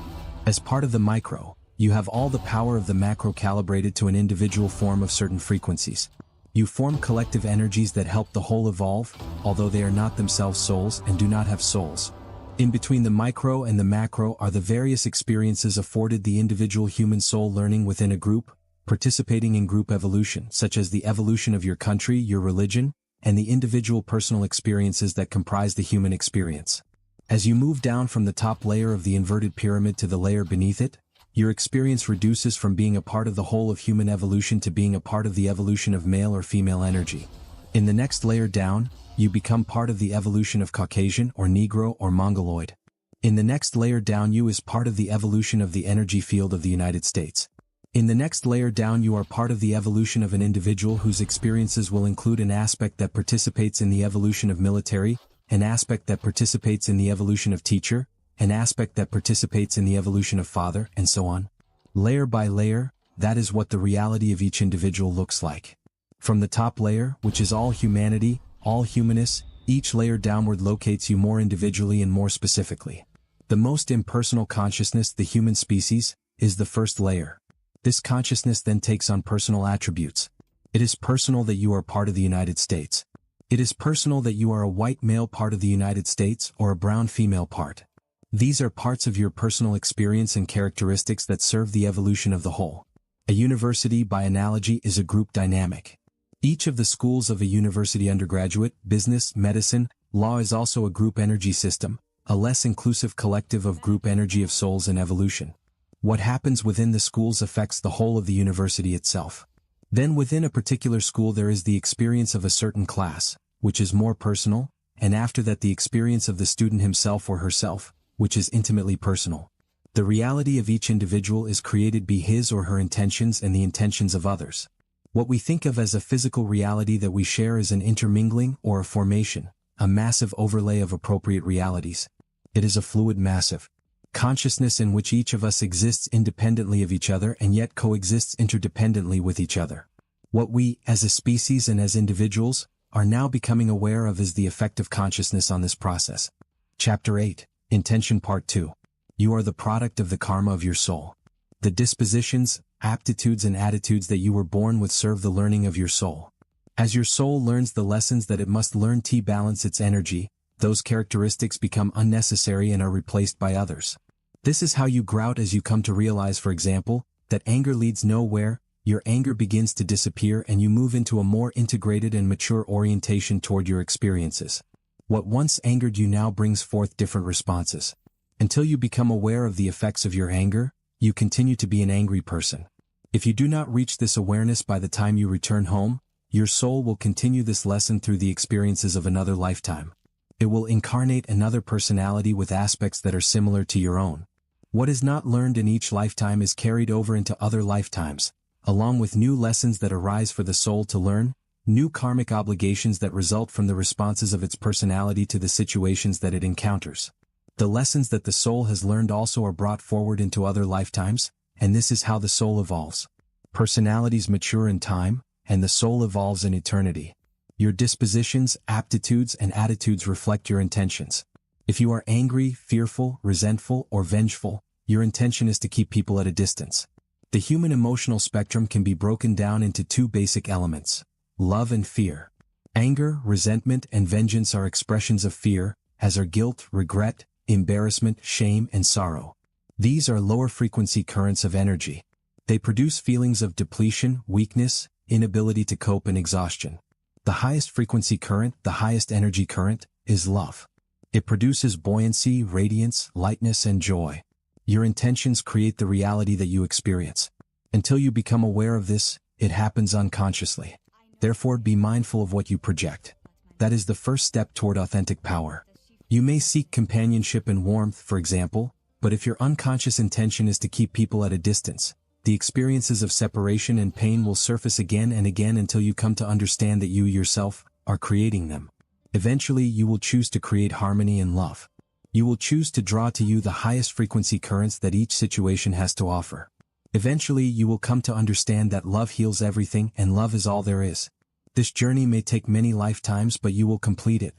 As part of the micro, you have all the power of the macro calibrated to an individual form of certain frequencies. You form collective energies that help the whole evolve, although they are not themselves souls and do not have souls. In between the micro and the macro are the various experiences afforded the individual human soul learning within a group, participating in group evolution, such as the evolution of your country, your religion, and the individual personal experiences that comprise the human experience. As you move down from the top layer of the inverted pyramid to the layer beneath it, your experience reduces from being a part of the whole of human evolution to being a part of the evolution of male or female energy. In the next layer down, you become part of the evolution of Caucasian or Negro or Mongoloid. In the next layer down, you is part of the evolution of the energy field of the United States. In the next layer down, you are part of the evolution of an individual whose experiences will include an aspect that participates in the evolution of military, an aspect that participates in the evolution of teacher, an aspect that participates in the evolution of father, and so on. Layer by layer, that is what the reality of each individual looks like. From the top layer, which is all humanity, all humanists, each layer downward locates you more individually and more specifically. The most impersonal consciousness, the human species, is the first layer. This consciousness then takes on personal attributes. It is personal that you are part of the United States. It is personal that you are a white male part of the United States or a brown female part. These are parts of your personal experience and characteristics that serve the evolution of the whole. A university, by analogy, is a group dynamic. Each of the schools of a university undergraduate, business, medicine, law is also a group energy system, a less inclusive collective of group energy of souls in evolution. What happens within the schools affects the whole of the university itself. Then within a particular school there is the experience of a certain class, which is more personal, and after that the experience of the student himself or herself, which is intimately personal. The reality of each individual is created by his or her intentions and the intentions of others. What we think of as a physical reality that we share is an intermingling or a formation, a massive overlay of appropriate realities. It is a fluid massive consciousness in which each of us exists independently of each other and yet coexists interdependently with each other. What we, as a species and as individuals, are now becoming aware of is the effect of consciousness on this process. Chapter 8, Intention Part 2. You are the product of the karma of your soul. The dispositions, aptitudes and attitudes that you were born with serve the learning of your soul. As your soul learns the lessons that it must learn to balance its energy, those characteristics become unnecessary and are replaced by others. This is how you grow as you come to realize, for example, that anger leads nowhere. Your anger begins to disappear and you move into a more integrated and mature orientation toward your experiences. What once angered you now brings forth different responses. Until you become aware of the effects of your anger, you continue to be an angry person. If you do not reach this awareness by the time you return home, your soul will continue this lesson through the experiences of another lifetime. It will incarnate another personality with aspects that are similar to your own. What is not learned in each lifetime is carried over into other lifetimes, along with new lessons that arise for the soul to learn, new karmic obligations that result from the responses of its personality to the situations that it encounters. The lessons that the soul has learned also are brought forward into other lifetimes, and this is how the soul evolves. Personalities mature in time, and the soul evolves in eternity. Your dispositions, aptitudes, and attitudes reflect your intentions. If you are angry, fearful, resentful, or vengeful, your intention is to keep people at a distance. The human emotional spectrum can be broken down into two basic elements: love and fear. Anger, resentment, and vengeance are expressions of fear, as are guilt, regret, embarrassment, shame, and sorrow. These are lower frequency currents of energy. They produce feelings of depletion, weakness, inability to cope, and exhaustion. The highest frequency current, the highest energy current, is love. It produces buoyancy, radiance, lightness, and joy. Your intentions create the reality that you experience. Until you become aware of this, it happens unconsciously. Therefore, be mindful of what you project. That is the first step toward authentic power. You may seek companionship and warmth, for example, but if your unconscious intention is to keep people at a distance, the experiences of separation and pain will surface again and again until you come to understand that you yourself are creating them. Eventually, you will choose to create harmony and love. You will choose to draw to you the highest frequency currents that each situation has to offer. Eventually, you will come to understand that love heals everything and love is all there is. This journey may take many lifetimes, but you will complete it.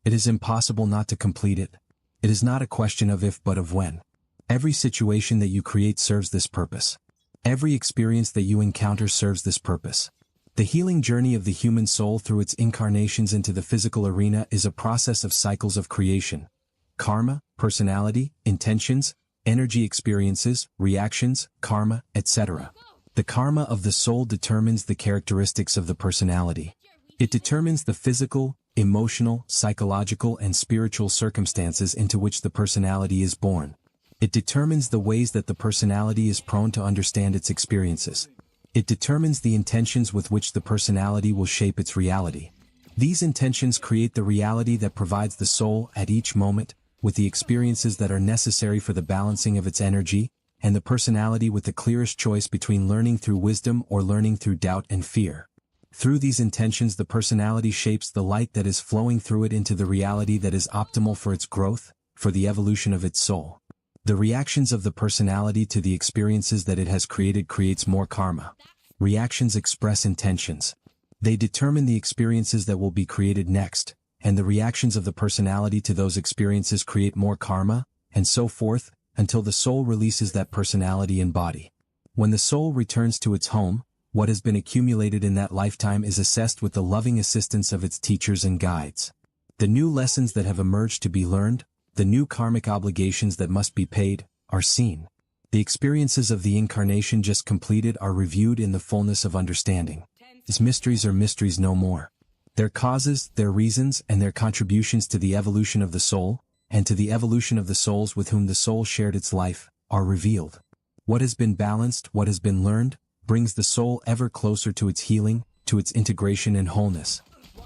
It is impossible not to complete it. It is not a question of if but of when. Every situation that you create serves this purpose. Every experience that you encounter serves this purpose. The healing journey of the human soul through its incarnations into the physical arena is a process of cycles of creation. Karma, personality, intentions, energy experiences, reactions, karma, etc. The karma of the soul determines the characteristics of the personality. It determines the physical, emotional, psychological, and spiritual circumstances into which the personality is born. It determines the ways that the personality is prone to understand its experiences. It determines the intentions with which the personality will shape its reality. These intentions create the reality that provides the soul at each moment, with the experiences that are necessary for the balancing of its energy, and the personality with the clearest choice between learning through wisdom or learning through doubt and fear. Through these intentions, the personality shapes the light that is flowing through it into the reality that is optimal for its growth, for the evolution of its soul. The reactions of the personality to the experiences that it has created creates more karma. Reactions express intentions. They determine the experiences that will be created next, and the reactions of the personality to those experiences create more karma, and so forth, until the soul releases that personality and body. When the soul returns to its home, what has been accumulated in that lifetime is assessed with the loving assistance of its teachers and guides. The new lessons that have emerged to be learned, the new karmic obligations that must be paid, are seen. The experiences of the incarnation just completed are reviewed in the fullness of understanding. Its mysteries are mysteries no more. Their causes, their reasons, and their contributions to the evolution of the soul, and to the evolution of the souls with whom the soul shared its life, are revealed. What has been balanced, what has been learned, brings the soul ever closer to its healing, to its integration and wholeness.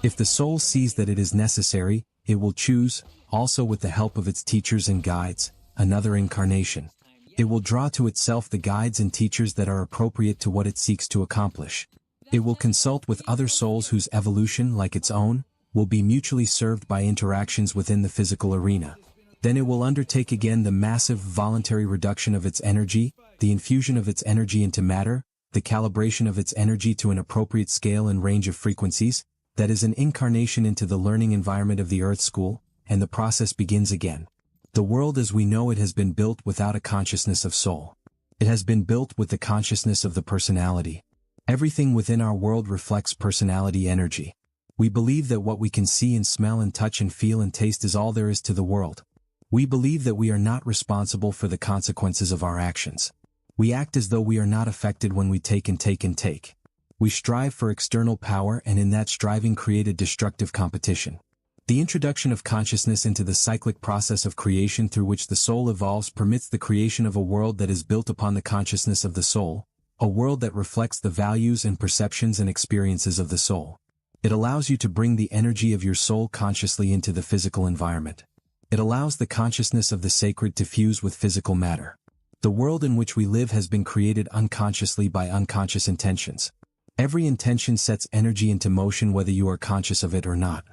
If the soul sees that it is necessary, it will choose, also with the help of its teachers and guides, another incarnation. It will draw to itself the guides and teachers that are appropriate to what it seeks to accomplish. It will consult with other souls whose evolution, like its own, will be mutually served by interactions within the physical arena. Then it will undertake again the massive voluntary reduction of its energy, the infusion of its energy into matter, the calibration of its energy to an appropriate scale and range of frequencies, that is an incarnation into the learning environment of the Earth School, and the process begins again. The world as we know it has been built without a consciousness of soul. It has been built with the consciousness of the personality. Everything within our world reflects personality energy. We believe that what we can see and smell and touch and feel and taste is all there is to the world. We believe that we are not responsible for the consequences of our actions. We act as though we are not affected when we take and take and take. We strive for external power and in that striving create a destructive competition. The introduction of consciousness into the cyclic process of creation through which the soul evolves permits the creation of a world that is built upon the consciousness of the soul, a world that reflects the values and perceptions and experiences of the soul. It allows you to bring the energy of your soul consciously into the physical environment. It allows the consciousness of the sacred to fuse with physical matter. The world in which we live has been created unconsciously by unconscious intentions. Every intention sets energy into motion whether you are conscious of it or not.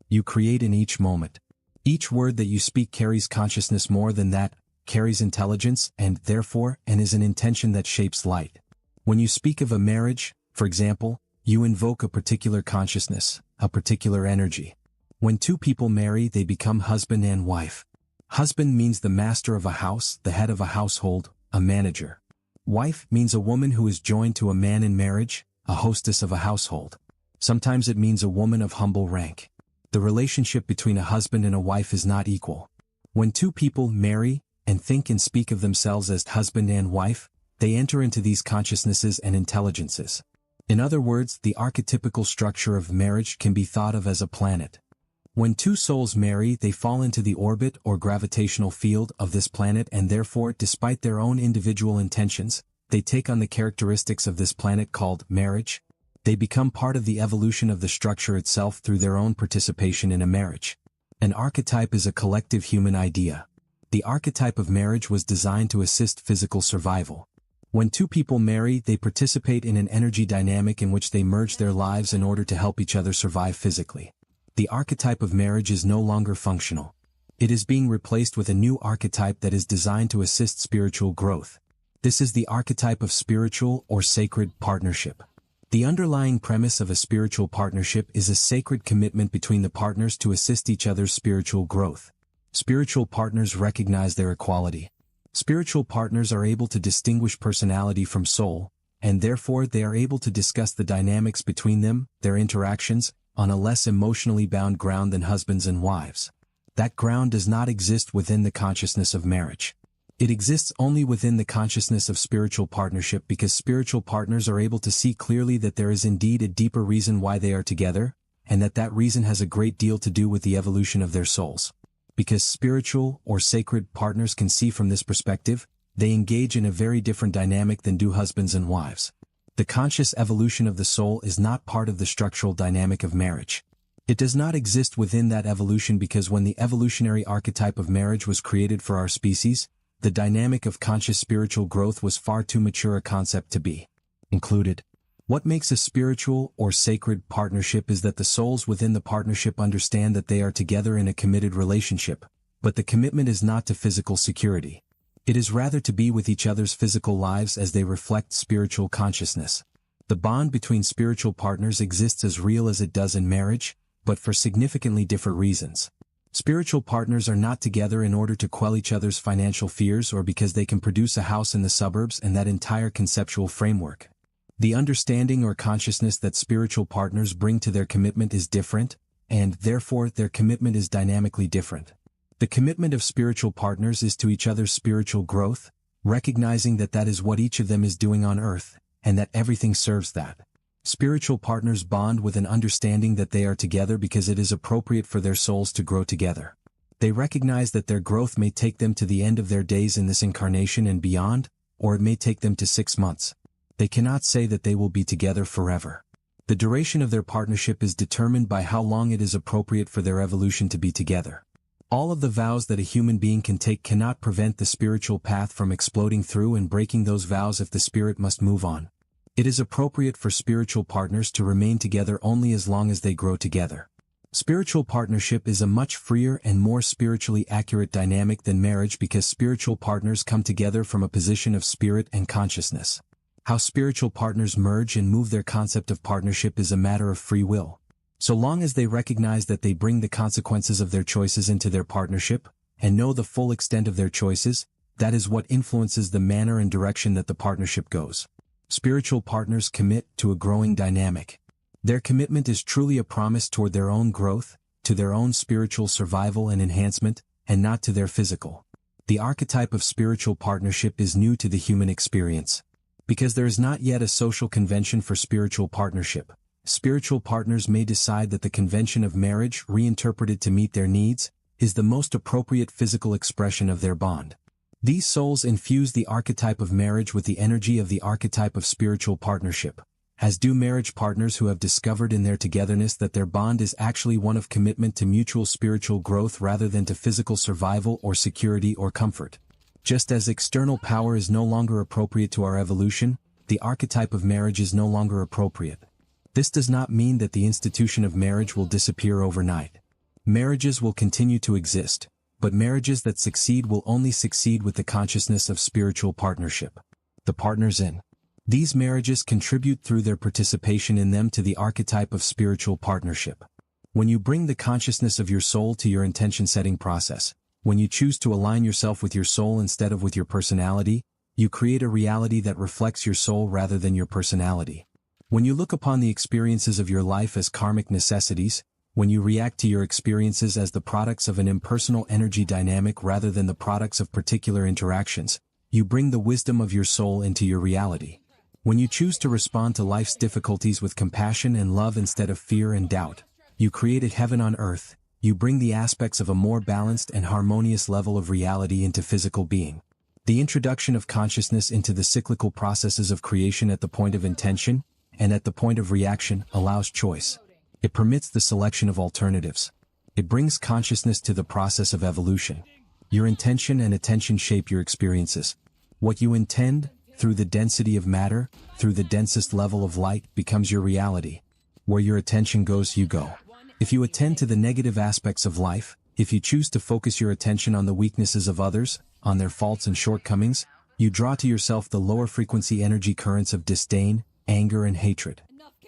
You create in each moment. Each word that you speak carries consciousness more than that, carries intelligence, and therefore, is an intention that shapes light. When you speak of a marriage, for example, you invoke a particular consciousness, a particular energy. When two people marry, they become husband and wife. Husband means the master of a house, the head of a household, a manager. Wife means a woman who is joined to a man in marriage, a hostess of a household. Sometimes it means a woman of humble rank. The relationship between a husband and a wife is not equal. When two people marry, and think and speak of themselves as husband and wife, they enter into these consciousnesses and intelligences. In other words, the archetypical structure of marriage can be thought of as a planet. When two souls marry, they fall into the orbit or gravitational field of this planet and therefore, despite their own individual intentions, they take on the characteristics of this planet called marriage. They become part of the evolution of the structure itself through their own participation in a marriage. An archetype is a collective human idea. The archetype of marriage was designed to assist physical survival. When two people marry, they participate in an energy dynamic in which they merge their lives in order to help each other survive physically. The archetype of marriage is no longer functional. It is being replaced with a new archetype that is designed to assist spiritual growth. This is the archetype of spiritual or sacred partnership. The underlying premise of a spiritual partnership is a sacred commitment between the partners to assist each other's spiritual growth. Spiritual partners recognize their equality. Spiritual partners are able to distinguish personality from soul, and therefore they are able to discuss the dynamics between them, their interactions, on a less emotionally bound ground than husbands and wives. That ground does not exist within the consciousness of marriage. It exists only within the consciousness of spiritual partnership because spiritual partners are able to see clearly that there is indeed a deeper reason why they are together, and that reason has a great deal to do with the evolution of their souls. Because spiritual or sacred partners can see from this perspective, they engage in a very different dynamic than do husbands and wives. The conscious evolution of the soul is not part of the structural dynamic of marriage. It does not exist within that evolution because when the evolutionary archetype of marriage was created for our species, the dynamic of conscious spiritual growth was far too mature a concept to be included. What makes a spiritual or sacred partnership is that the souls within the partnership understand that they are together in a committed relationship, but the commitment is not to physical security. It is rather to be with each other's physical lives as they reflect spiritual consciousness. The bond between spiritual partners exists as real as it does in marriage, but for significantly different reasons. Spiritual partners are not together in order to quell each other's financial fears or because they can produce a house in the suburbs and that entire conceptual framework. The understanding or consciousness that spiritual partners bring to their commitment is different, and therefore their commitment is dynamically different. The commitment of spiritual partners is to each other's spiritual growth, recognizing that that is what each of them is doing on earth, and that everything serves that. Spiritual partners bond with an understanding that they are together because it is appropriate for their souls to grow together. They recognize that their growth may take them to the end of their days in this incarnation and beyond, or it may take them to 6 months. They cannot say that they will be together forever. The duration of their partnership is determined by how long it is appropriate for their evolution to be together. All of the vows that a human being can take cannot prevent the spiritual path from exploding through and breaking those vows if the spirit must move on. It is appropriate for spiritual partners to remain together only as long as they grow together. Spiritual partnership is a much freer and more spiritually accurate dynamic than marriage because spiritual partners come together from a position of spirit and consciousness. How spiritual partners merge and move their concept of partnership is a matter of free will. So long as they recognize that they bring the consequences of their choices into their partnership, and know the full extent of their choices, that is what influences the manner and direction that the partnership goes. Spiritual partners commit to a growing dynamic. Their commitment is truly a promise toward their own growth, to their own spiritual survival and enhancement, and not to their physical. The archetype of spiritual partnership is new to the human experience. Because there is not yet a social convention for spiritual partnership, spiritual partners may decide that the convention of marriage, reinterpreted to meet their needs, is the most appropriate physical expression of their bond. These souls infuse the archetype of marriage with the energy of the archetype of spiritual partnership, as do marriage partners who have discovered in their togetherness that their bond is actually one of commitment to mutual spiritual growth rather than to physical survival or security or comfort. Just as external power is no longer appropriate to our evolution, the archetype of marriage is no longer appropriate. This does not mean that the institution of marriage will disappear overnight. Marriages will continue to exist, but marriages that succeed will only succeed with the consciousness of spiritual partnership. The partners in these marriages contribute through their participation in them to the archetype of spiritual partnership. When you bring the consciousness of your soul to your intention-setting process, when you choose to align yourself with your soul instead of with your personality, you create a reality that reflects your soul rather than your personality. When you look upon the experiences of your life as karmic necessities, when you react to your experiences as the products of an impersonal energy dynamic rather than the products of particular interactions, you bring the wisdom of your soul into your reality. When you choose to respond to life's difficulties with compassion and love instead of fear and doubt, you create a heaven on earth. You bring the aspects of a more balanced and harmonious level of reality into physical being. The introduction of consciousness into the cyclical processes of creation at the point of intention, and at the point of reaction, allows choice. It permits the selection of alternatives. It brings consciousness to the process of evolution. Your intention and attention shape your experiences. What you intend, through the density of matter, through the densest level of light, becomes your reality. Where your attention goes, you go. If you attend to the negative aspects of life, if you choose to focus your attention on the weaknesses of others, on their faults and shortcomings, you draw to yourself the lower frequency energy currents of disdain, anger and hatred.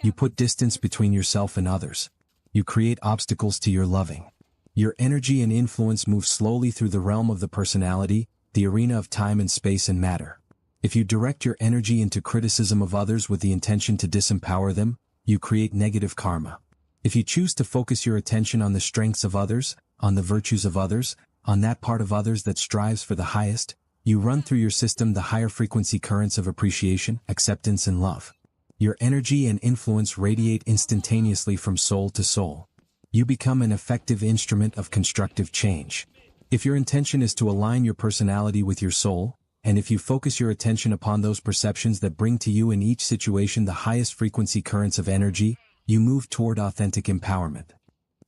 You put distance between yourself and others. You create obstacles to your loving. Your energy and influence move slowly through the realm of the personality, the arena of time and space and matter. If you direct your energy into criticism of others with the intention to disempower them, you create negative karma. If you choose to focus your attention on the strengths of others, on the virtues of others, on that part of others that strives for the highest, you run through your system the higher frequency currents of appreciation, acceptance and love. Your energy and influence radiate instantaneously from soul to soul. You become an effective instrument of constructive change. If your intention is to align your personality with your soul, and if you focus your attention upon those perceptions that bring to you in each situation the highest frequency currents of energy, you move toward authentic empowerment.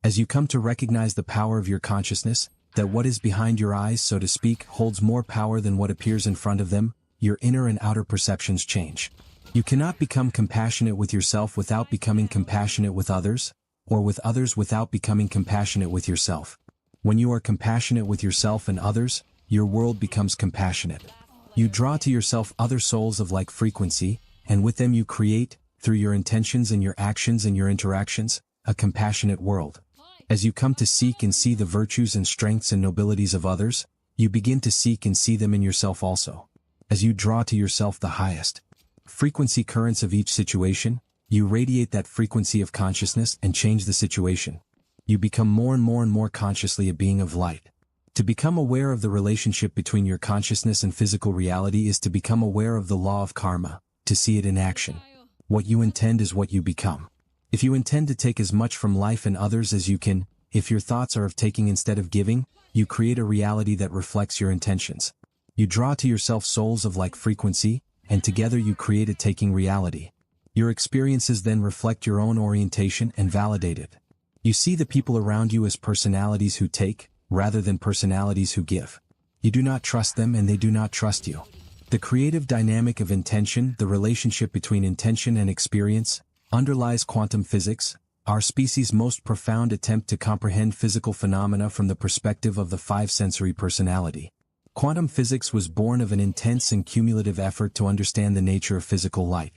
As you come to recognize the power of your consciousness, that what is behind your eyes, so to speak, holds more power than what appears in front of them, your inner and outer perceptions change. You cannot become compassionate with yourself without becoming compassionate with others, or with others without becoming compassionate with yourself. When you are compassionate with yourself and others, your world becomes compassionate. You draw to yourself other souls of like frequency, and with them you create, through your intentions and your actions and your interactions, a compassionate world. As you come to seek and see the virtues and strengths and nobilities of others, you begin to seek and see them in yourself also. As you draw to yourself the highest frequency currents of each situation, you radiate that frequency of consciousness and change the situation. You become more and more consciously a being of light. To become aware of the relationship between your consciousness and physical reality is to become aware of the law of karma, to see it in action. What you intend is what you become. If you intend to take as much from life and others as you can, if your thoughts are of taking instead of giving, you create a reality that reflects your intentions. You draw to yourself souls of like frequency, and together you create a taking reality. Your experiences then reflect your own orientation and validate it. You see the people around you as personalities who take, rather than personalities who give. You do not trust them and they do not trust you. The creative dynamic of intention, the relationship between intention and experience, underlies quantum physics, our species' most profound attempt to comprehend physical phenomena from the perspective of the five-sensory personality. Quantum physics was born of an intense and cumulative effort to understand the nature of physical light.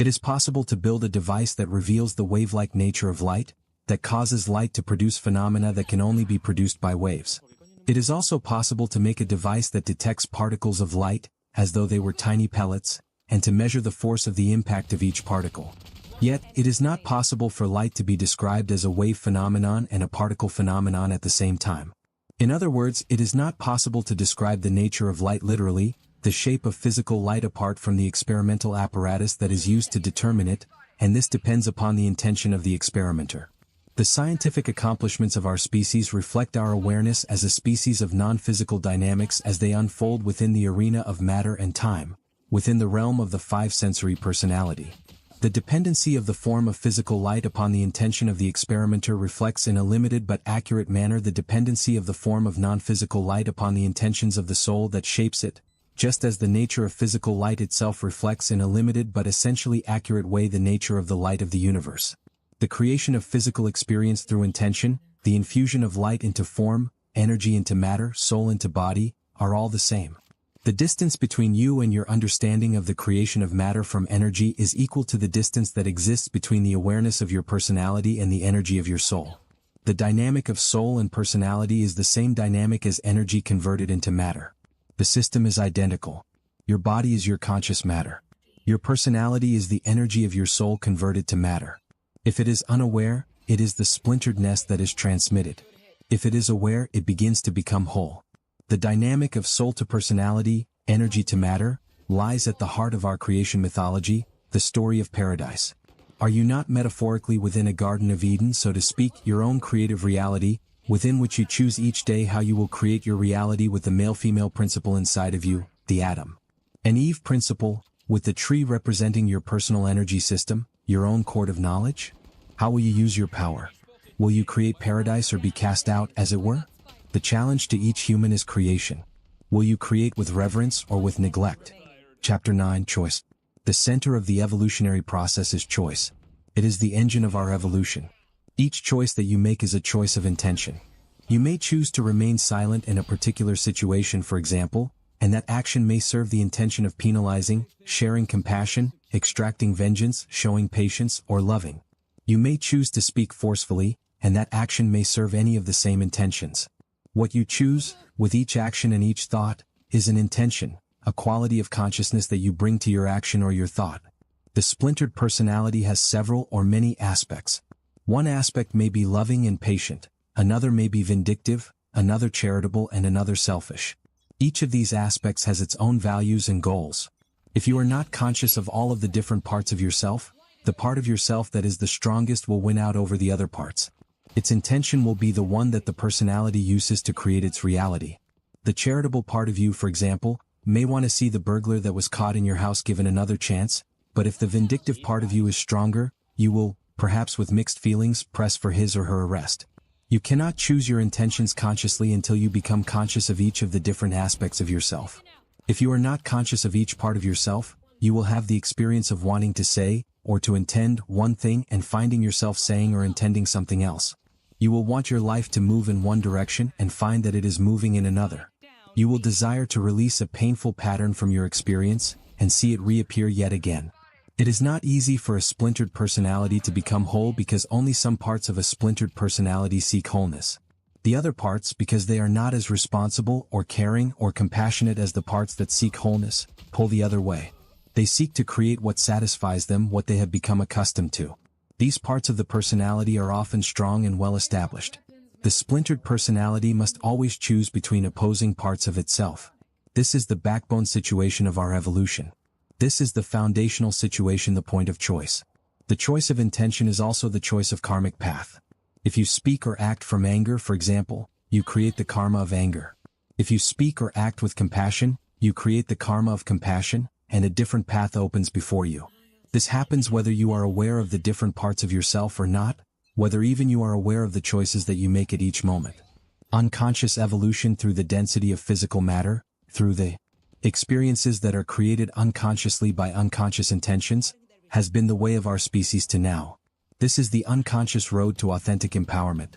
It is possible to build a device that reveals the wave-like nature of light, that causes light to produce phenomena that can only be produced by waves. It is also possible to make a device that detects particles of light, as though they were tiny pellets, and to measure the force of the impact of each particle. Yet, it is not possible for light to be described as a wave phenomenon and a particle phenomenon at the same time. In other words, it is not possible to describe the nature of light literally, the shape of physical light apart from the experimental apparatus that is used to determine it, and this depends upon the intention of the experimenter. The scientific accomplishments of our species reflect our awareness as a species of non-physical dynamics as they unfold within the arena of matter and time, within the realm of the five-sensory personality. The dependency of the form of physical light upon the intention of the experimenter reflects in a limited but accurate manner the dependency of the form of non-physical light upon the intentions of the soul that shapes it, just as the nature of physical light itself reflects in a limited but essentially accurate way the nature of the light of the universe. The creation of physical experience through intention, the infusion of light into form, energy into matter, soul into body, are all the same. The distance between you and your understanding of the creation of matter from energy is equal to the distance that exists between the awareness of your personality and the energy of your soul. The dynamic of soul and personality is the same dynamic as energy converted into matter. The system is identical. Your body is your conscious matter. Your personality is the energy of your soul converted to matter. If it is unaware, it is the splintered nest that is transmitted. If it is aware, it begins to become whole. The dynamic of soul to personality, energy to matter, lies at the heart of our creation mythology, the story of paradise. Are you not metaphorically within a Garden of Eden, so to speak, your own creative reality, within which you choose each day how you will create your reality with the male-female principle inside of you, the Adam and Eve principle, with the tree representing your personal energy system, your own court of knowledge? How will you use your power? Will you create paradise or be cast out, as it were? The challenge to each human is creation. Will you create with reverence or with neglect? Chapter 9, Choice. The center of the evolutionary process is choice. It is the engine of our evolution. Each choice that you make is a choice of intention. You may choose to remain silent in a particular situation, for example, and that action may serve the intention of penalizing, sharing compassion, extracting vengeance, showing patience, or loving. You may choose to speak forcefully, and that action may serve any of the same intentions. What you choose, with each action and each thought, is an intention, a quality of consciousness that you bring to your action or your thought. The splintered personality has several or many aspects. One aspect may be loving and patient, another may be vindictive, another charitable, and another selfish. Each of these aspects has its own values and goals. If you are not conscious of all of the different parts of yourself, the part of yourself that is the strongest will win out over the other parts. Its intention will be the one that the personality uses to create its reality. The charitable part of you, for example, may want to see the burglar that was caught in your house given another chance, but if the vindictive part of you is stronger, you will, perhaps with mixed feelings, press for his or her arrest. You cannot choose your intentions consciously until you become conscious of each of the different aspects of yourself. If you are not conscious of each part of yourself, you will have the experience of wanting to say, or to intend, one thing and finding yourself saying or intending something else. You will want your life to move in one direction and find that it is moving in another. You will desire to release a painful pattern from your experience and see it reappear yet again. It is not easy for a splintered personality to become whole because only some parts of a splintered personality seek wholeness. The other parts, because they are not as responsible or caring or compassionate as the parts that seek wholeness, pull the other way. They seek to create what satisfies them, what they have become accustomed to. These parts of the personality are often strong and well established. The splintered personality must always choose between opposing parts of itself. This is the backbone situation of our evolution. This is the foundational situation, the point of choice. The choice of intention is also the choice of karmic path. If you speak or act from anger, for example, you create the karma of anger. If you speak or act with compassion, you create the karma of compassion, and a different path opens before you. This happens whether you are aware of the different parts of yourself or not, whether even you are aware of the choices that you make at each moment. Unconscious evolution through the density of physical matter, through the experiences that are created unconsciously by unconscious intentions, has been the way of our species to now. This is the unconscious road to authentic empowerment.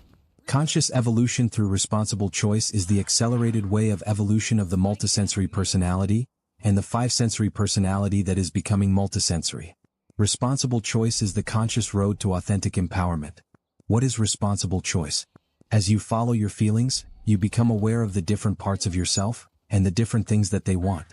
Conscious evolution through responsible choice is the accelerated way of evolution of the multisensory personality, and the five-sensory personality that is becoming multisensory. Responsible choice is the conscious road to authentic empowerment. What is responsible choice? As you follow your feelings, you become aware of the different parts of yourself, and the different things that they want.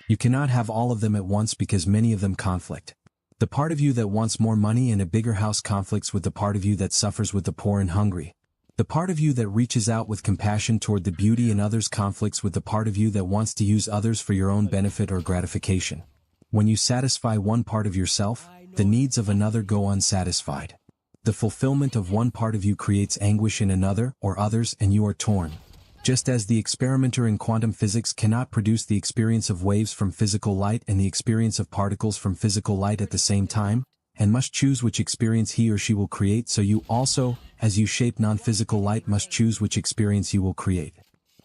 You cannot have all of them at once because many of them conflict. The part of you that wants more money and a bigger house conflicts with the part of you that suffers with the poor and hungry. The part of you that reaches out with compassion toward the beauty in others conflicts with the part of you that wants to use others for your own benefit or gratification. When you satisfy one part of yourself, the needs of another go unsatisfied. The fulfillment of one part of you creates anguish in another or others, and you are torn. Just as the experimenter in quantum physics cannot produce the experience of waves from physical light and the experience of particles from physical light at the same time, and must choose which experience he or she will create, so you also, as you shape non-physical light, must choose which experience you will create.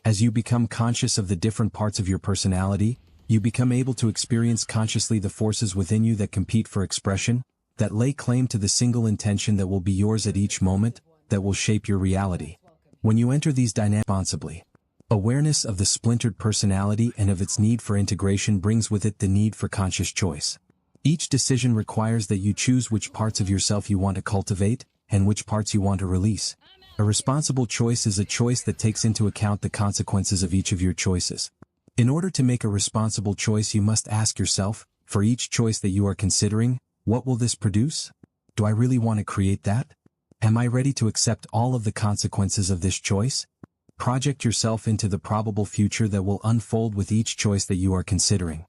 As you become conscious of the different parts of your personality, you become able to experience consciously the forces within you that compete for expression, that lay claim to the single intention that will be yours at each moment, that will shape your reality. When you enter these dynamics responsibly, awareness of the splintered personality and of its need for integration brings with it the need for conscious choice. Each decision requires that you choose which parts of yourself you want to cultivate, and which parts you want to release. A responsible choice is a choice that takes into account the consequences of each of your choices. In order to make a responsible choice, you must ask yourself, for each choice that you are considering, what will this produce? Do I really want to create that? Am I ready to accept all of the consequences of this choice? Project yourself into the probable future that will unfold with each choice that you are considering.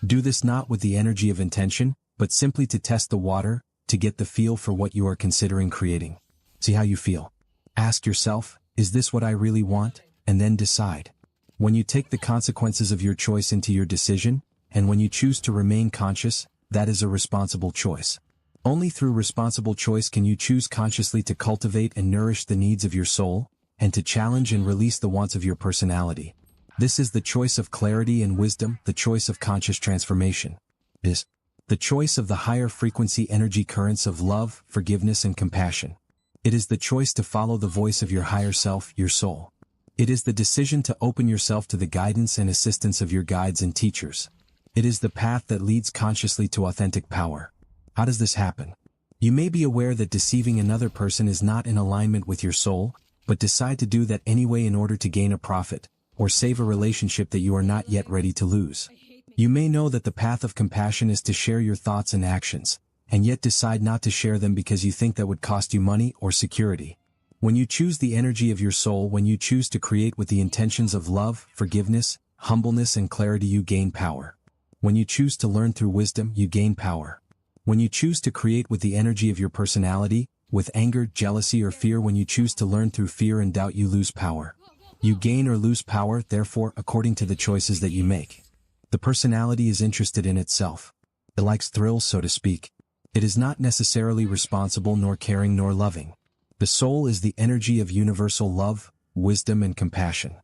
Do this not with the energy of intention, but simply to test the water, to get the feel for what you are considering creating. See how you feel. Ask yourself, is this what I really want? And then decide. When you take the consequences of your choice into your decision, and when you choose to remain conscious, that is a responsible choice. Only through responsible choice can you choose consciously to cultivate and nourish the needs of your soul, and to challenge and release the wants of your personality. This is the choice of clarity and wisdom, the choice of conscious transformation. It is the choice of the higher frequency energy currents of love, forgiveness, and compassion. It is the choice to follow the voice of your higher self, your soul. It is the decision to open yourself to the guidance and assistance of your guides and teachers. It is the path that leads consciously to authentic power. How does this happen? You may be aware that deceiving another person is not in alignment with your soul, but decide to do that anyway in order to gain a profit, or save a relationship that you are not yet ready to lose. You may know that the path of compassion is to share your thoughts and actions, and yet decide not to share them because you think that would cost you money or security. When you choose the energy of your soul, when you choose to create with the intentions of love, forgiveness, humbleness, and clarity, you gain power. When you choose to learn through wisdom, you gain power. When you choose to create with the energy of your personality, with anger, jealousy, or fear, when you choose to learn through fear and doubt, you lose power. You gain or lose power, therefore, according to the choices that you make. The personality is interested in itself. It likes thrills, so to speak. It is not necessarily responsible, nor caring, nor loving. The soul is the energy of universal love, wisdom, and compassion.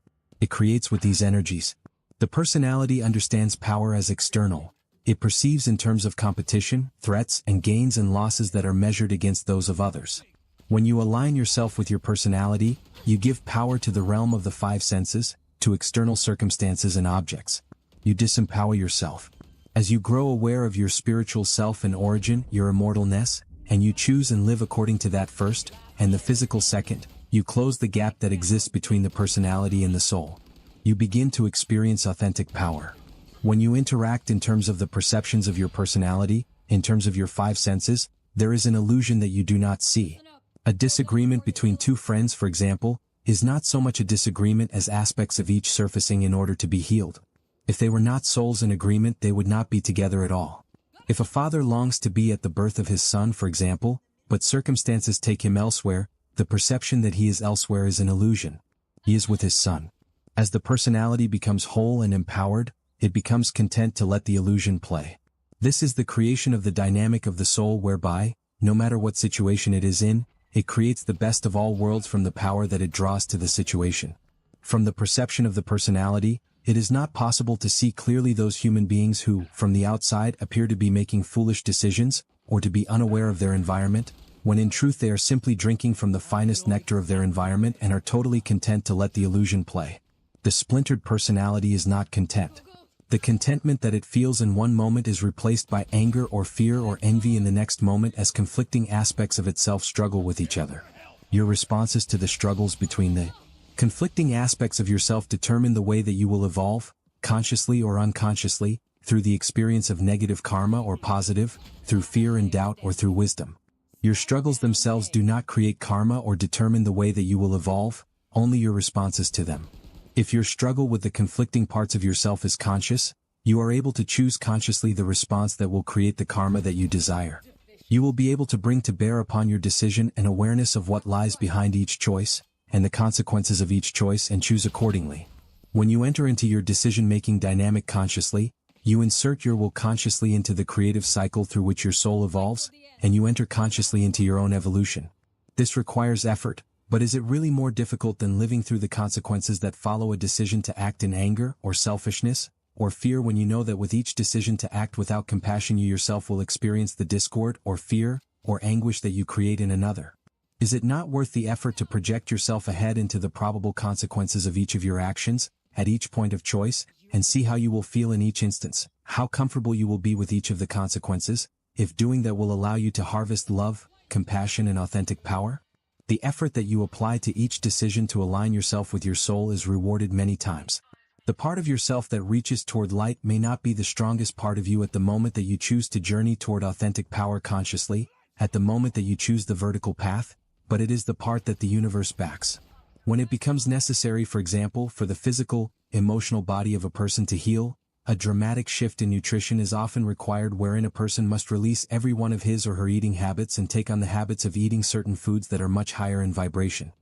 It creates with these energies. The personality understands power as external. It perceives in terms of competition, threats, and gains and losses that are measured against those of others. When you align yourself with your personality, you give power to the realm of the five senses, to external circumstances and objects. You disempower yourself. As you grow aware of your spiritual self and origin, your immortalness, and you choose and live according to that first, and the physical second, you close the gap that exists between the personality and the soul. You begin to experience authentic power. When you interact in terms of the perceptions of your personality, in terms of your five senses, there is an illusion that you do not see. A disagreement between two friends, for example, is not so much a disagreement as aspects of each surfacing in order to be healed. If they were not souls in agreement, they would not be together at all. If a father longs to be at the birth of his son, for example, but circumstances take him elsewhere, the perception that he is elsewhere is an illusion. He is with his son. As the personality becomes whole and empowered, it becomes content to let the illusion play. This is the creation of the dynamic of the soul whereby, no matter what situation it is in, it creates the best of all worlds from the power that it draws to the situation. From the perception of the personality, it is not possible to see clearly those human beings who, from the outside, appear to be making foolish decisions, or to be unaware of their environment, when in truth they are simply drinking from the finest nectar of their environment and are totally content to let the illusion play. The splintered personality is not content. The contentment that it feels in one moment is replaced by anger or fear or envy in the next moment as conflicting aspects of itself struggle with each other. Your responses to the struggles between the conflicting aspects of yourself determine the way that you will evolve, consciously or unconsciously, through the experience of negative karma or positive, through fear and doubt or through wisdom. Your struggles themselves do not create karma or determine the way that you will evolve, only your responses to them. If your struggle with the conflicting parts of yourself is conscious, you are able to choose consciously the response that will create the karma that you desire. You will be able to bring to bear upon your decision an awareness of what lies behind each choice, and the consequences of each choice, and choose accordingly. When you enter into your decision-making dynamic consciously, you insert your will consciously into the creative cycle through which your soul evolves, and you enter consciously into your own evolution. This requires effort, but is it really more difficult than living through the consequences that follow a decision to act in anger, or selfishness, or fear when you know that with each decision to act without compassion you yourself will experience the discord, or fear, or anguish that you create in another? Is it not worth the effort to project yourself ahead into the probable consequences of each of your actions, at each point of choice, and see how you will feel in each instance, how comfortable you will be with each of the consequences, if doing that will allow you to harvest love, compassion and authentic power? The effort that you apply to each decision to align yourself with your soul is rewarded many times. The part of yourself that reaches toward light may not be the strongest part of you at the moment that you choose to journey toward authentic power consciously, at the moment that you choose the vertical path, but it is the part that the universe backs. When it becomes necessary, for example, for the physical, emotional body of a person to heal, a dramatic shift in nutrition is often required wherein a person must release every one of his or her eating habits and take on the habits of eating certain foods that are much higher in vibration.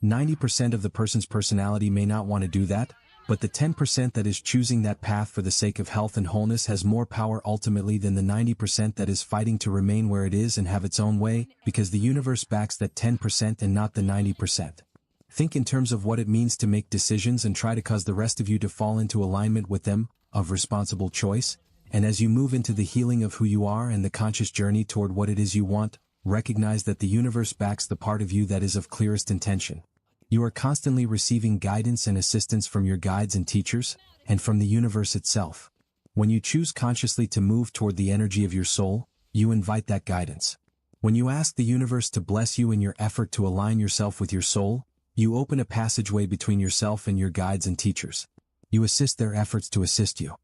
90% of the person's personality may not want to do that, but the 10% that is choosing that path for the sake of health and wholeness has more power ultimately than the 90% that is fighting to remain where it is and have its own way, because the universe backs that 10% and not the 90%. Think in terms of what it means to make decisions and try to cause the rest of you to fall into alignment with them, of responsible choice, and as you move into the healing of who you are and the conscious journey toward what it is you want, recognize that the universe backs the part of you that is of clearest intention. You are constantly receiving guidance and assistance from your guides and teachers, and from the universe itself. When you choose consciously to move toward the energy of your soul, you invite that guidance. When you ask the universe to bless you in your effort to align yourself with your soul, you open a passageway between yourself and your guides and teachers. You assist their efforts to assist you.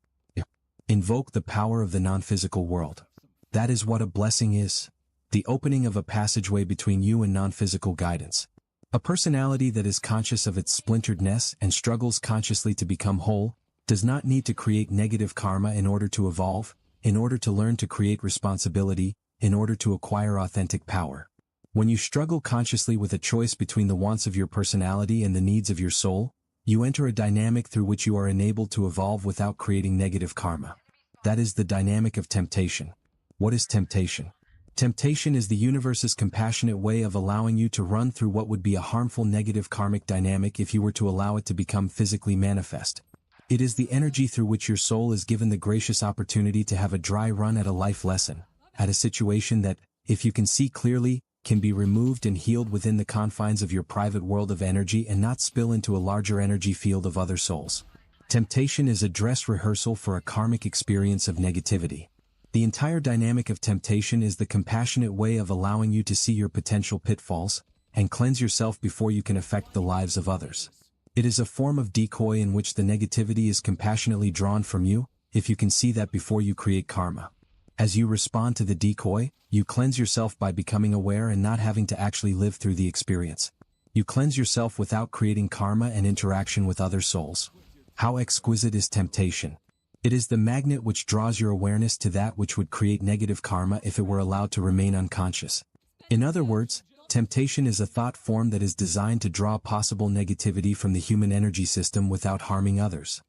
Invoke the power of the non-physical world. That is what a blessing is. The opening of a passageway between you and non-physical guidance. A personality that is conscious of its splinteredness and struggles consciously to become whole, does not need to create negative karma in order to evolve, in order to learn to create responsibility, in order to acquire authentic power. When you struggle consciously with a choice between the wants of your personality and the needs of your soul, you enter a dynamic through which you are enabled to evolve without creating negative karma. That is the dynamic of temptation. What is temptation? Temptation is the universe's compassionate way of allowing you to run through what would be a harmful negative karmic dynamic if you were to allow it to become physically manifest. It is the energy through which your soul is given the gracious opportunity to have a dry run at a life lesson, at a situation that, if you can see clearly, can be removed and healed within the confines of your private world of energy and not spill into a larger energy field of other souls. Temptation is a dress rehearsal for a karmic experience of negativity. The entire dynamic of temptation is the compassionate way of allowing you to see your potential pitfalls, and cleanse yourself before you can affect the lives of others. It is a form of decoy in which the negativity is compassionately drawn from you, if you can see that before you create karma. As you respond to the decoy, you cleanse yourself by becoming aware and not having to actually live through the experience. You cleanse yourself without creating karma and interaction with other souls. How exquisite is temptation! It is the magnet which draws your awareness to that which would create negative karma if it were allowed to remain unconscious. In other words, temptation is a thought form that is designed to draw possible negativity from the human energy system without harming others.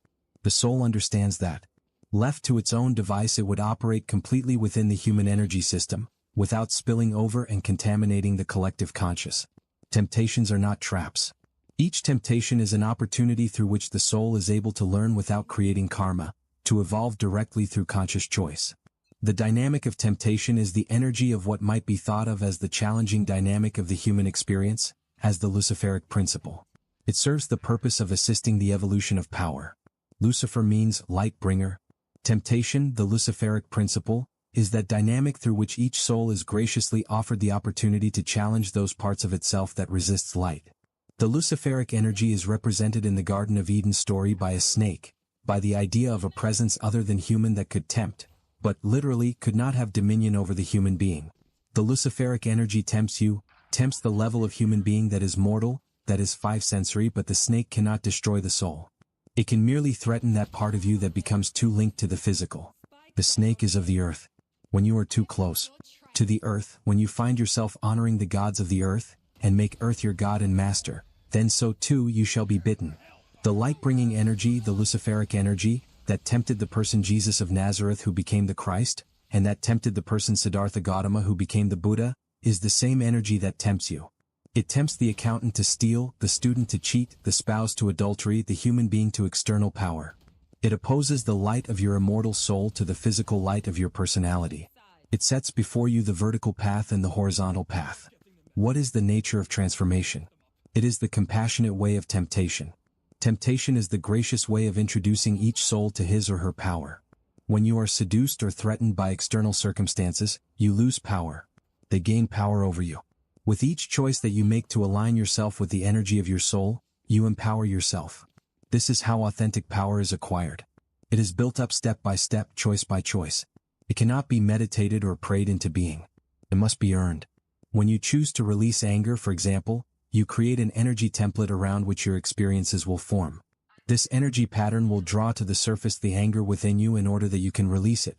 The soul understands that. Left to its own device, it would operate completely within the human energy system, without spilling over and contaminating the collective conscious. Temptations are not traps. Each temptation is an opportunity through which the soul is able to learn without creating karma, to evolve directly through conscious choice. The dynamic of temptation is the energy of what might be thought of as the challenging dynamic of the human experience, as the Luciferic principle. It serves the purpose of assisting the evolution of power. Lucifer means light bringer. Temptation, the Luciferic principle, is that dynamic through which each soul is graciously offered the opportunity to challenge those parts of itself that resists light. The Luciferic energy is represented in the Garden of Eden story by a snake, by the idea of a presence other than human that could tempt, but literally could not have dominion over the human being. The Luciferic energy tempts you, tempts the level of human being that is mortal, that is five-sensory, but the snake cannot destroy the soul. It can merely threaten that part of you that becomes too linked to the physical. The snake is of the earth. When you are too close to the earth, when you find yourself honoring the gods of the earth, and make earth your god and master, then so too you shall be bitten. The light-bringing energy, the Luciferic energy, that tempted the person Jesus of Nazareth who became the Christ, and that tempted the person Siddhartha Gautama who became the Buddha, is the same energy that tempts you. It tempts the accountant to steal, the student to cheat, the spouse to adultery, the human being to external power. It opposes the light of your immortal soul to the physical light of your personality. It sets before you the vertical path and the horizontal path. What is the nature of transformation? It is the compassionate way of temptation. Temptation is the gracious way of introducing each soul to his or her power. When you are seduced or threatened by external circumstances, you lose power. They gain power over you. With each choice that you make to align yourself with the energy of your soul, you empower yourself. This is how authentic power is acquired. It is built up step by step, choice by choice. It cannot be meditated or prayed into being. It must be earned. When you choose to release anger, for example, you create an energy template around which your experiences will form. This energy pattern will draw to the surface the anger within you in order that you can release it.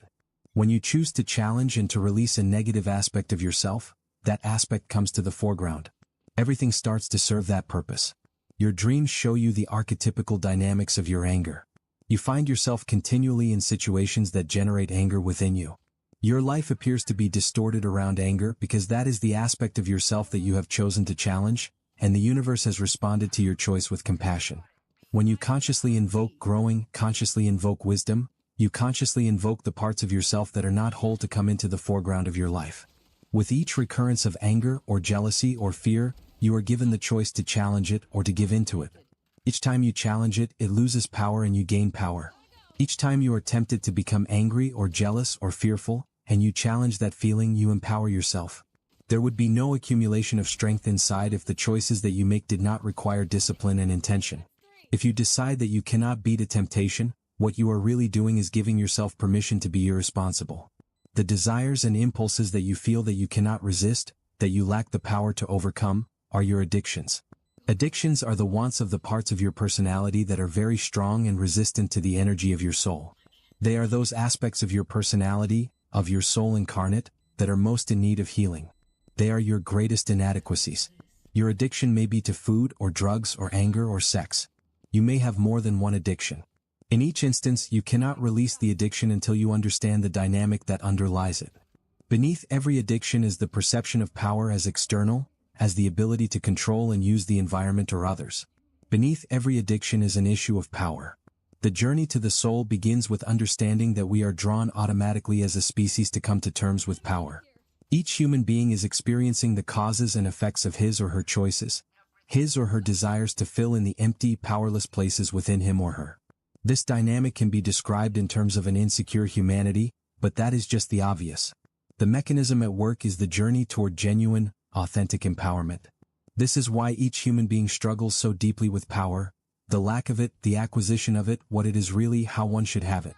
When you choose to challenge and to release a negative aspect of yourself, that aspect comes to the foreground. Everything starts to serve that purpose. Your dreams show you the archetypical dynamics of your anger. You find yourself continually in situations that generate anger within you. Your life appears to be distorted around anger because that is the aspect of yourself that you have chosen to challenge, and the universe has responded to your choice with compassion. When you consciously invoke growing, consciously invoke wisdom, you consciously invoke the parts of yourself that are not whole to come into the foreground of your life. With each recurrence of anger or jealousy or fear, you are given the choice to challenge it or to give into it. Each time you challenge it, it loses power and you gain power. Each time you are tempted to become angry or jealous or fearful, and you challenge that feeling, you empower yourself. There would be no accumulation of strength inside if the choices that you make did not require discipline and intention. If you decide that you cannot beat a temptation, what you are really doing is giving yourself permission to be irresponsible. The desires and impulses that you feel that you cannot resist, that you lack the power to overcome, are your addictions. Addictions are the wants of the parts of your personality that are very strong and resistant to the energy of your soul. They are those aspects of your personality, of your soul incarnate, that are most in need of healing. They are your greatest inadequacies. Your addiction may be to food or drugs or anger or sex. You may have more than one addiction. In each instance, you cannot release the addiction until you understand the dynamic that underlies it. Beneath every addiction is the perception of power as external, as the ability to control and use the environment or others. Beneath every addiction is an issue of power. The journey to the soul begins with understanding that we are drawn automatically as a species to come to terms with power. Each human being is experiencing the causes and effects of his or her choices, his or her desires to fill in the empty, powerless places within him or her. This dynamic can be described in terms of an insecure humanity, but that is just the obvious. The mechanism at work is the journey toward genuine, authentic empowerment. This is why each human being struggles so deeply with power, the lack of it, the acquisition of it, what it is really, how one should have it.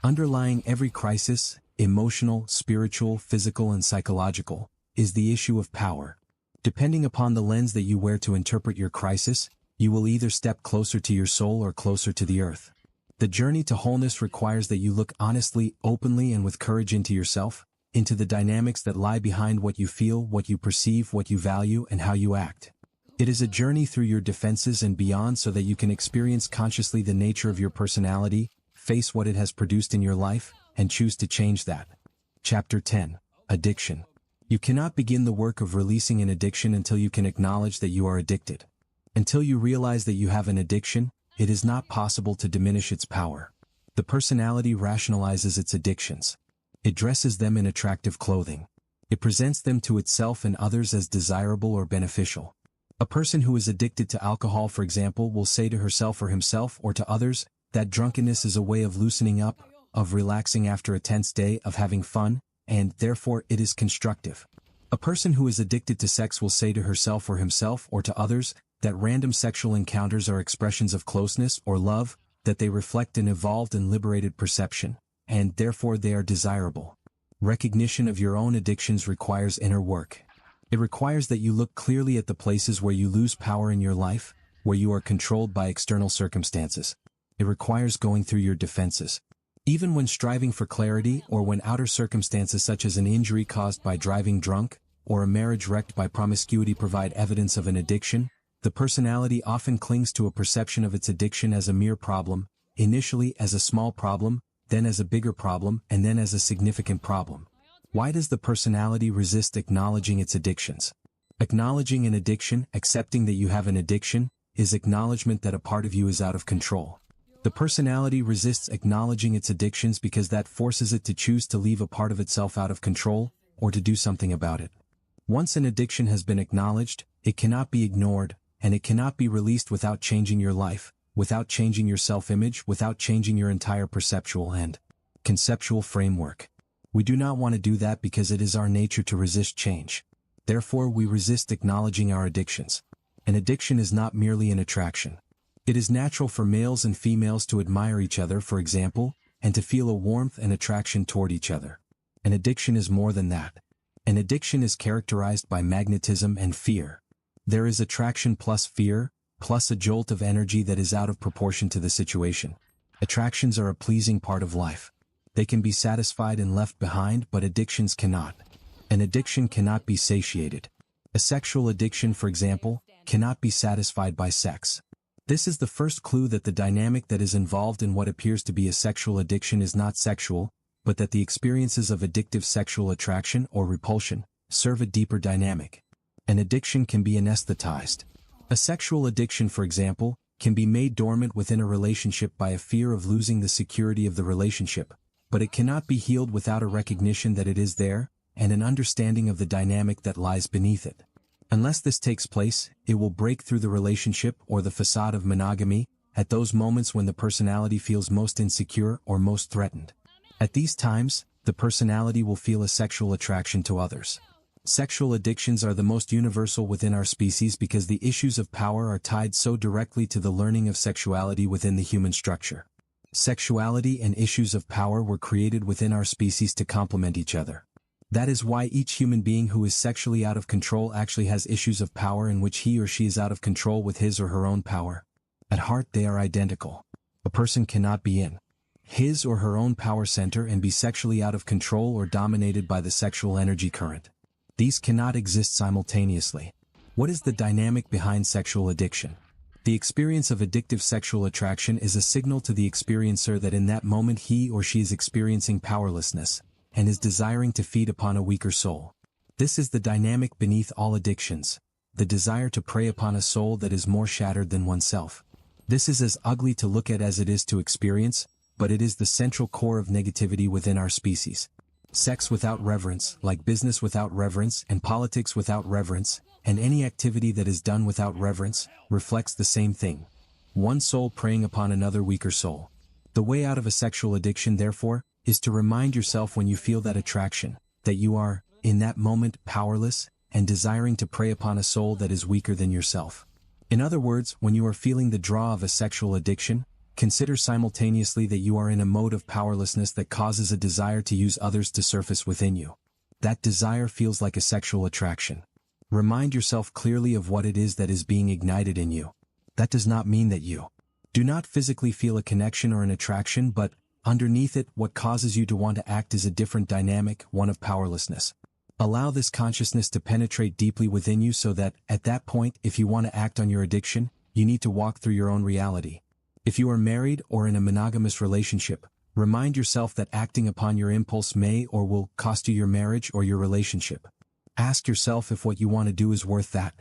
Underlying every crisis, emotional, spiritual, physical and psychological, is the issue of power. Depending upon the lens that you wear to interpret your crisis, you will either step closer to your soul or closer to the earth. The journey to wholeness requires that you look honestly, openly and with courage into yourself, into the dynamics that lie behind what you feel, what you perceive, what you value, and how you act. It is a journey through your defenses and beyond so that you can experience consciously the nature of your personality, face what it has produced in your life, and choose to change that. Chapter 10. Addiction. You cannot begin the work of releasing an addiction until you can acknowledge that you are addicted. Until you realize that you have an addiction, it is not possible to diminish its power. The personality rationalizes its addictions. It dresses them in attractive clothing. It presents them to itself and others as desirable or beneficial. A person who is addicted to alcohol, for example, will say to herself or himself or to others that drunkenness is a way of loosening up, of relaxing after a tense day, of having fun, and therefore it is constructive. A person who is addicted to sex will say to herself or himself or to others that random sexual encounters are expressions of closeness or love, that they reflect an evolved and liberated perception, and therefore they are desirable. Recognition of your own addictions requires inner work. It requires that you look clearly at the places where you lose power in your life, where you are controlled by external circumstances. It requires going through your defenses. Even when striving for clarity or when outer circumstances such as an injury caused by driving drunk, or a marriage wrecked by promiscuity provide evidence of an addiction, the personality often clings to a perception of its addiction as a mere problem, initially as a small problem, then as a bigger problem, and then as a significant problem. Why does the personality resist acknowledging its addictions? Acknowledging an addiction, accepting that you have an addiction, is acknowledgement that a part of you is out of control. The personality resists acknowledging its addictions because that forces it to choose to leave a part of itself out of control, or to do something about it. Once an addiction has been acknowledged, it cannot be ignored, and it cannot be released without changing your life, without changing your self-image, without changing your entire perceptual and conceptual framework. We do not want to do that because it is our nature to resist change. Therefore, we resist acknowledging our addictions. An addiction is not merely an attraction. It is natural for males and females to admire each other, for example, and to feel a warmth and attraction toward each other. An addiction is more than that. An addiction is characterized by magnetism and fear. There is attraction plus fear, plus a jolt of energy that is out of proportion to the situation. Attractions are a pleasing part of life. They can be satisfied and left behind, but addictions cannot. An addiction cannot be satiated. A sexual addiction, for example, cannot be satisfied by sex. This is the first clue that the dynamic that is involved in what appears to be a sexual addiction is not sexual, but that the experiences of addictive sexual attraction or repulsion serve a deeper dynamic. An addiction can be anesthetized. A sexual addiction, for example, can be made dormant within a relationship by a fear of losing the security of the relationship, but it cannot be healed without a recognition that it is there, and an understanding of the dynamic that lies beneath it. Unless this takes place, it will break through the relationship or the facade of monogamy, at those moments when the personality feels most insecure or most threatened. At these times, the personality will feel a sexual attraction to others. Sexual addictions are the most universal within our species because the issues of power are tied so directly to the learning of sexuality within the human structure. Sexuality and issues of power were created within our species to complement each other. That is why each human being who is sexually out of control actually has issues of power in which he or she is out of control with his or her own power. At heart they are identical. A person cannot be in his or her own power center and be sexually out of control or dominated by the sexual energy current. These cannot exist simultaneously. What is the dynamic behind sexual addiction? The experience of addictive sexual attraction is a signal to the experiencer that in that moment he or she is experiencing powerlessness, and is desiring to feed upon a weaker soul. This is the dynamic beneath all addictions, the desire to prey upon a soul that is more shattered than oneself. This is as ugly to look at as it is to experience, but it is the central core of negativity within our species. Sex without reverence, like business without reverence and politics without reverence, and any activity that is done without reverence, reflects the same thing. One soul preying upon another weaker soul. The way out of a sexual addiction, therefore, is to remind yourself when you feel that attraction, that you are, in that moment, powerless, and desiring to prey upon a soul that is weaker than yourself. In other words, when you are feeling the draw of a sexual addiction, consider simultaneously that you are in a mode of powerlessness that causes a desire to use others to surface within you. That desire feels like a sexual attraction. Remind yourself clearly of what it is that is being ignited in you. That does not mean that you do not physically feel a connection or an attraction, but underneath it, what causes you to want to act is a different dynamic, one of powerlessness. Allow this consciousness to penetrate deeply within you so that, at that point, if you want to act on your addiction, you need to walk through your own reality. If you are married or in a monogamous relationship, remind yourself that acting upon your impulse may or will cost you your marriage or your relationship. Ask yourself if what you want to do is worth that.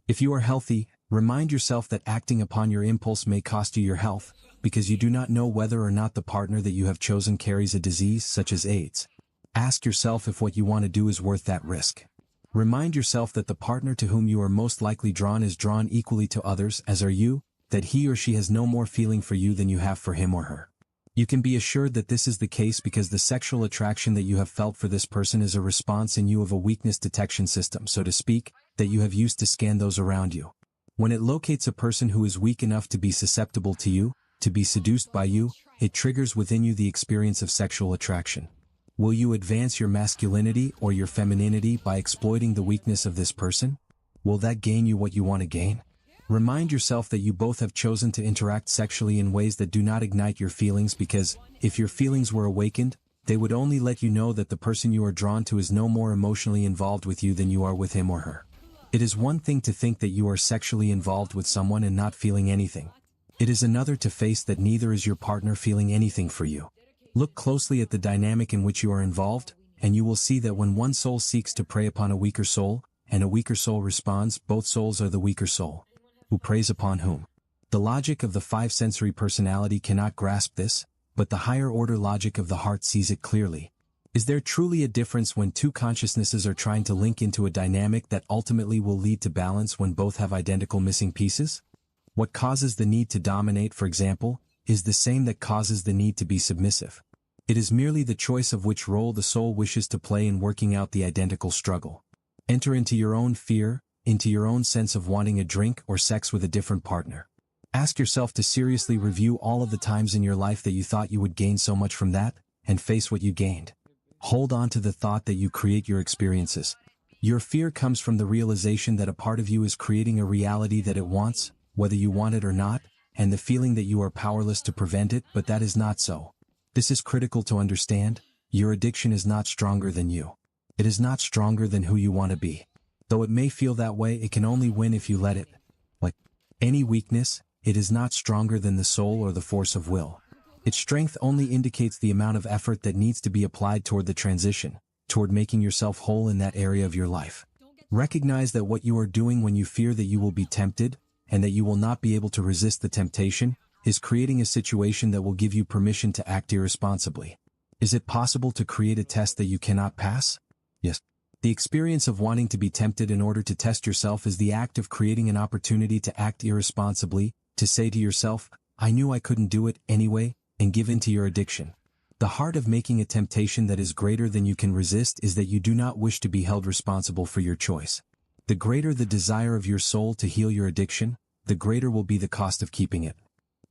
If you are healthy, remind yourself that acting upon your impulse may cost you your health, because you do not know whether or not the partner that you have chosen carries a disease such as AIDS. Ask yourself if what you want to do is worth that risk. Remind yourself that the partner to whom you are most likely drawn is drawn equally to others as are you, that he or she has no more feeling for you than you have for him or her. You can be assured that this is the case because the sexual attraction that you have felt for this person is a response in you of a weakness detection system, so to speak, that you have used to scan those around you. When it locates a person who is weak enough to be susceptible to you, to be seduced by you, it triggers within you the experience of sexual attraction. Will you advance your masculinity or your femininity by exploiting the weakness of this person? Will that gain you what you want to gain? Remind yourself that you both have chosen to interact sexually in ways that do not ignite your feelings because, if your feelings were awakened, they would only let you know that the person you are drawn to is no more emotionally involved with you than you are with him or her. It is one thing to think that you are sexually involved with someone and not feeling anything. It is another to face that neither is your partner feeling anything for you. Look closely at the dynamic in which you are involved, and you will see that when one soul seeks to prey upon a weaker soul, and a weaker soul responds, both souls are the weaker soul. Who preys upon whom? The logic of the five-sensory personality cannot grasp this, but the higher-order logic of the heart sees it clearly. Is there truly a difference when two consciousnesses are trying to link into a dynamic that ultimately will lead to balance when both have identical missing pieces? What causes the need to dominate, for example, is the same that causes the need to be submissive. It is merely the choice of which role the soul wishes to play in working out the identical struggle. Enter into your own fear, into your own sense of wanting a drink or sex with a different partner. Ask yourself to seriously review all of the times in your life that you thought you would gain so much from that, and face what you gained. Hold on to the thought that you create your experiences. Your fear comes from the realization that a part of you is creating a reality that it wants, whether you want it or not, and the feeling that you are powerless to prevent it, but that is not so. This is critical to understand. Your addiction is not stronger than you. It is not stronger than who you want to be. Though it may feel that way, it can only win if you let it. Like any weakness, it is not stronger than the soul or the force of will. Its strength only indicates the amount of effort that needs to be applied toward the transition, toward making yourself whole in that area of your life. Recognize that what you are doing when you fear that you will be tempted, and that you will not be able to resist the temptation, is creating a situation that will give you permission to act irresponsibly. Is it possible to create a test that you cannot pass? Yes. The experience of wanting to be tempted in order to test yourself is the act of creating an opportunity to act irresponsibly, to say to yourself, I knew I couldn't do it anyway, and give in to your addiction. The heart of making a temptation that is greater than you can resist is that you do not wish to be held responsible for your choice. The greater the desire of your soul to heal your addiction, the greater will be the cost of keeping it.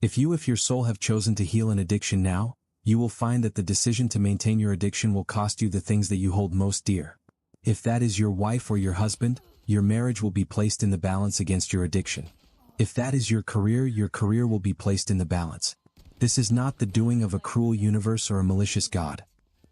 If your soul have chosen to heal an addiction now, you will find that the decision to maintain your addiction will cost you the things that you hold most dear. If that is your wife or your husband, your marriage will be placed in the balance against your addiction. If that is your career will be placed in the balance. This is not the doing of a cruel universe or a malicious God.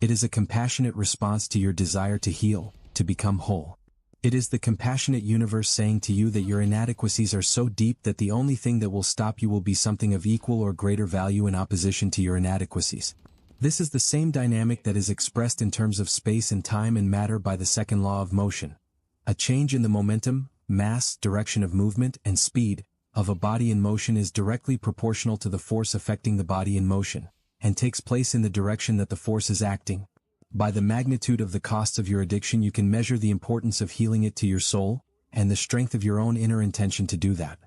It is a compassionate response to your desire to heal, to become whole. It is the compassionate universe saying to you that your inadequacies are so deep that the only thing that will stop you will be something of equal or greater value in opposition to your inadequacies. This is the same dynamic that is expressed in terms of space and time and matter by the second law of motion. A change in the momentum, mass, direction of movement, and speed of a body in motion is directly proportional to the force affecting the body in motion, and takes place in the direction that the force is acting. By the magnitude of the costs of your addiction you can measure the importance of healing it to your soul, and the strength of your own inner intention to do that.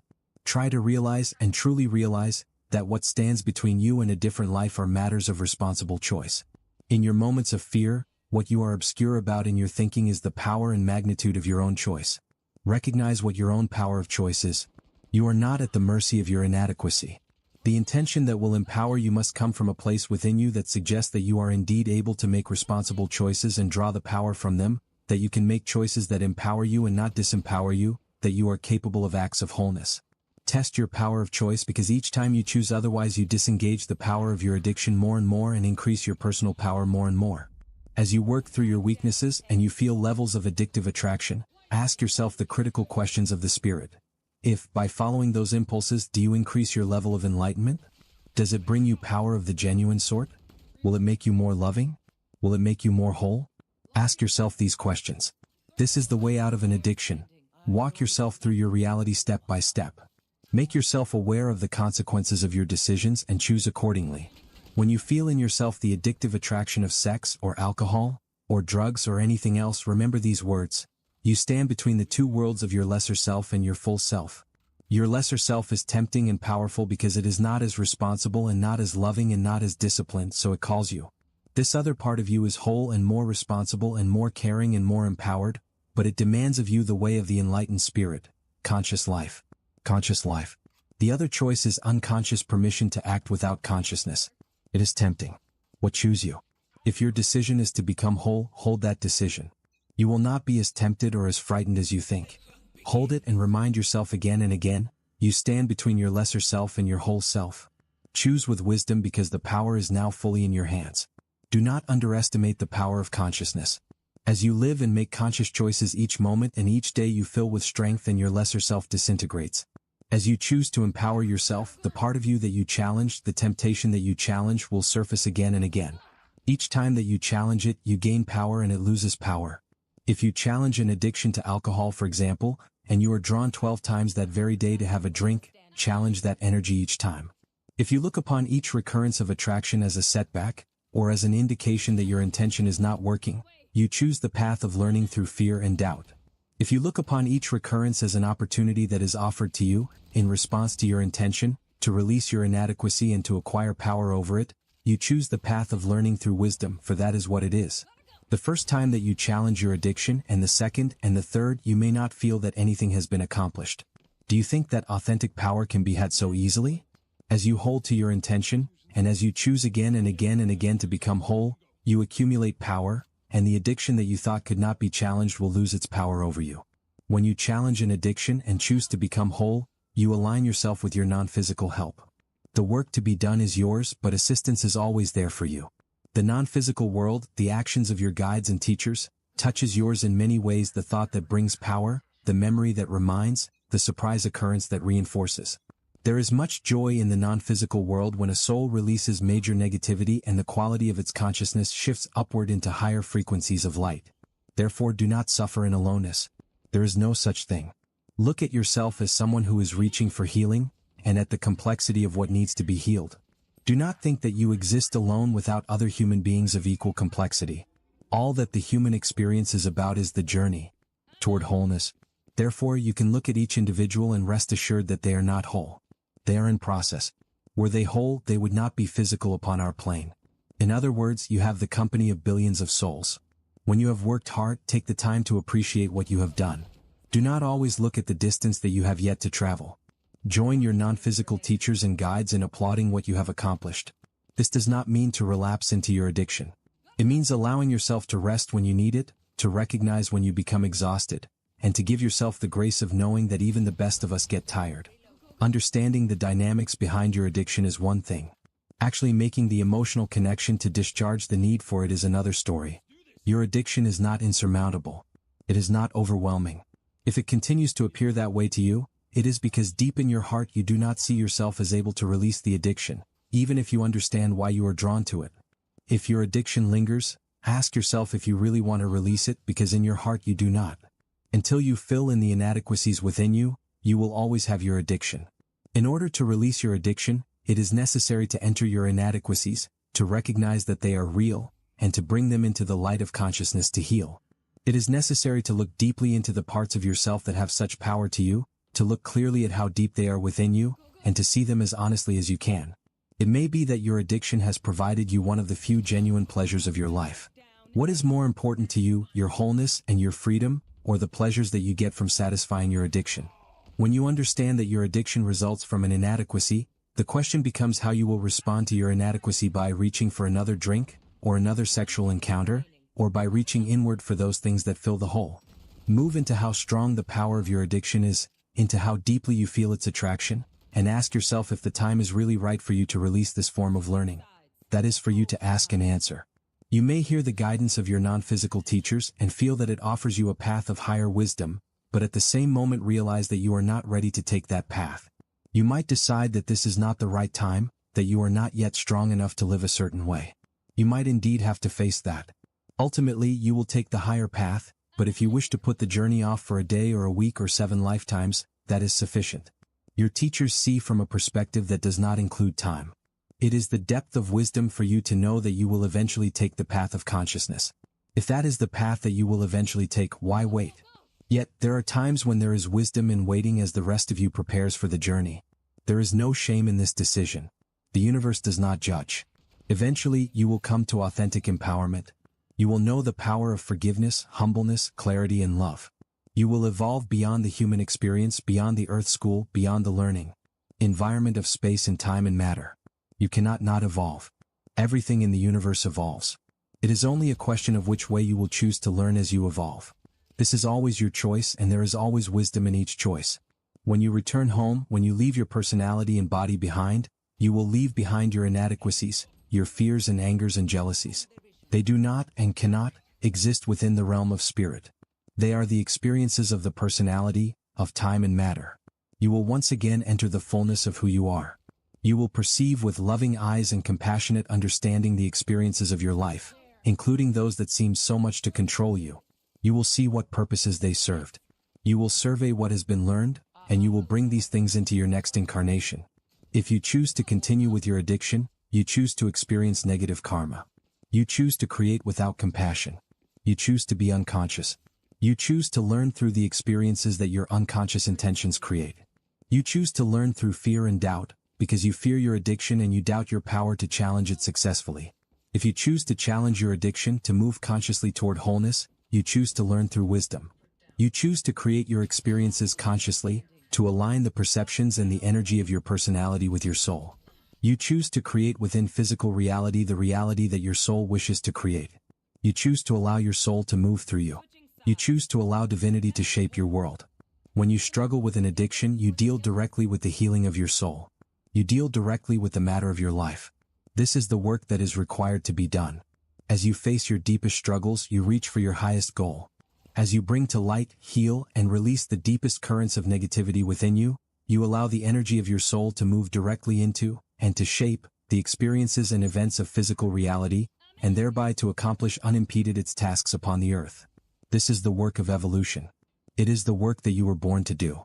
Try to realize and truly realize that what stands between you and a different life are matters of responsible choice. In your moments of fear, what you are obscure about in your thinking is the power and magnitude of your own choice. Recognize what your own power of choice is. You are not at the mercy of your inadequacy. The intention that will empower you must come from a place within you that suggests that you are indeed able to make responsible choices and draw the power from them, that you can make choices that empower you and not disempower you, that you are capable of acts of wholeness. Test your power of choice, because each time you choose otherwise you disengage the power of your addiction more and more and increase your personal power more and more. As you work through your weaknesses and you feel levels of addictive attraction, ask yourself the critical questions of the spirit. If, by following those impulses, do you increase your level of enlightenment? Does it bring you power of the genuine sort? Will it make you more loving? Will it make you more whole? Ask yourself these questions. This is the way out of an addiction. Walk yourself through your reality step by step. Make yourself aware of the consequences of your decisions and choose accordingly. When you feel in yourself the addictive attraction of sex or alcohol, or drugs or anything else, remember these words. You stand between the two worlds of your lesser self and your full self. Your lesser self is tempting and powerful because it is not as responsible and not as loving and not as disciplined, so it calls you. This other part of you is whole and more responsible and more caring and more empowered, but it demands of you the way of the enlightened spirit, conscious life. Conscious life. The other choice is unconscious permission to act without consciousness. It is tempting. What choose you? If your decision is to become whole, hold that decision. You will not be as tempted or as frightened as you think. Hold it and remind yourself again and again, you stand between your lesser self and your whole self. Choose with wisdom because the power is now fully in your hands. Do not underestimate the power of consciousness. As you live and make conscious choices each moment and each day you fill with strength and your lesser self disintegrates. As you choose to empower yourself, the part of you that you challenged, the temptation that you challenge will surface again and again. Each time that you challenge it, you gain power and it loses power. If you challenge an addiction to alcohol, for example, and you are drawn 12 times that very day to have a drink, challenge that energy each time. If you look upon each recurrence of attraction as a setback, or as an indication that your intention is not working, you choose the path of learning through fear and doubt. If you look upon each recurrence as an opportunity that is offered to you, in response to your intention, to release your inadequacy and to acquire power over it, you choose the path of learning through wisdom, for that is what it is. The first time that you challenge your addiction, and the second and the third, you may not feel that anything has been accomplished. Do you think that authentic power can be had so easily? As you hold to your intention, and as you choose again and again and again to become whole, you accumulate power, and the addiction that you thought could not be challenged will lose its power over you. When you challenge an addiction and choose to become whole, you align yourself with your non-physical help. The work to be done is yours, but assistance is always there for you. The non-physical world, the actions of your guides and teachers, touches yours in many ways: the thought that brings power, the memory that reminds, the surprise occurrence that reinforces. There is much joy in the non-physical world when a soul releases major negativity and the quality of its consciousness shifts upward into higher frequencies of light. Therefore, do not suffer in aloneness. There is no such thing. Look at yourself as someone who is reaching for healing, and at the complexity of what needs to be healed. Do not think that you exist alone without other human beings of equal complexity. All that the human experience is about is the journey toward wholeness. Therefore, you can look at each individual and rest assured that they are not whole. They are in process. Were they whole, they would not be physical upon our plane. In other words, you have the company of billions of souls. When you have worked hard, take the time to appreciate what you have done. Do not always look at the distance that you have yet to travel. Join your non-physical teachers and guides in applauding what you have accomplished. This does not mean to relapse into your addiction. It means allowing yourself to rest when you need it, to recognize when you become exhausted, and to give yourself the grace of knowing that even the best of us get tired. Understanding the dynamics behind your addiction is one thing. Actually making the emotional connection to discharge the need for it is another story. Your addiction is not insurmountable. It is not overwhelming. If it continues to appear that way to you, it is because deep in your heart you do not see yourself as able to release the addiction, even if you understand why you are drawn to it. If your addiction lingers, ask yourself if you really want to release it, because in your heart you do not. Until you fill in the inadequacies within you, you will always have your addiction. In order to release your addiction, it is necessary to enter your inadequacies, to recognize that they are real, and to bring them into the light of consciousness to heal. It is necessary to look deeply into the parts of yourself that have such power to you, to look clearly at how deep they are within you, and to see them as honestly as you can. It may be that your addiction has provided you one of the few genuine pleasures of your life. What is more important to you, your wholeness and your freedom, or the pleasures that you get from satisfying your addiction? When you understand that your addiction results from an inadequacy, the question becomes how you will respond to your inadequacy: by reaching for another drink, or another sexual encounter, or by reaching inward for those things that fill the hole. Move into how strong the power of your addiction is, into how deeply you feel its attraction, and ask yourself if the time is really right for you to release this form of learning. That is for you to ask and answer. You may hear the guidance of your non-physical teachers and feel that it offers you a path of higher wisdom, but at the same moment realize that you are not ready to take that path. You might decide that this is not the right time, that you are not yet strong enough to live a certain way. You might indeed have to face that. Ultimately, you will take the higher path, but if you wish to put the journey off for a day or a week or 7 lifetimes, that is sufficient. Your teachers see from a perspective that does not include time. It is the depth of wisdom for you to know that you will eventually take the path of consciousness. If that is the path that you will eventually take, why wait? Yet, there are times when there is wisdom in waiting as the rest of you prepares for the journey. There is no shame in this decision. The universe does not judge. Eventually, you will come to authentic empowerment. You will know the power of forgiveness, humbleness, clarity, and love. You will evolve beyond the human experience, beyond the earth school, beyond the learning environment of space and time and matter. You cannot not evolve. Everything in the universe evolves. It is only a question of which way you will choose to learn as you evolve. This is always your choice, and there is always wisdom in each choice. When you return home, when you leave your personality and body behind, you will leave behind your inadequacies, your fears and angers and jealousies. They do not and cannot exist within the realm of spirit. They are the experiences of the personality, of time and matter. You will once again enter the fullness of who you are. You will perceive with loving eyes and compassionate understanding the experiences of your life, including those that seem so much to control you. You will see what purposes they served. You will survey what has been learned, and you will bring these things into your next incarnation. If you choose to continue with your addiction, you choose to experience negative karma. You choose to create without compassion. You choose to be unconscious. You choose to learn through the experiences that your unconscious intentions create. You choose to learn through fear and doubt, because you fear your addiction and you doubt your power to challenge it successfully. If you choose to challenge your addiction to move consciously toward wholeness, you choose to learn through wisdom. You choose to create your experiences consciously, to align the perceptions and the energy of your personality with your soul. You choose to create within physical reality the reality that your soul wishes to create. You choose to allow your soul to move through you. You choose to allow divinity to shape your world. When you struggle with an addiction, you deal directly with the healing of your soul. You deal directly with the matter of your life. This is the work that is required to be done. As you face your deepest struggles, you reach for your highest goal. As you bring to light, heal, and release the deepest currents of negativity within you, you allow the energy of your soul to move directly into, and to shape, the experiences and events of physical reality, and thereby to accomplish unimpeded its tasks upon the earth. This is the work of evolution. It is the work that you were born to do.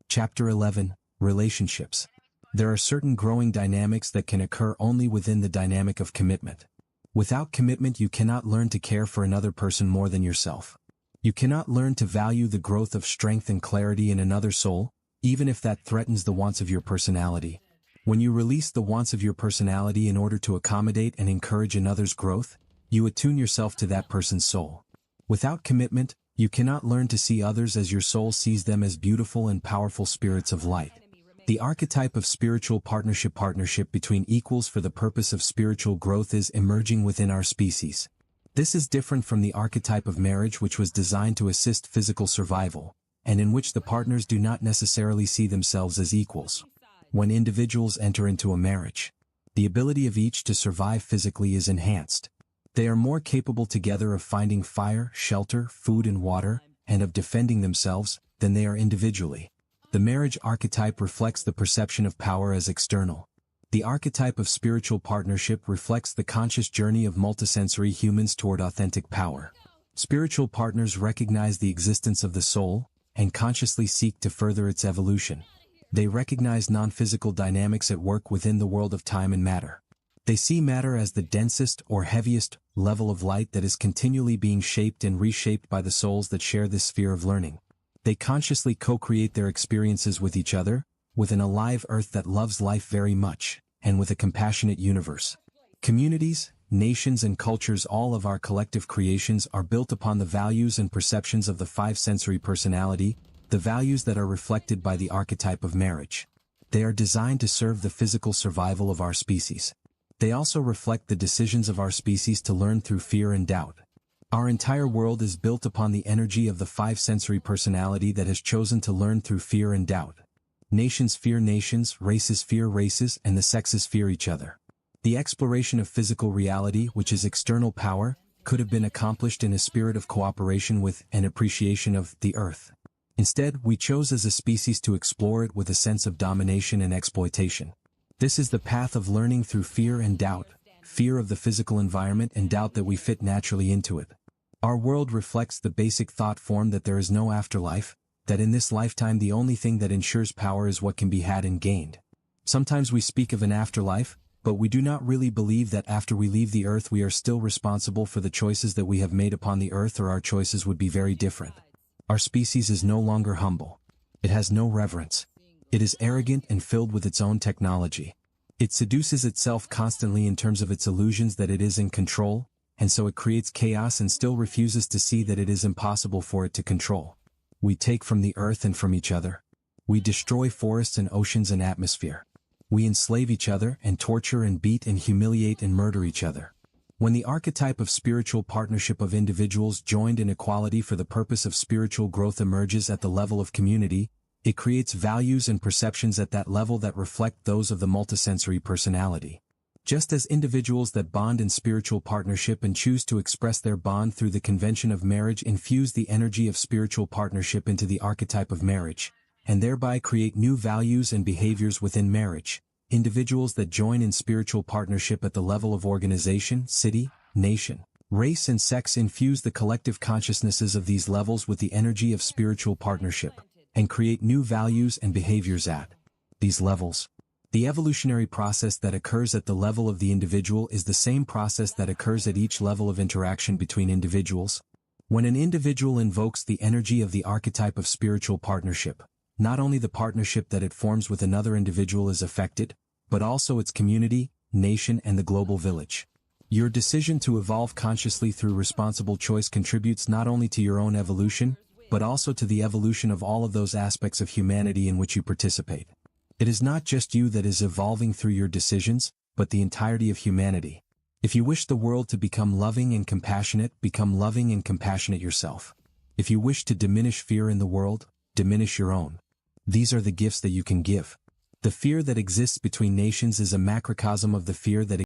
Chapter 11, Relationships. There are certain growing dynamics that can occur only within the dynamic of commitment. Without commitment, you cannot learn to care for another person more than yourself. You cannot learn to value the growth of strength and clarity in another soul, even if that threatens the wants of your personality. When you release the wants of your personality in order to accommodate and encourage another's growth, you attune yourself to that person's soul. Without commitment, you cannot learn to see others as your soul sees them as beautiful and powerful spirits of light. The archetype of spiritual partnership between equals for the purpose of spiritual growth is emerging within our species. This is different from the archetype of marriage, which was designed to assist physical survival, and in which the partners do not necessarily see themselves as equals. When individuals enter into a marriage, the ability of each to survive physically is enhanced. They are more capable together of finding fire, shelter, food and water, and of defending themselves, than they are individually. The marriage archetype reflects the perception of power as external. The archetype of spiritual partnership reflects the conscious journey of multisensory humans toward authentic power. Spiritual partners recognize the existence of the soul, and consciously seek to further its evolution. They recognize non-physical dynamics at work within the world of time and matter. They see matter as the densest or heaviest level of light that is continually being shaped and reshaped by the souls that share this sphere of learning. They consciously co-create their experiences with each other, with an alive earth that loves life very much, and with a compassionate universe. Communities, nations and cultures, all of our collective creations are built upon the values and perceptions of the five-sensory personality, the values that are reflected by the archetype of marriage. They are designed to serve the physical survival of our species. They also reflect the decisions of our species to learn through fear and doubt. Our entire world is built upon the energy of the five-sensory personality that has chosen to learn through fear and doubt. Nations fear nations, races fear races, and the sexes fear each other. The exploration of physical reality, which is external power, could have been accomplished in a spirit of cooperation with and appreciation of the earth. Instead, we chose as a species to explore it with a sense of domination and exploitation. This is the path of learning through fear and doubt, fear of the physical environment and doubt that we fit naturally into it. Our world reflects the basic thought form that there is no afterlife, that in this lifetime the only thing that ensures power is what can be had and gained. Sometimes we speak of an afterlife, but we do not really believe that after we leave the earth we are still responsible for the choices that we have made upon the earth, or our choices would be very different. Our species is no longer humble. It has no reverence. It is arrogant and filled with its own technology. It seduces itself constantly in terms of its illusions that it is in control, and so it creates chaos and still refuses to see that it is impossible for it to control. We take from the earth and from each other. We destroy forests and oceans and atmosphere. We enslave each other and torture and beat and humiliate and murder each other. When the archetype of spiritual partnership of individuals joined in equality for the purpose of spiritual growth emerges at the level of community, it creates values and perceptions at that level that reflect those of the multisensory personality. Just as individuals that bond in spiritual partnership and choose to express their bond through the convention of marriage infuse the energy of spiritual partnership into the archetype of marriage, and thereby create new values and behaviors within marriage, individuals that join in spiritual partnership at the level of organization, city, nation, race and sex infuse the collective consciousnesses of these levels with the energy of spiritual partnership, and create new values and behaviors at these levels. The evolutionary process that occurs at the level of the individual is the same process that occurs at each level of interaction between individuals. When an individual invokes the energy of the archetype of spiritual partnership, not only the partnership that it forms with another individual is affected, but also its community, nation and the global village. Your decision to evolve consciously through responsible choice contributes not only to your own evolution, but also to the evolution of all of those aspects of humanity in which you participate. It is not just you that is evolving through your decisions, but the entirety of humanity. If you wish the world to become loving and compassionate, become loving and compassionate yourself. If you wish to diminish fear in the world, diminish your own. These are the gifts that you can give. The fear that exists between nations is a macrocosm of the fear that